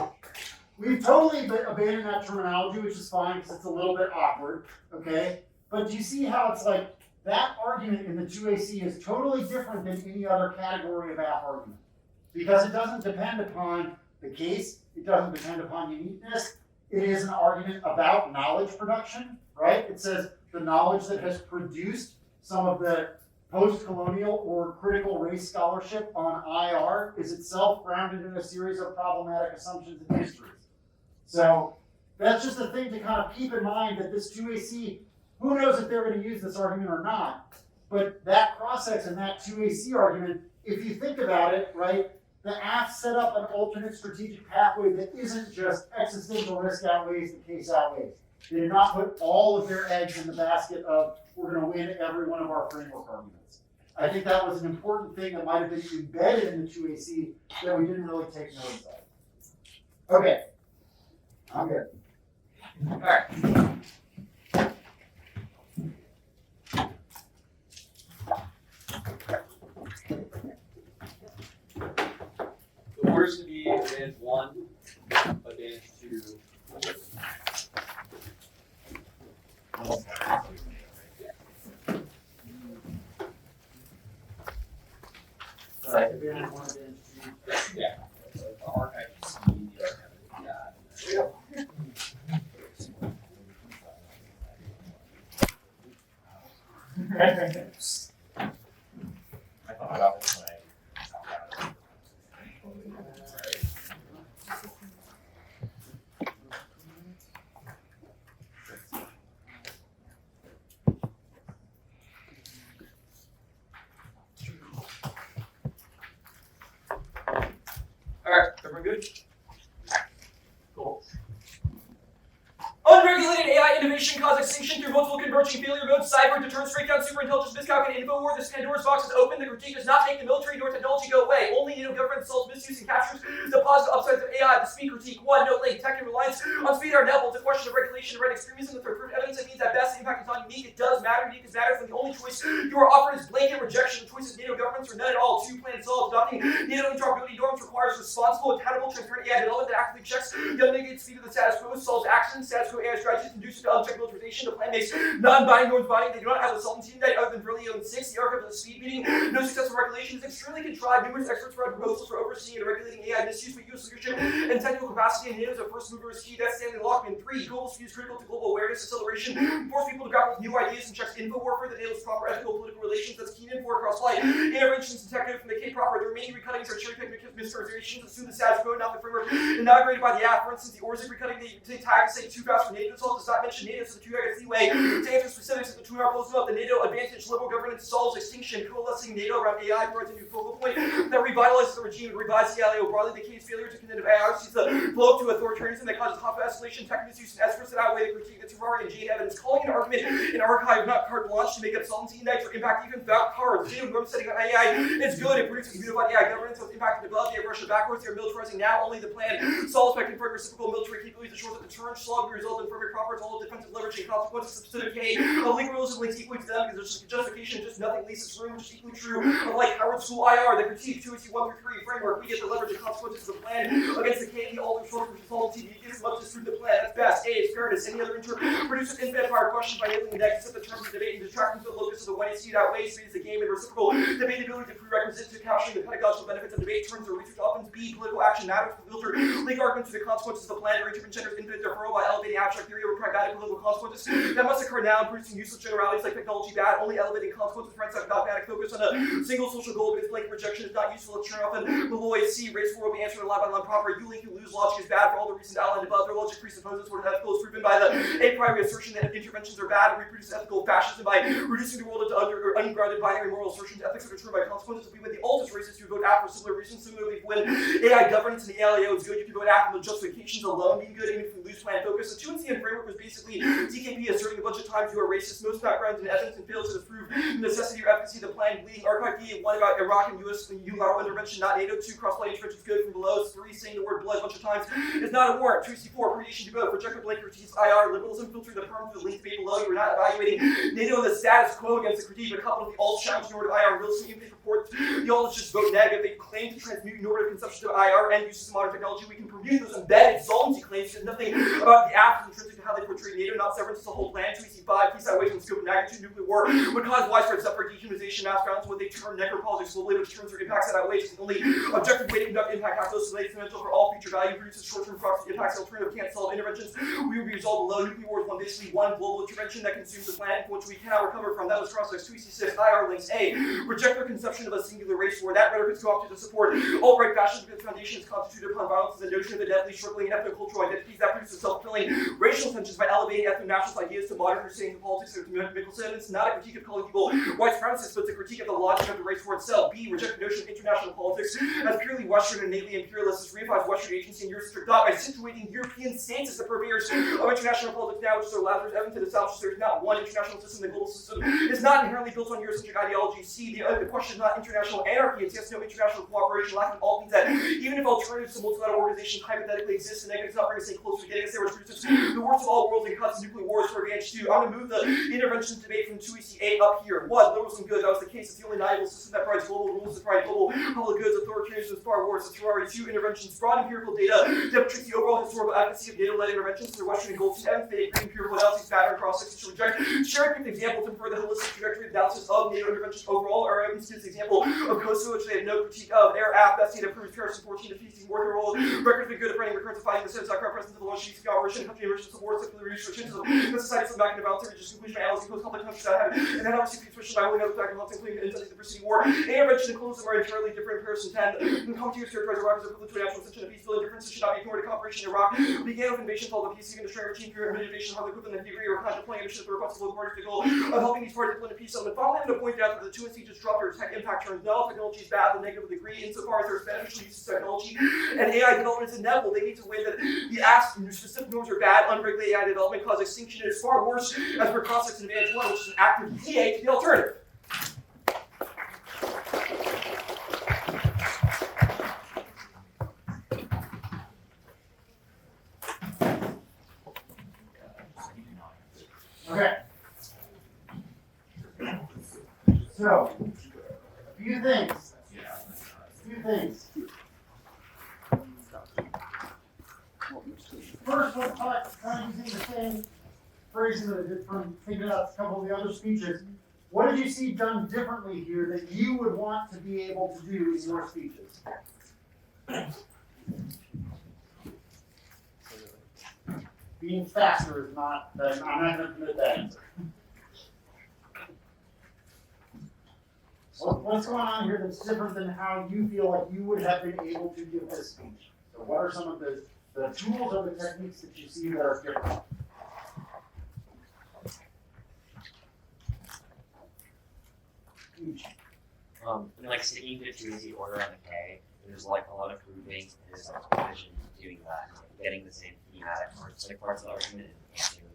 We've totally abandoned that terminology, which is fine because it's a little bit awkward, okay? But do you see how it's like that argument in the 2AC is totally different than any other category of app argument? Because it doesn't depend upon the case, it doesn't depend upon uniqueness. It is an argument about knowledge production, right? It says the knowledge that has produced some of the post-colonial or critical race scholarship on IR is itself grounded in a series of problematic assumptions and histories. So that's just a thing to kind of keep in mind, that this 2AC, who knows if they're going to use this argument or not, but that cross-sex and that 2AC argument, if you think about it, right, the AF set up an alternate strategic pathway that isn't just existential risk outweighs the case outweighs. They did not put all of their eggs in the basket of we're going to win every one of our framework arguments. I think that was an important thing that might have been embedded in the 2AC that we didn't really take notice of. Okay, I'm good. All right. The orders to be advantage 1, advantage 2. Right, advantage 1, advantage 2. Yeah. The archive C, the archive I thought about this when I Alright, everyone good? Cool. Unregulated AI innovation causes extinction through multiple converging failure modes, cyber deterrence, breakdown, superintelligence, miscalculated info war. This Pandora's box is open. The critique does not make the military nor technology go away. Only NATO government solves misuse and captures the positive upsides of AI. The speed critique. 1. No link. Tech and reliance on speed are inevitable. It's a question of regulation and right extremism. The third proof evidence that means that best impact is not unique. It does matter. Unique is matters when the only choice you are offered is blanket rejection. The choices NATO governments are none at all. 2. Plan solved. Adopting NATO interoperability norms requires responsible, accountable, transparent AI development that actively checks the unmitigated speed of the status quo, solves actions, status quo AI strategies, induces to unchecked militarization. The plan makes non-binding norms binding. They do not have a solvency index other than Vergho 6. The archive of the speed meeting. No successful regulation is extremely contrived. Numerous experts provide proposals for overseeing and regulating AI misuse, but U.S. leadership and technical capacity and NATO as a first mover is key. That's standing locked in. 3. Global speed is critical to global awareness, acceleration, force people to grapple with new ideas and checks info warfare that nails proper ethical political relations, that's keen info across flight, interventions detected from the K proper, the remaining recuttings are cherry-picked mischaracterizations, assume the status quo, not the framework inaugurated by the app. For instance, the Orzik recutting the tag to say too fast for NATO assault does not mention NATO, so the 2 way to answer specifics of the 2 hour close up. The NATO advantage liberal governance solves extinction, coalescing NATO around AI provides a new focal point that revitalizes the regime and revives the LAO. Broadly, the case failure to contend of AI sees the flow to authoritarianism that causes hostile escalation, techniques used in experts that outweigh the critique that Ferrari and Jane evidence, calling an argument an archive, not carte blanche, to make up solvency index or impact even without cards. Data norm setting on AI is good. It produces unified AI governance with impact above. They have Russia backwards. They are militarizing now. Only the plan solves by conferring reciprocal military capabilities ensures that the turn slug result in firmly proper total defensive leverage and consequences of specific K. A legal realism links equally to them because there's justification, just nothing leaves this room, which is equally true. Unlike Howard School IR, the critique 2AC 1 through 3 framework, we get the leverage and consequences of the plan against the K, the alter short of solvency. You get as much as through the plan. That's best. A is fairness. Any other produces infinite fire questions by nailing the next, set the terms of debate and distracting the locus of the 1AC outweighs speeds the game and reciprocal debatability, the prerequisite to capturing the pedagogical benefits of debate turns or research opens. B, political action matters to filter legal arguments to the consequences of the plan or intervention is infinite deferral by elevating abstract theory over pragmatic political consequences that must occur now and producing useless generalities like technology bad, only elevating consequences for insight dogmatic focus on a single social goal because blanket rejection is not useful to turn off and Malloy. C, race war will be answered line by line proper. You link, you lose, logic is bad for all the reasons outlined above. Their logic presupposes what is ethical is proven by the a priori assertion that interventions are bad and reproduce ethical fascism by reducing the world into ungrounded binary moral assertions. Ethics are determined by consequences. If we win the ultimate races, you vote after similar reasons. Similarly, if we win AI governance and the LAO is good, you can vote after the justifications alone being good, even if we lose plan focus. The 2NCN framework was basically DKP asserting a bunch of times you are racist, most backgrounds and evidence, and fails to disprove the necessity or efficacy of the plan. Leading archive B, 1 about Iraq and US unilateral intervention, not NATO. 2, cross-play intervention is good from below. 3, saying the word blood a bunch of times is not a warrant. 2C4, creation to vote. Projector blank critiques IR, liberalism, filter the perm to the link debate below. You are not evaluating NATO and the status quo against the critique, but coupled with the alt challenge normative IR will see if they purport the alt just vote negative. They claim to transmute normative conception to IR and uses of modern technology. We can permute those embedded solvency claims because nothing about the act is intrinsic to how they portray NATO, not severance as a whole plan. 2C5, peace out ways from scope and magnitude. Nuclear war would cause widespread separate dehumanization, mass violence, what they term necropolitics globally, which turns their impacts that outweighs the only objective way to conduct impact calculus related potential for all future value, produces short-term proxy impacts, alternative can't solve interventions. We will be resolved below. Nuclear war is basically one global intervention that consumes the planet, which we cannot recover from. That was cross-links 2C6, IR links A. Reject their conception of a singular race war. That rhetoric is co-opted to support alt-right fascism because its foundation is constituted upon violence and the notion of the deadly struggling ethno-cultural identities that produces self-fulfilling racial tensions by elevating ethno-nationalist ideas to modern understanding of politics and Mickelson. It's not a critique of calling people white supremacists, but it's a critique of the logic of the race war itself. B, reject the notion of international politics as purely Western and innately imperialist. This reifies Western agency and Eurocentric thought by situating European states as the purveyors of international politics now, which is our Lazarus evidence to establish there's not one international system. The global system is not inherently built on Eurocentric ideology. C, the question is not international anarchy, it's yes, no international cooperation. Lacking all means that even if alternatives to multilateral organization hypothetically exist, the negatives not bring us any closer to getting us there, which produces the worst of all worlds and cuts nuclear wars for advantage. 2, I'm going to move the intervention debate from 2EC8 up here. 1, liberalism good, that was the case. It's the only viable system that provides global rules to provide global public goods, authoritarianism, far worse. It's already 2, interventions, broad empirical data demonstrates the overall historical efficacy of NATO-led interventions through Western and Goldstein evidence. They agree empirical analyses pattern across sections to reject. Cherry-picked examples and further holistic trajectory analysis of NATO interventions overall. Our evidence gives the example of Kosovo, which they have no critique of. Air app, best data proves Paris 14 to PC warfare role. Records been good at running recurrence of fighting the Senate, Sacra presence of the large chiefs of operation, country emergency support, secular restrictions of the society from back in the balance, just conclusion by analysis, post-conflict countries that have, and then obviously switched by holding other factors, including the intent of the preceding war. Intervention and closing are entirely different in comparison 10. The commentary characterized Iraq as equivalent to a national extension of peace building. Differences should not be ignored. A cooperation in Iraq began with invasion, followed by peace, even destroying routine through invasion, hardly equivalent in degree or contemplating initiative for request of local parties to the goal of helping these parties implement peace settlement. Finally, I'm going to point out that the 2NC disruptor tech impact terms, not all technology is bad, the negative degree, insofar as there's beneficial use of technology and AI development is inevitable. They need to win that the specific norms are bad, unregulated AI development cause extinction. It is far worse as per concepts in Advanced 1, which is an active PA to the alternative. Okay. So, a few things. First, let's talk kind of using the same phrasing that I did from thinking about a couple of the other speeches. What did you see done differently here that you would want to be able to do in your speeches? Being faster is not, I'm not going to commit that answer. What's going on here that's different than how you feel like you would have been able to give this speech? So what are some of the tools or the techniques that you see that are different? Like sticking to 2 order on the K, there's like a lot of grouping, and there's like vision doing that, getting the same thematic parts, like parts of the argument and piecing them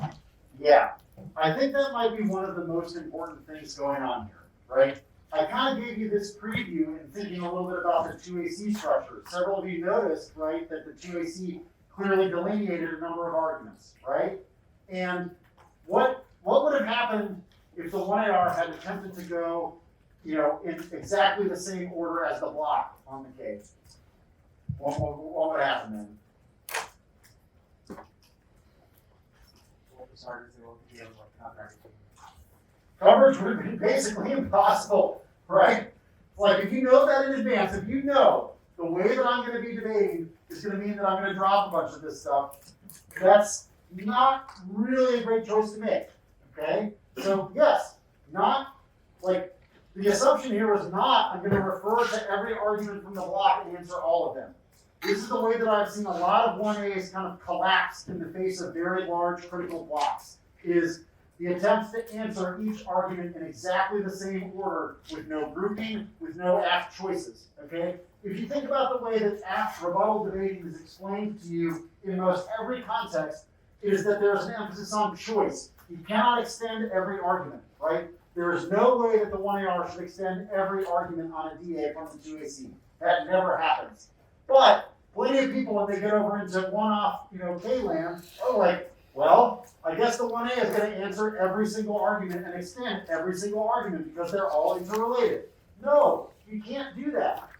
together. Yeah, I think that might be one of the most important things going on here, right? I kind of gave you this preview in thinking a little bit about the 2AC structure. Several of you noticed, right, that the 2AC clearly delineated a number of arguments, right? And what would have happened if the 1AR had attempted to go, you know, in exactly the same order as the block on the K? What would happen then? Coverage would have been basically impossible, right? Like if you know that in advance, if you know the way that I'm going to be debating is going to mean that I'm going to drop a bunch of this stuff, that's not really a great choice to make, okay? So yes, not like the assumption here is not I'm going to refer to every argument from the block and answer all of them. This is the way that I've seen a lot of 1As kind of collapse in the face of very large critical blocks, is the attempts to answer each argument in exactly the same order with no grouping, with no apt choices, okay? If you think about the way that apt rebuttal debating is explained to you in most every context, is that there's an emphasis on choice. You cannot extend every argument, right? There is no way that the 1AR should extend every argument on a DA from the 2AC. That never happens. But plenty of people, when they get over into one-off, K-land, are like, well, I guess the 1A is going to answer every single argument and extend every single argument because they're all interrelated. No, you can't do that.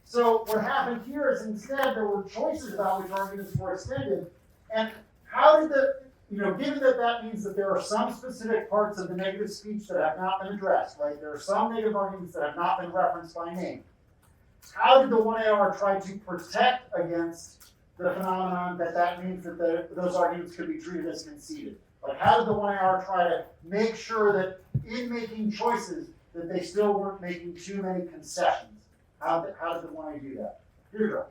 So what happened here is instead there were choices about which arguments were extended, and how did given that that means that there are some specific parts of the negative speech that have not been addressed, right? There are some negative arguments that have not been referenced by name. How did the 1AR try to protect against the phenomenon that means that those arguments could be treated as conceded? Like how did the 1AR try to make sure that in making choices that they still weren't making too many concessions? How did the 1A do that? Here you go.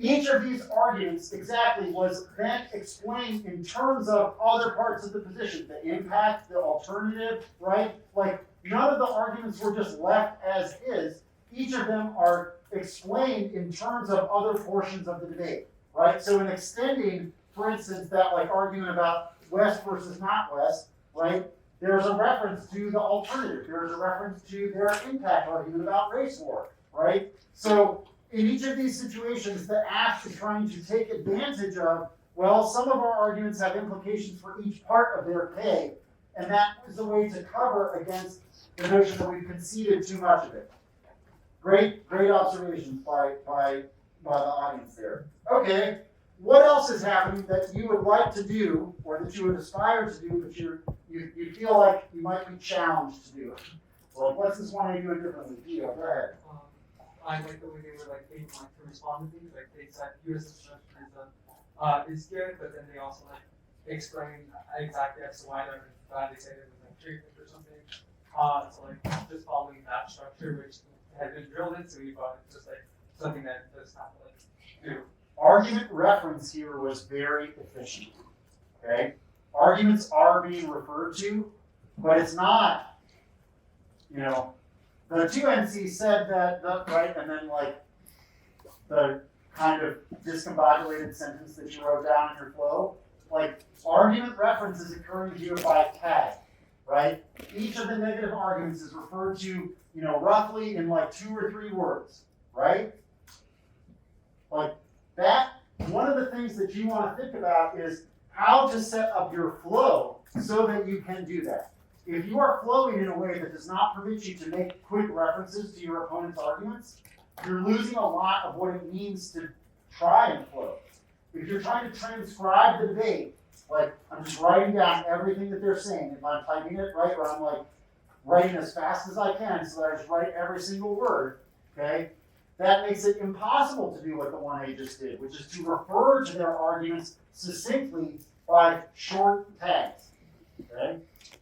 Each of these arguments exactly was then explained in terms of other parts of the position, the impact, the alternative, right? Like none of the arguments were just left as is. Each of them are explained in terms of other portions of the debate, right? So in extending, for instance, that like argument about West versus not West, right? There's a reference to the alternative. There's a reference to their impact argument about race war, right? So in each of these situations, the act is trying to take advantage of, well, some of our arguments have implications for each part of their K, and that is a way to cover against the notion that we've conceded too much of it. Great observations by the audience there. Okay, what else is happening that you would like to do, or that you would aspire to do, but you feel like you might be challenged to do? Well, what's this one doing differently? Gio, go ahead. I like the way they were like able to respond to things. Like they said US instruction is good, but then they also like explain exactly as to why they're glad they said it was like treatment or something. So like just following that structure, which had been drilled into me, but it's just like something that does not like do. Argument reference here was very efficient. Okay, arguments are being referred to, but it's not. The 2NC said that, right, and then like the kind of discombobulated sentence that you wrote down in your flow, like argument reference is occurring here by tag, right? Each of the negative arguments is referred to, roughly in like 2 or 3 words, right? Like that, one of the things that you want to think about is how to set up your flow so that you can do that. If you are flowing in a way that does not permit you to make quick references to your opponent's arguments, you're losing a lot of what it means to try and flow. If you're trying to transcribe the debate, like I'm just writing down everything that they're saying, if I'm typing it right, or I'm like writing as fast as I can so that I just write every single word, okay? That makes it impossible to do what the 1A just did, which is to refer to their arguments succinctly by short tags, okay?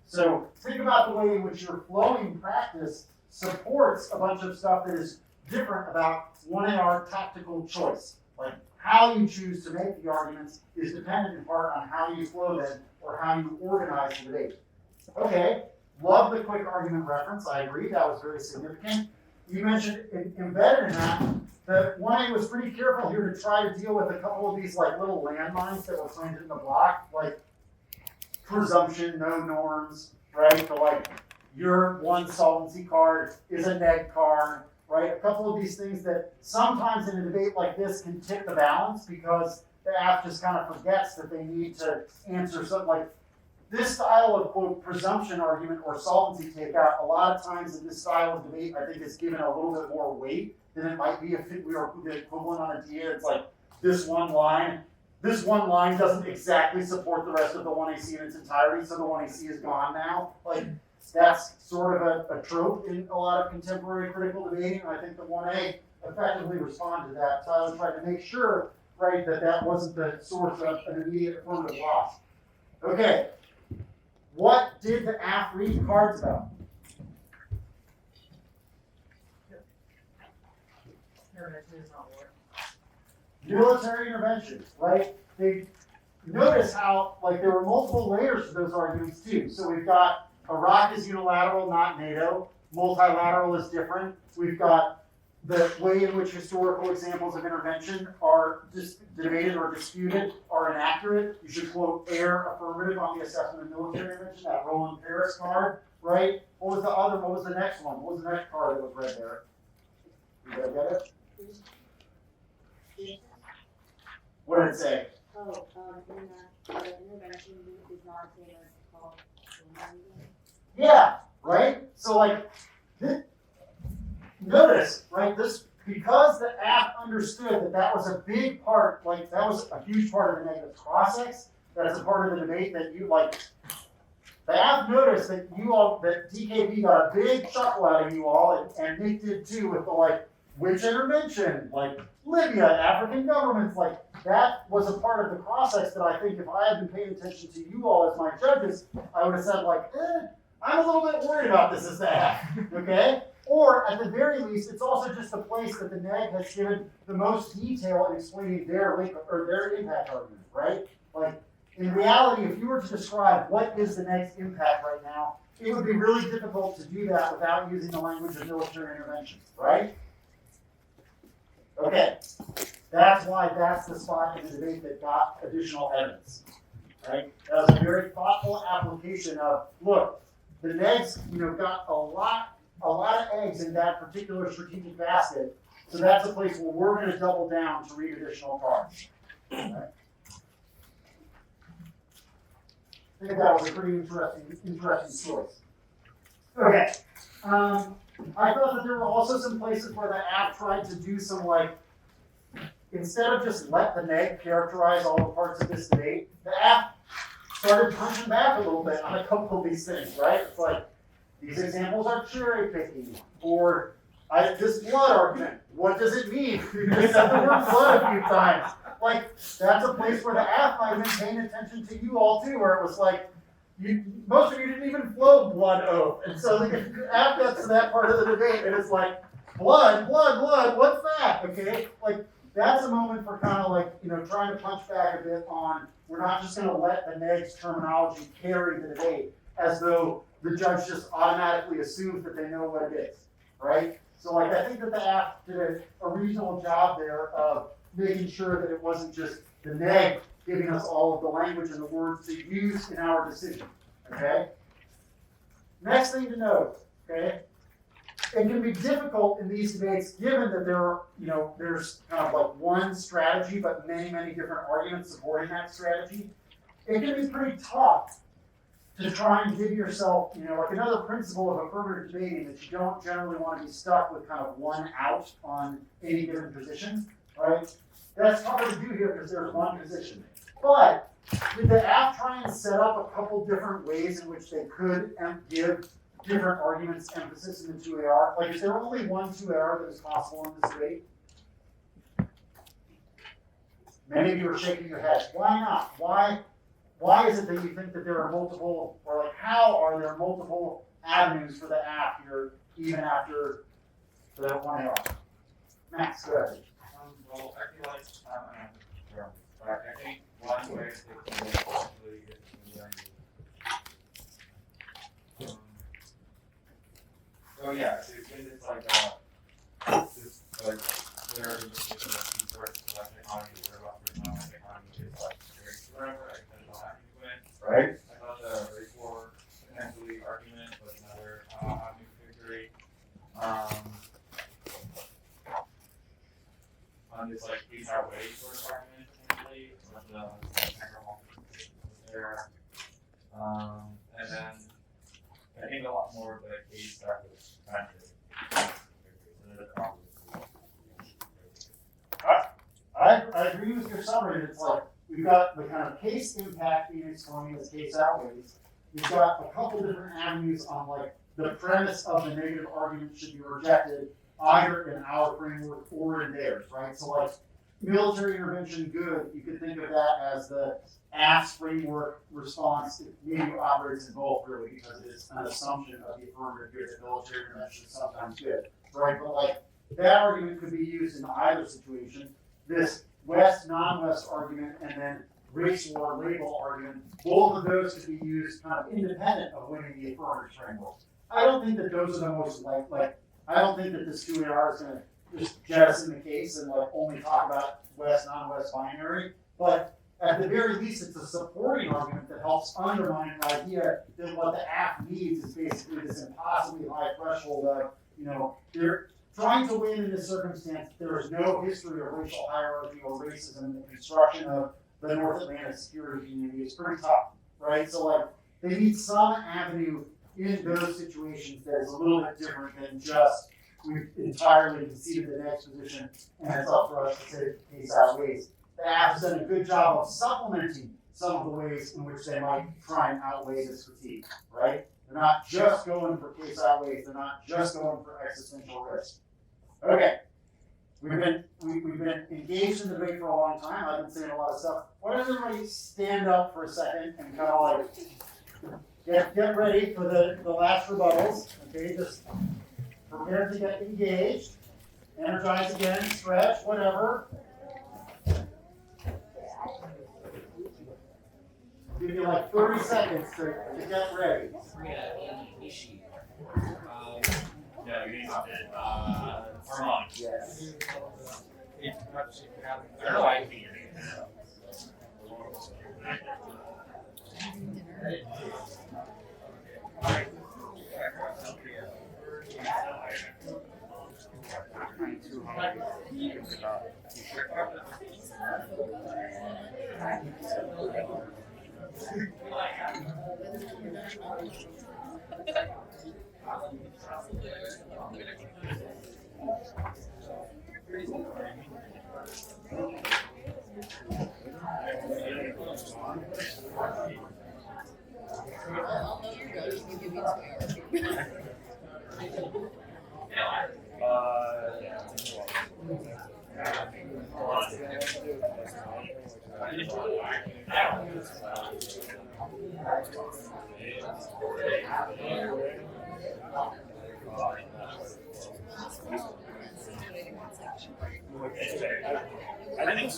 So think about the way in which your flowing practice supports a bunch of stuff that is different about 1AR tactical choice. Like how you choose to make the arguments is dependent in part on how you flow them or how you organize the debate. Okay, love the quick argument reference. I agree, that was very significant. You mentioned embedded in that 1A was pretty careful here to try to deal with a couple of these like little landmines that were planted in the block, like presumption, no norms, right? So like your one solvency card is a neg card, right? A couple of these things that sometimes in a debate like this can tip the balance because the app just kind of forgets that they need to answer something like this style of quote presumption argument or solvency takeout. A lot of times in this style of debate, I think is given a little bit more weight than it might be if we were the equivalent on a DA. It's like this one line doesn't exactly support the rest of the 1AC in its entirety, so the 1AC is gone now. Like that's sort of a trope in a lot of contemporary critical debating, and I think the 1A effectively responded to that. So I was trying to make sure, right, that wasn't the source of an immediate affirmative loss. Okay, what did the app read cards about? Military intervention, right? They notice how like there were multiple layers to those arguments too. So we've got Iraq is unilateral, not NATO. Multilateral is different. We've got the way in which historical examples of intervention are debated or disputed are inaccurate. You should quote err affirmative on the assessment of military intervention, that Roland Paris card, right? What was the next one? What was the next card that was read there? You guys get it? What did it say? Intervention is not the same as called. Yeah, right? So like, notice, right, this, because the app understood that was a big part, like that was a huge part of the negative cross-X, that's a part of the debate that you like, the app noticed that that DKB got a big chuckle out of you all, and Nick did too with the like, which intervention, like Libya, African governments, like that was a part of the cross-X that I think if I had been paying attention to you all as my judges, I would have said like, I'm a little bit worried about this as the app, okay? Or at the very least, it's also just the place that the NEG has given the most detail in explaining their link or their impact argument, right? Like in reality, if you were to describe what is the NEG's impact right now, it would be really difficult to do that without using the language of military intervention, right? Okay, that's why that's the spot in the debate that got additional evidence, right? That was a very thoughtful application of, look, the NEG's, got a lot of eggs in that particular strategic basket, so that's a place where we're going to double down to read additional cards. Right? I think that was a pretty interesting choice. Okay. I thought that there were also some places where the app tried to do some like, instead of just let the NEG characterize all the parts of this debate, the app started punching back a little bit on a couple of these things, right? It's like, these examples are cherry picking, or this blood argument, what does it mean? You just said the word blood a few times. Like, that's a place where the app might have been paying attention to you all too, where it was like, most of you didn't even flow blood oath. And so the app gets to that part of the debate and it's like, blood, what's that? Okay, like that's a moment for kind of like, trying to punch back a bit on, we're not just gonna let the NEG's terminology carry the debate as though the judge just automatically assumes that they know what it is, right? So like, I think that the app did a reasonable job there of making sure that it wasn't just the NEG giving us all of the language and the words to use in our decision, okay? Next thing to note, okay? It can be difficult in these debates given that there are, there's kind of like one strategy, but many, many different arguments supporting that strategy. It can be pretty tough to try and give yourself, like another principle of affirmative debating that you don't generally want to be stuck with kind of one out on any given position, right? That's hard to do here because there's one position. But did the app try and set up a couple different ways in which they could give different arguments emphasis in the 2AR? Like, is there only one 2AR that is possible in this debate? Many of you are shaking your heads. Why not? Why why is it that you think that there are multiple, or like how are there multiple avenues for the app here, even after the 1 AR? Max, go ahead. Well, I feel like, but I think one way to actually get to so yeah, so it's like this like where the resource economy or economy is like very forever, I can tell how you went. Right. I thought the race war potentially argument was another avenue of victory. On this like peace our way sort of argument potentially, but the technical there. And then I think a lot more of the case that was presented. I agree with your summary. It's like we've got the kind of case impact being explained as case outweighs. We've got a couple different avenues on like the premise of the negative argument should be rejected either in our framework or in theirs, right? So like military intervention good, you could think of that as the AF's framework response. It maybe operates in both really because it is an assumption of the affirmative good that military intervention is sometimes good, right? But like that argument could be used in either situation. This West, non-West argument and then race war label argument, both of those could be used kind of independent of winning the affirmative framework. I don't think that those are the most like I don't think that this 2AR is going to just jettison the case and like only talk about West, non-West binary. But at the very least, it's a supporting argument that helps undermine the idea that what the app needs is basically this impossibly high threshold of, you know, they're trying to win in this circumstance. There is no history of racial hierarchy or racism in the construction of the North Atlantic security community. It's pretty tough, right? So like they need some avenue in those situations that is a little bit different than just we've entirely conceded the next position and it's up for us to say the case outweighs. The app has done a good job of supplementing some of the ways in which they might try and outweigh this critique, right? They're not just going for case outweighs, they're not just going for existential risk. Okay. We've been engaged in the debate for a long time. I've been saying a lot of stuff. Why don't everybody stand up for a second and kind of like get ready for the last rebuttals. Okay, just prepare to get engaged, energize again, stretch, whatever. I'll give you like 30 seconds to get ready. Yeah, you need something. Harmonic. Yes. I don't know why I can hear it. I think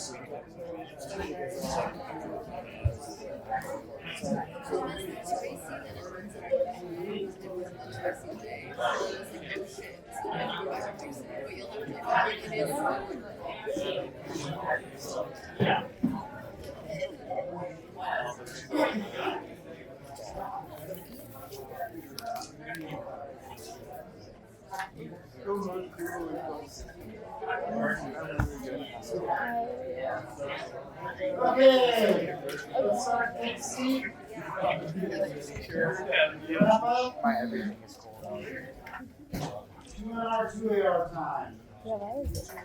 Okay, let's start next seat. Wrap up. My everything is cold. 2 AR time. Yeah, why is it?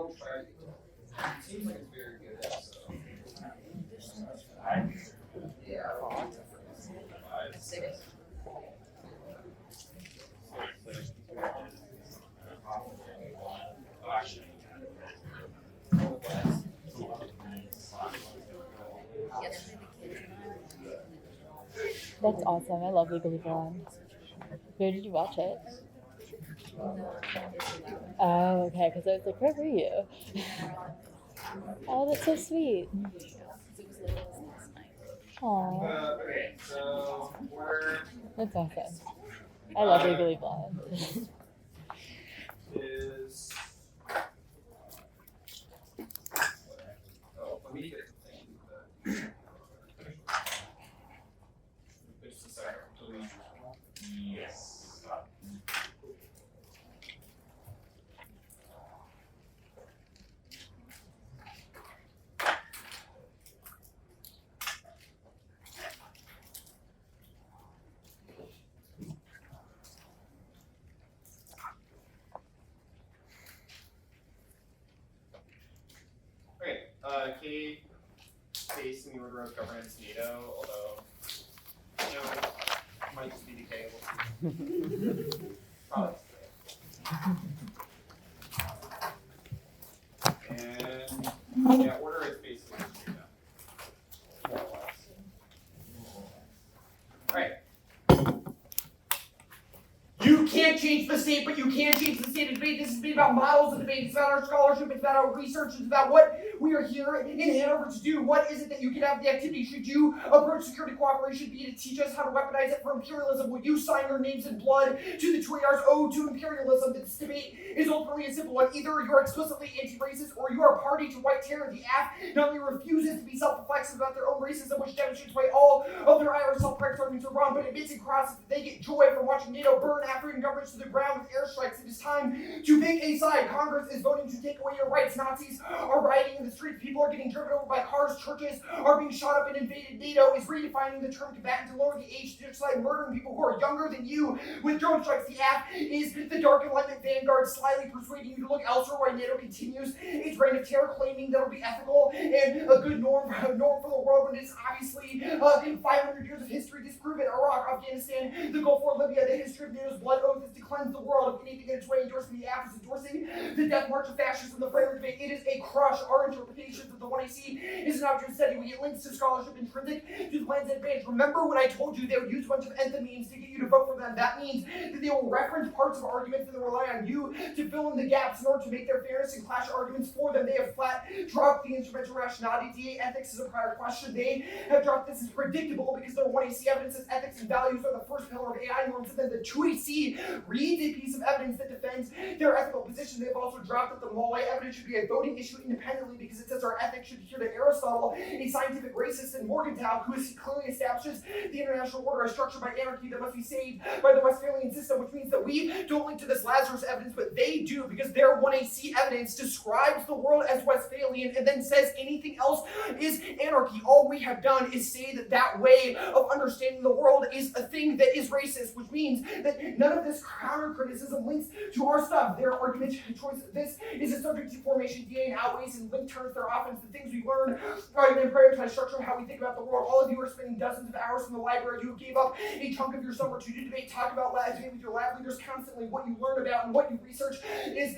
I'll try to. It seems like it's very good. So. Yeah. That's awesome. I love Legally Blonde. Where did you watch it? Oh, okay. Because I was like, where were you? Oh, that's so sweet. Aww. Okay, so we're That's awesome. I love Legally Blonde. is let me get it. Just a second, please. Yes. Okay, Kate, based in the order of governance NATO, although, you know, it might just be decay, we'll see. Probably. And, yeah, order is basically NATO. More or less. Alright. You can't change the state, but you can change the state of debate. This is debate about models of debate. It's about our scholarship. It's about our research. It's about what we are here in Hanover to do. What is it that you can have the activity? Should you approach security cooperation be to teach us how to weaponize it for imperialism? Will you sign your names in blood to the 2 AR's ode to imperialism? This debate is ultimately a simple one. Either you're explicitly anti-racist or you are party to white terror. The AF not only refuses to be self-reflexive about their own racism, which demonstrates why all of their IR self-correct arguments are wrong, but admits and crosses that they get joy from watching NATO burn African governments to the ground with airstrikes. It is time to pick a side. Congress is voting to take away your rights. Nazis are rioting in the streets. People are getting driven over by cars. Churches are being shot up and invaded. NATO is redefining the term combatant to lower the age to decide murdering people who are younger than you with drone strikes. The app is the dark enlightenment vanguard, slyly persuading you to look elsewhere while NATO continues its reign of terror, claiming that it'll be ethical and a good norm for the world when it's obviously 500 years of history disproven. Iraq, Afghanistan, the Gulf War, Libya, the history of NATO's blood oath is to cleanse the world. If anything in its way endorsing the app is endorsing the death march of fascists in the framework debate. It is a crush. Our interpretations of the 1AC is an object study. We get links to scholarship intrinsic to the plans in advance. Remember when I told you they would use a bunch of enthymemes to get you to vote for them? That means that they will reference parts of arguments and rely on you to fill in the gaps in order to make their fairness and clash arguments for them. They have flat dropped the instrumental rationality. DA ethics is a prior question. They have dropped this as predictable because their 1AC evidence says ethics and values are the first pillar of AI norms, and then the 2AC reads a piece of evidence that defends their ethical position. They've also dropped that the Mole evidence should be a voting issue independently because it says our ethics should adhere to Aristotle, a scientific racist, and Morgenthau, who clearly establishes the international order as structured by anarchy that must be saved by the Westphalian system, which means that we don't link to this Lazarus evidence, but they do because their 1AC evidence describes the world as Westphalian and then says anything else is anarchy. All we have done is say that that way of understanding the world is a thing that is racist, which means that none of this counter criticism links to our stuff. Their argument choice, this is a subject to formation. DA and outweighs and link turns their offense. The things we learn are in prioritize structure of how we think about the world. All of you are spending dozens of hours in the library. You gave up a chunk of your summer to do debate, talk about lab debate with your lab leaders constantly. What you learn about and what you research is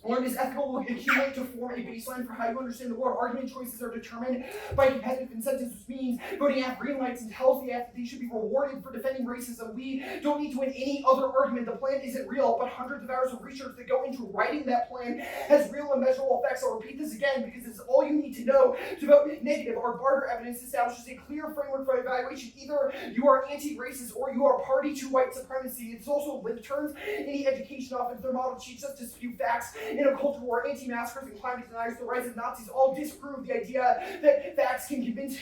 learn is ethical will accumulate to form a baseline for how you understand the world. Argument choices are determined by competitive incentives, which means voting AF green lights and tells the AF that they should be rewarded for defending racism. We don't need to win any other argument. The plan isn't real, but hundreds of hours of research that go into writing that plan has real and measurable effects. I'll repeat this again because it's all you need to know to vote negative. Our barter evidence establishes a clear framework for evaluation. Either you are anti-racist or you are party to white supremacy. It's also link turns. Any education office, their model teaches us to spew facts in a culture war, anti-maskers and climate deniers, the rise of Nazis all disprove the idea that facts can convince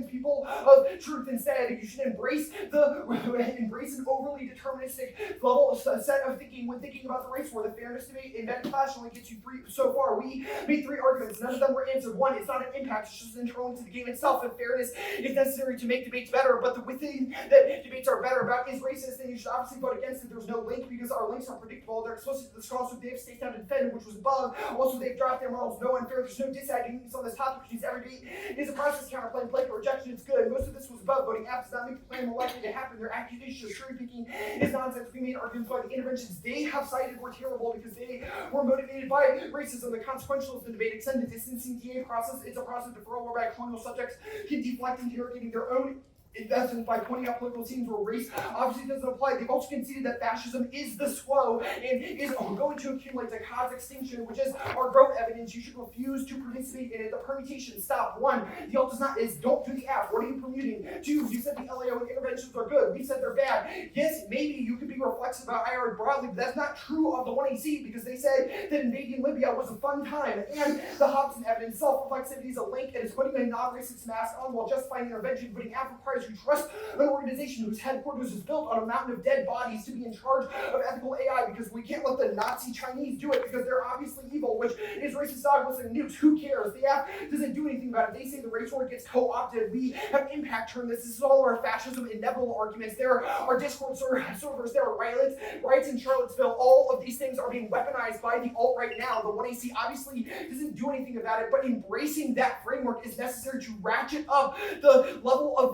people of truth. Instead, you should embrace an overly deterministic level set of thinking when thinking about the race war. The fairness debate in that clash only gets you three so far. We made 3 arguments. None of them were answered. 1, it's not an impact. It's just an internal to the game itself. And fairness is necessary to make debates better. But the within that debates are better about is racist, then you should obviously vote against it. There's no link because our links are predictable. They're explicit to the scholarship. They have staked out and defend defended, which was above. Also, they've dropped their models. No unfair. There's no disagreements on this topic, which means every day is a process counterplay. Blanket rejection is good. Most of this was above. Voting apps does not make the plan more likely to happen. Their accusation of cherry picking is nonsense. We made arguments why the interventions they have cited were terrible because they were motivated by racism. The consequential of the debate extend the distancing DA process. It's a process of deferral whereby colonial subjects can deflect interrogating their own investments by pointing out political scenes where race obviously doesn't apply. They've also conceded that fascism is the SWO and is going to accumulate to cause extinction, which is our growth evidence. You should refuse to participate in it. The permutation, stop. 1, the alt is not is don't do the app. What are you permuting? 2, you said the LAO interventions are good. We said they're bad. Yes, maybe you could be reflexive about IR broadly, but that's not true of the 1AC because they said that invading Libya was a fun time. And the Hobson evidence, self-reflexivity is a link and is putting a non-racist mask on while justifying intervention, putting app requires you trust an organization whose headquarters is built on a mountain of dead bodies to be in charge of ethical AI because we can't let the Nazi Chinese do it because they're obviously evil, which is racist dogmas and nukes. Who cares? The app doesn't do anything about it. They say the race war gets co-opted. We have impact turn this. This is all our fascism inevitable arguments. There are Discord servers, there are riots in Charlottesville. All of these things are being weaponized by the alt right now. The 1AC obviously doesn't do anything about it, but embracing that framework is necessary to ratchet up the level of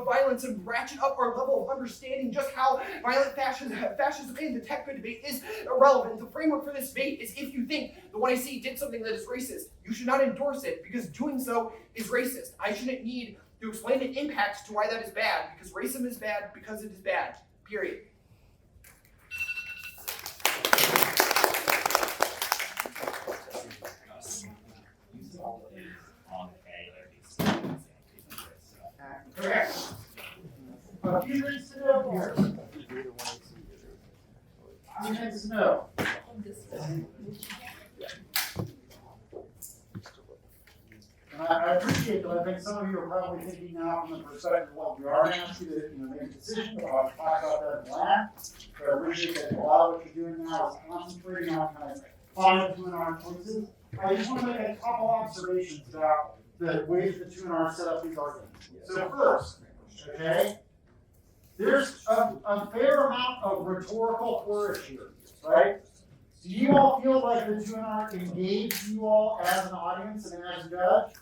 violence and ratchet up our level of understanding just how violent fascism in the tech code debate is irrelevant. The framework for this debate is if you think the 1AC did something that is racist, you should not endorse it because doing so is racist. I shouldn't need to explain the impact to why that is bad because racism is bad because it is bad. Period. Correct. A few things to know here. A few things to know. And I appreciate that. I think some of you are probably thinking now from the perspective of what we are asking you to make a decision. I'll talk about that in last. But I appreciate that a lot of what you're doing now is concentrating on kind of fine-tuning our choices. I just want to make a couple observations about the ways the 2NR set up these arguments. So first, okay, there's a fair amount of rhetorical flourish here, right? Do you all feel like the 2NR engaged you all as an audience and as a judge?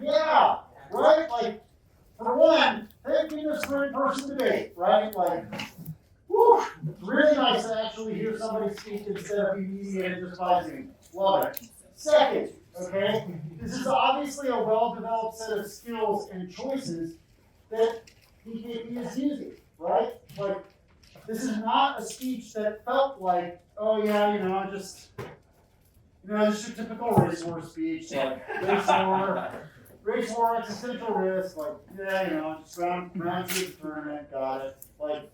Yeah, right? Like, for one, thank goodness for in-person debate, right? Like, whew, it's really nice to actually hear somebody speak instead of being mediated just by Zoom. Love it. Second, okay, this is obviously a well-developed set of skills and choices that PKP is using, right? Like, this is not a speech that felt like, oh yeah, just your typical race war speech, like race war, existential risk, like, just round to the tournament, got it. Like,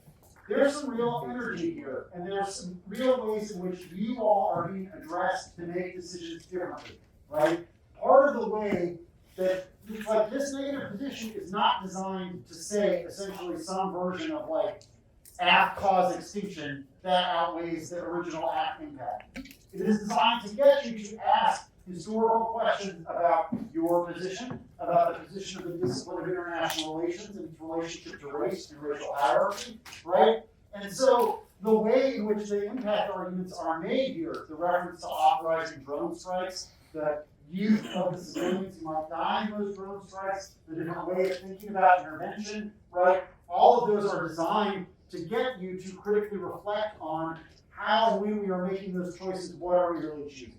there's some real energy here, and there's some real ways in which you all are being addressed to make decisions differently, right? Part of the way that, like, this negative position is not designed to say essentially some version of like app cause extinction that outweighs the original app impact. It is designed to get you to ask historical questions about your position, about the position of the discipline of international relations and its relationship to race and racial hierarchy, right? And so the way in which the impact arguments are made here, the reference to authorizing drone strikes, the use of the civilians who might die in those drone strikes, the different way of thinking about intervention, right? All of those are designed to get you to critically reflect on how and when we are making those choices, what are we really choosing,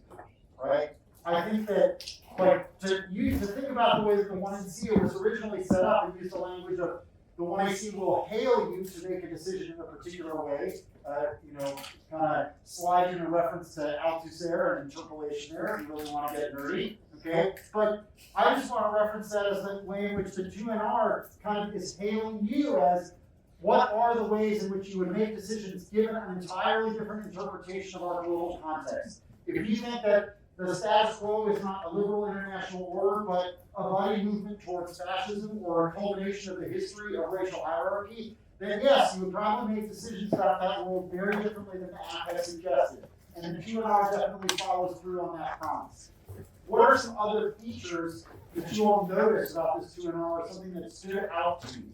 right? I think that, like, to think about the way that the 1AC was originally set up and use the language of the 1AC will hail you to make a decision in a particular way, kind of slide in a reference to Althusser and interpolation there if you really want to get nerdy, okay? But I just want to reference that as the way in which the 2NR kind of is hailing you as what are the ways in which you would make decisions given an entirely different interpretation of our global context. If you think that the status quo is not a liberal international order, but a bloody movement towards fascism or a culmination of the history of racial hierarchy, then yes, you would probably make decisions about that world very differently than the app has suggested. And the 2NR definitely follows through on that promise. What are some other features that you all notice about this 2NR or something that stood out to you?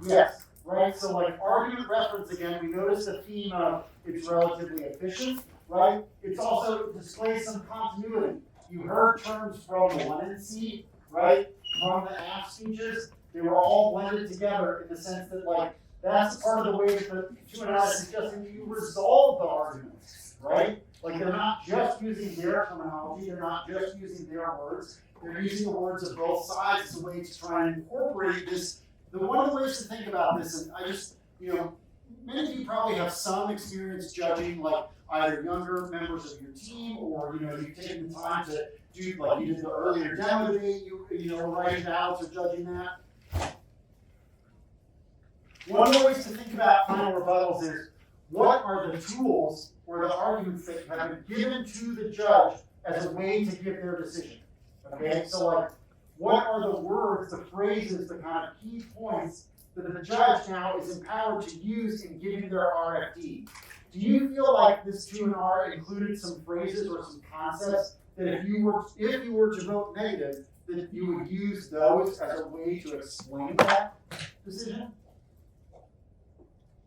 Yes, right? So like argument reference again, we notice the theme of it's relatively efficient, right? It's also displays some continuity. You heard terms from the 1NC, right? From the app speeches, they were all blended together in the sense that like that's part of the way that the 2NI is suggesting that you resolve the arguments, right? Like they're not just using their terminology, they're not just using their words, they're using the words of both sides as a way to try and incorporate this. One of the ways to think about this, and I just, many of you probably have some experience judging like either younger members of your team or, you've taken the time to do, like you did the earlier demo debate, writing ballots or judging that. One of the ways to think about final rebuttals is what are the tools or the arguments that have been given to the judge as a way to give their decision. Okay, so like what are the words, the phrases, the kind of key points that the judge now is empowered to use in giving their RFD? Do you feel like this 2NR included some phrases or some concepts that if you were to vote negative, that you would use those as a way to explain that decision?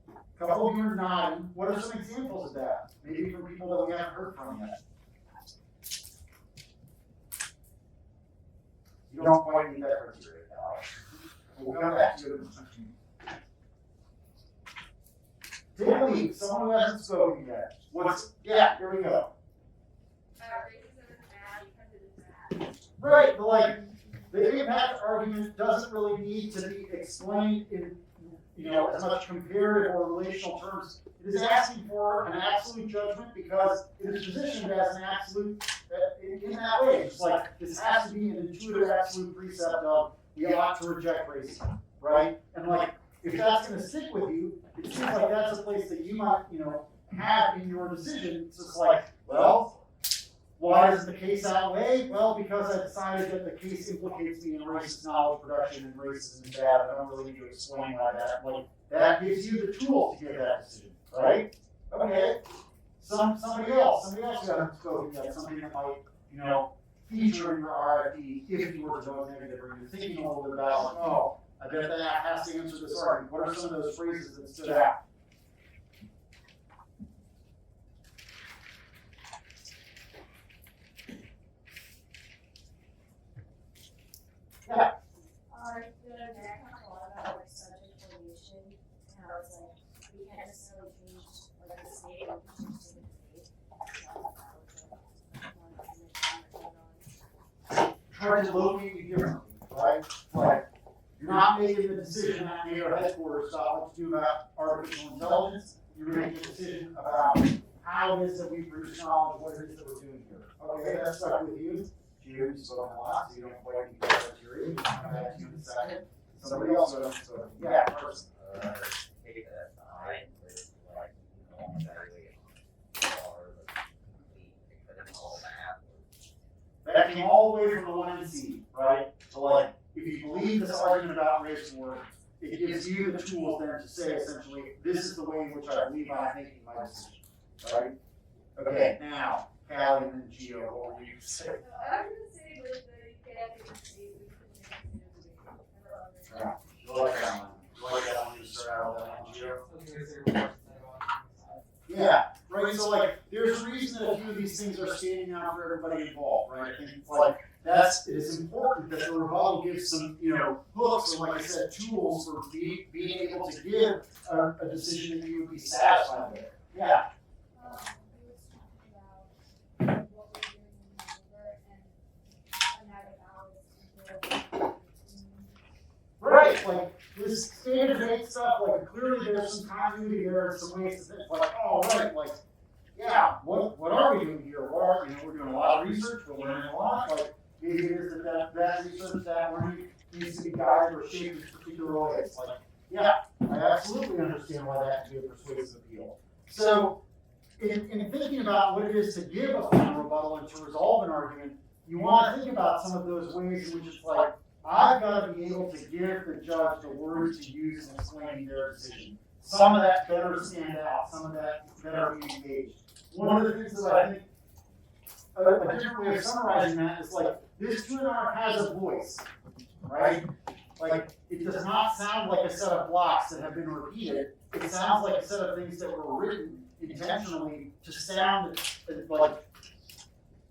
A couple of you are nodding. What are some examples of that? Maybe from people that we haven't heard from yet. You don't quite need that criteria now. We'll come back to it. Take a leap. Someone who hasn't spoken yet. Here we go. Right, but like the impact argument doesn't really need to be explained in as much comparative or relational terms. It is asking for an absolute judgment because it is positioned as an absolute in that way. It's like this has to be an intuitive absolute precept of we ought to reject racism, right? And like if that's going to stick with you, it seems like that's a place that you might have in your decision. It's just like, well, why does the case outweigh? Well, because I decided that the case implicates me in racist knowledge production and racism is bad. I don't really need to explain why that. Like that gives you the tool to give that decision, right? Okay. Somebody else who hasn't spoken yet, something that might, feature in your RFD if you were to vote negative, or you're thinking a little bit about, like, oh, I bet that has to answer this argument. What are some of those phrases that stood out? Yeah. The American talked a lot about like subject formation and how it's like we can't necessarily change like the state or change the Trying to locate you differently, right? Like you're not making the decision at NATO headquarters about what to do about artificial intelligence. You're making a decision about how it is that we produce knowledge, what it is that we're doing here. Okay, that's stuck with you. You spoke a lot, so you don't quite need that criteria. We'll come back to you in a second. Somebody else would have spoken. Yeah, first. Take that behind with like evaluation or complete all that. That came all the way from the 1NC, right? So like, if you believe this argument about race war, it gives you the tools then to say essentially, this is the way in which I believe I'm making my decision, right? Okay, now, Callie and then Gio, what were you saying? I'm going to say with the candidacy, Yeah, you like that one. You like that one, you start out with that one, Gio? Yeah, right, so like, there's a reason that a few of these things are standing out for everybody involved, right? I think it's like, it is important that the rebuttal gives some, hooks, or like I said, tools for being able to give a decision that you would be satisfied with. Yeah. Right, like this standard debate stuff, like clearly there's some continuity there and some ways to think, like, oh, right, like, yeah, what are we doing here? We're doing a lot of research, we're learning a lot, like, maybe it is that research, that learning needs to be guided or shaped in particular ways. Like, yeah, I absolutely understand why that could be a persuasive appeal. So, in thinking about what it is to give a final rebuttal and to resolve an argument, you want to think about some of those ways in which it's like, I've got to be able to give the judge the words to use in explaining their decision. Some of that better stand out, some of that better be engaged. One of the things that I think, a different way of summarizing that is like, this 2NR has a voice, right? like, it does not sound like a set of blocks that have been repeated. It sounds like a set of things that were written intentionally to sound like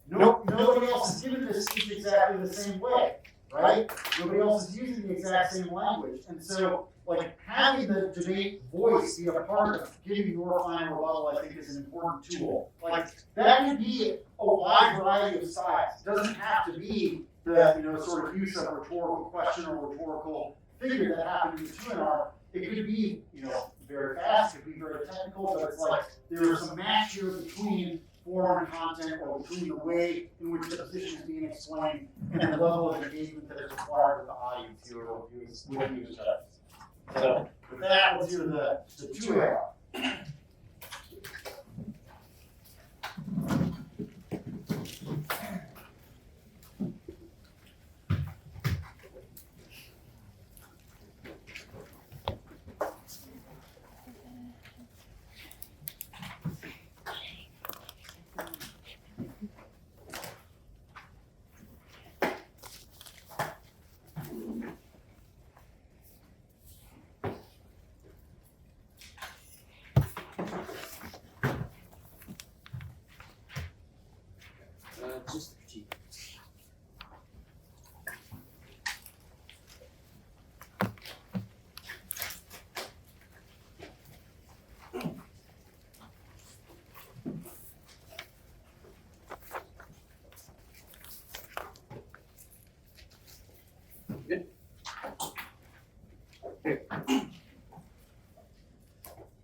nobody else is giving this speech exactly the same way, right? Nobody else is using the exact same language. And so, like, having the debate voice be a part of giving your final rebuttal, I think, is an important tool. Like, that can be a wide variety of styles. It doesn't have to be the, sort of use of rhetorical question or rhetorical figure that happened in the 2NR. It could be, very fast, it could be very technical, but it's like there's a match here between form and content, or between the way in which the position is being explained and the level of engagement that is required with the audience here or with you as judges. So with that, let's hear the 2NR. Just the critique. Good.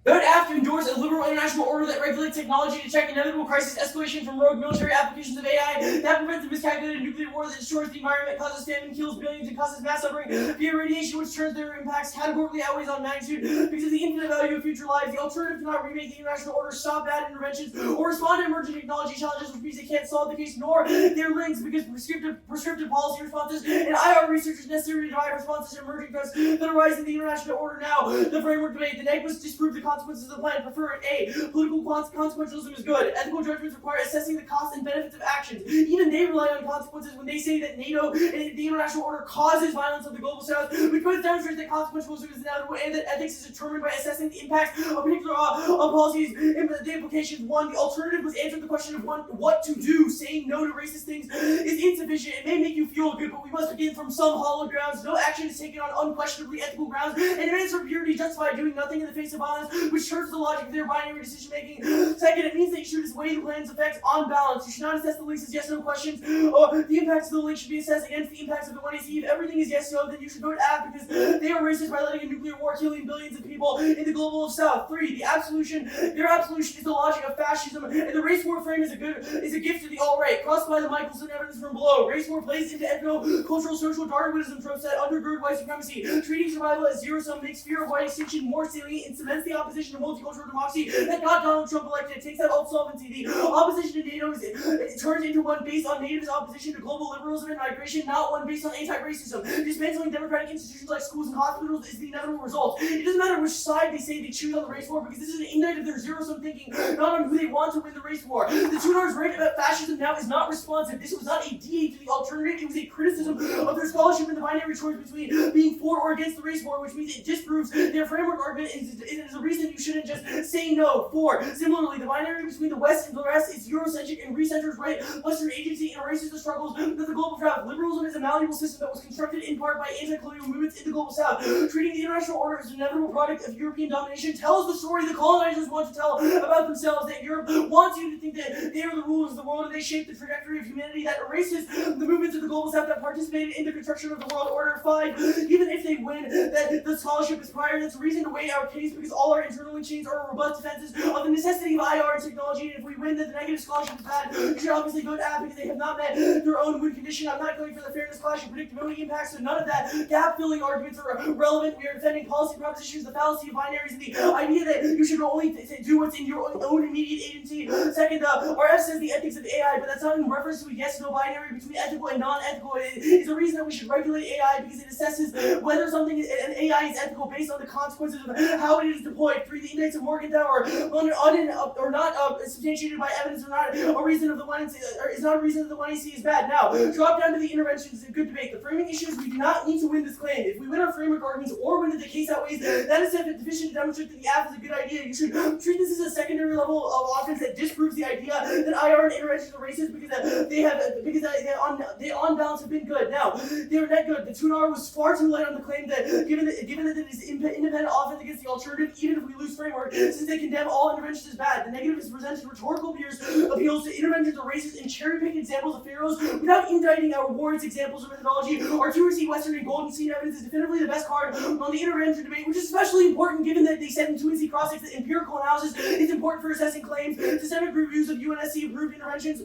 Vote F to endorse a liberal international order that regulates technology to check inevitable crisis escalation from rogue military applications of AI that prevents a miscalculated nuclear war that destroys the environment, causes famine, kills billions, and causes mass suffering via radiation, which turns their impacts categorically outweighs on magnitude because of the infinite value of future lives. The alternative cannot remake the international order, stop bad interventions, or respond to emerging technology challenges, which means they can't solve the case nor their links because prescriptive policy responses and IR research is necessary to drive responses to emerging threats that arise in the international order now. The framework debate. The neg must disprove the consequences of the plan. Prefer it. A. Political consequentialism is good. Ethical judgments require assessing the costs and benefits of actions. Even they rely on consequences when they say that NATO and the international order causes violence of the global south, which both demonstrates that consequentialism is inevitable and that ethics is determined by assessing the impact of particular policies and the implications. One, the alternative was answering the question of what to do. Saying no to racist things is insufficient. It may make you feel good, but we must begin from some hollow grounds. No action is taken on unquestionably ethical grounds, and demands for purity justify doing nothing in the face of violence, which turns the logic of their binary decision making. Second, it means that you should weigh the plan's effects on balance. You should not assess the links as yes/no questions. The impacts of the link should be assessed against the impacts of the one. If everything is yes/no, then you should vote F because they are racist by letting a nuclear war killing billions of people in the global south. 3, their absolution is the logic of fascism, and the race war frame is a gift to the alt-right. Crossed by the Michelson evidence from below. Race war plays into ethno-cultural social Darwinism tropes that undergird white supremacy. Treating survival as zero-sum makes fear of white extinction more salient and cements the opposition to multicultural democracy that got Donald Trump elected. It takes that alt-solvency. The opposition to NATO it turns into one based on natives' opposition to global liberalism and migration, not one based on anti-racism. Dismantling democratic institutions like schools and hospitals is the inevitable result. It doesn't matter which side they say they choose on the race war because this is an indict of their zero-sum thinking, not on who they want to win the race war. The 2NR's rant about fascism now is not responsive. This was not a DA to the alternative, it was a criticism of their scholarship in the binary choice between being for or against the race war, which means it disproves their framework argument and is a reason you shouldn't just say no. 4. Similarly, the binary between the West and the rest is Eurocentric and recenters right Western agency and erases the struggles that the global south. Liberalism is a malleable system that was constructed in part by anti-colonial movements in the global south. Treating the international order as an inevitable product of European domination tells the story the colonizers want to tell about themselves, that Europe wants you to think that they are the rulers of the world and they shape the trajectory of humanity, that erases the movements of the global south that participated in the construction of the world order. 5. Even if they win, that the scholarship is prior, that's a reason to weigh our case because all our internal link chains are robust defenses of the necessity of IR and technology, and if we win, that the negative scholarship is bad, you should obviously vote A because they have not met their own win condition. I'm not going for the fairness clash and predictability impacts, so none of that gap-filling arguments are relevant. We are defending policy propositions, the fallacy of binaries, and the idea that you should only do what's in your own immediate agency. Second, RF says the ethics of AI, but that's not in reference to a yes-no binary between ethical and non-ethical. It is a reason that we should regulate AI because it assesses whether something an AI is ethical based on the consequences of how it is deployed. 3, the index of Morgan argument that or not substantiated by evidence or not a reason of the one is not a reason that the one you see is bad. Now, drop down to the interventions in good debate. The framing issue is we do not need to win this claim. If we win our framework arguments or win the case outweighs, that is sufficient to demonstrate that the app is a good idea. You should treat this as a secondary level of offense that disproves the idea that IR and interventions are racist because they on balance have been good. Now, they were net good. The $2 was far too light on the claim that given that it is independent offense against the alternative, even if we lose framework, since they condemn all interventions as bad. The negative is presented rhetorical appeals to interventions are racist and cherry-pick examples of pharaohs without indicting our warrants, examples, or methodology. Our Touristy, Western, and Golden Sea evidence is definitively the best card on the intervention debate, which is especially important given that they said in Touristy Cross-Ex that empirical analysis is important for assessing claims. Systemic reviews of UNSC-approved interventions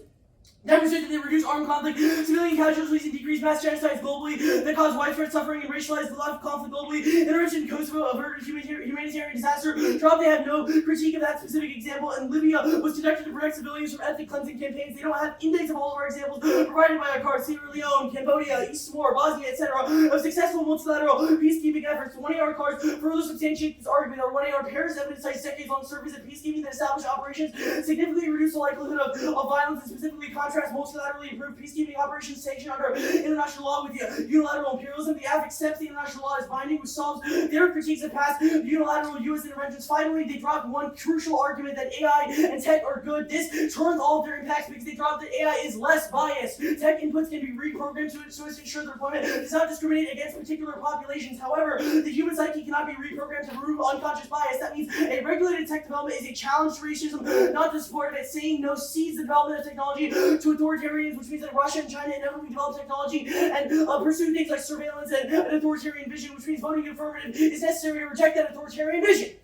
demonstrate that they reduce armed conflict, civilian casualties, and decrease mass genocides globally that cause widespread suffering and racialized conflict globally. Intervention in Kosovo averted humanitarian disaster. Trump, they have no critique of that specific example, and Libya was conducted to protect civilians from ethnic cleansing campaigns. They don't have index of all of our examples provided by our cards. Sierra Leone, Cambodia, East Timor, Bosnia, etc. of successful multilateral peacekeeping efforts. 1AR cards further substantiate this argument. Our 1AR Paris evidence cites decades-long surveys of peacekeeping that establish operations significantly reduce the likelihood of violence and specifically contrast multilaterally improved peacekeeping operations sanctioned under international law with unilateral imperialism. The AF accepts the international law as binding, which solves their critiques of past unilateral U.S. interventions. Finally, they dropped one crucial argument that AI and tech are good. This turns all of their impacts because they dropped that AI is less biased. Tech inputs can be reprogrammed so as to ensure their deployment does not discriminate against particular populations. However, the human psyche cannot be reprogrammed to remove unconscious bias. That means a regulated tech development is a challenge to racism, not the support of it. Saying no seeds the development of technology to authoritarians, which means that Russia and China inevitably develop technology and pursue things like surveillance and an authoritarian vision, which means voting affirmative is necessary to reject that authoritarian vision.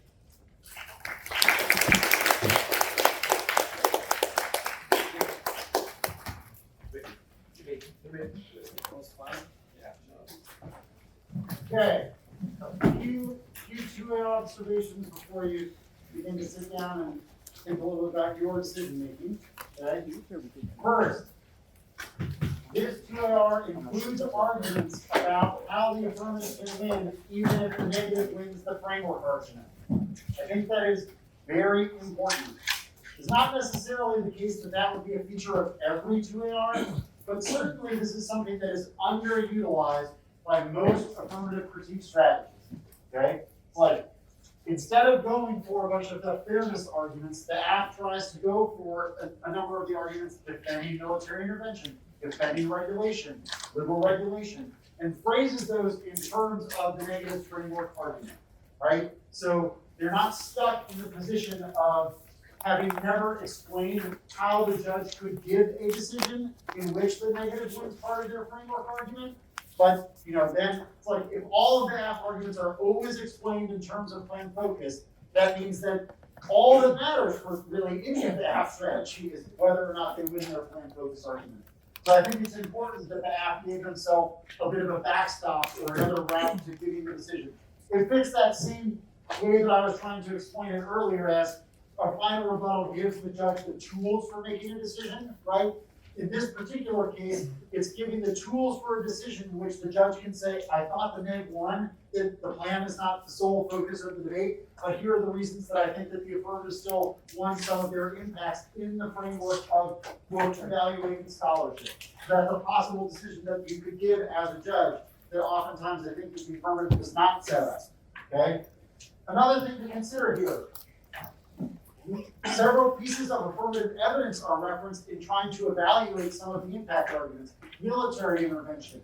Okay, a few two-way observations before you begin to sit down and think a little bit about your decision making. Okay. First, this 2AR includes arguments about how the affirmative can win, even if the negative wins the framework argument. I think that is very important. It's not necessarily the case that that would be a feature of every 2AR, but certainly this is something that is underutilized by most affirmative critique strategies. Okay? Like, instead of going for a bunch of the fairness arguments, the app tries to go for a number of the arguments defending military intervention, defending regulation, liberal regulation, and phrases those in terms of the negative framework argument, right? So they're not stuck in the position of having never explained how the judge could give a decision in which the negative was part of their framework argument. But, then it's like if all of the app arguments are always explained in terms of plan focus, that means that all that matters for really any of the app strategy is whether or not they win their plan focus argument. So I think it's important that the app gave themselves a bit of a backstop or another route to giving the decision. It fits that same way that I was trying to explain it earlier as a final rebuttal gives the judge the tools for making a decision, right? In this particular case, it's giving the tools for a decision in which the judge can say, I thought the neg won, that the plan is not the sole focus of the debate, but here are the reasons that I think that the affirmative still won some of their impacts in the framework of quote evaluating scholarship. That's a possible decision that you could give as a judge that oftentimes I think that the affirmative does not set up. Okay? Another thing to consider here. Several pieces of affirmative evidence are referenced in trying to evaluate some of the impact arguments. Military intervention,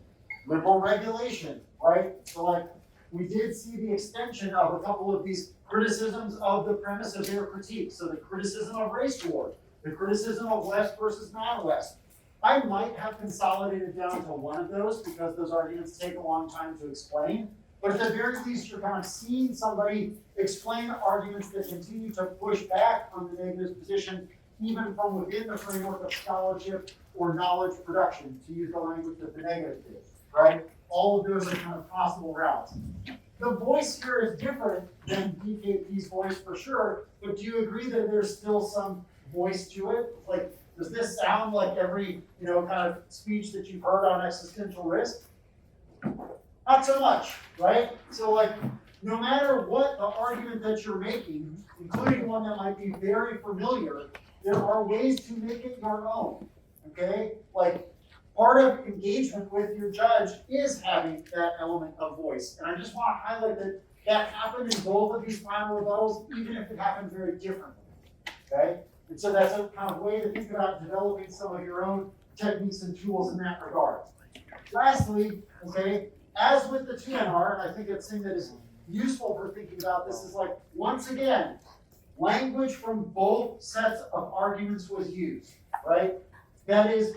liberal regulation, right? So we did see the extension of a couple of these criticisms of the premise of their critique. So the criticism of race war, the criticism of West versus non-West. I might have consolidated down to one of those because those arguments take a long time to explain. But at the very least, you're kind of seeing somebody explain arguments that continue to push back on the negative position, even from within the framework of scholarship or knowledge production, to use the language that the negative did, right? All of those are kind of possible routes. The voice here is different than DKP's voice for sure, but do you agree that there's still some voice to it? Like, does this sound like every, kind of speech that you've heard on existential risk? Not so much, right? So no matter what the argument that you're making, including one that might be very familiar, there are ways to make it your own, okay? Like, part of engagement with your judge is having that element of voice. And I just want to highlight that that happened in both of these final rebuttals, even if it happened very differently, okay? And so that's a kind of way to think about developing some of your own techniques and tools in that regard. Lastly, okay, as with the 2NR, and I think that's something that is useful for thinking about this is like, once again, language from both sets of arguments was used, right? That is,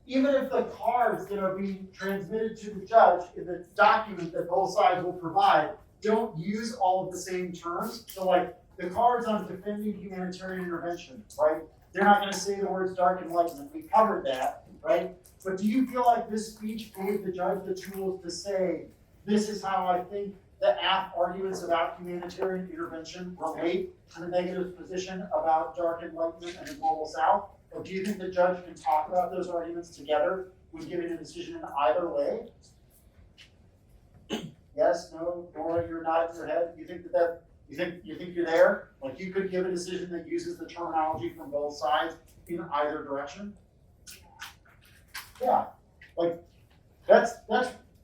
even if the cards that are being transmitted to the judge in the document that both sides will provide don't use all of the same terms, so like the cards on defending humanitarian intervention, right? They're not gonna say the words dark enlightenment, we covered that, right? But do you feel like this speech gave the judge the tools to say, this is how I think the app arguments about humanitarian intervention relate to the negative position about dark enlightenment and the global south? Or do you think the judge can talk about those arguments together when giving a decision in either way? Yes, no, Nora, you're nodding your head. You think you think you're there? Like you could give a decision that uses the terminology from both sides in either direction? Yeah, like that's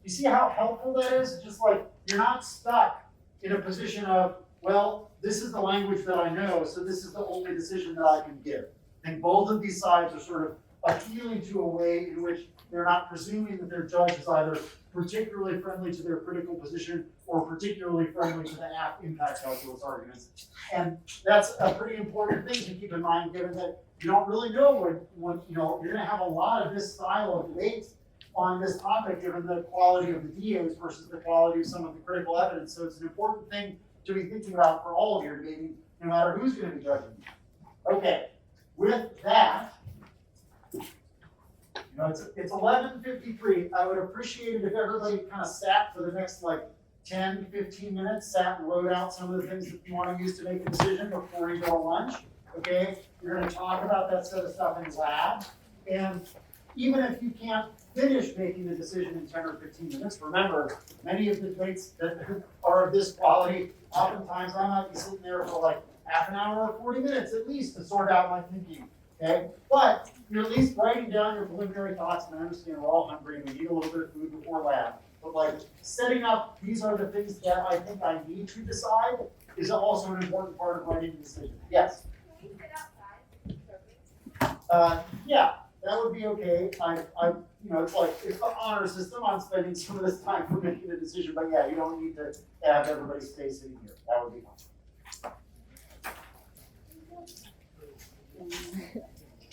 you see how helpful that is? It's just like you're not stuck in a position of, well, this is the language that I know, so this is the only decision that I can give. And both of these sides are sort of appealing to a way in which they're not presuming that their judge is either particularly friendly to their critical position or particularly friendly to the app impact calculus arguments. And that's a pretty important thing to keep in mind, given that you don't really know when you know, you're gonna have a lot of this style of debate on this topic, given the quality of the DAs versus the quality of some of the critical evidence. So it's an important thing to be thinking about for all of your debating, no matter who's gonna be judging you. Okay, with that, you know, it's 11:53. I would appreciate it if everybody kind of sat for the next like 10, 15 minutes, sat and wrote out some of the things that you want to use to make a decision before you go to lunch. Okay, you're going to talk about that set of stuff in lab, and even if you can't finish making the decision in 10 or 15 minutes, remember, many of the debates that are of this quality, oftentimes I might be sitting there for like half an hour or 40 minutes at least to sort out my thinking. Okay, but you're at least writing down your preliminary thoughts, and I understand we're all hungry and we need a little bit of food before lab. But like setting up, these are the things that I think I need to decide is also an important part of writing the decision. Yes? Can you sit outside? Yeah, that would be okay. You know, it's the honor system. I'm spending some of this time for making a decision, but yeah, you don't need to have everybody stay sitting here. That would be fine.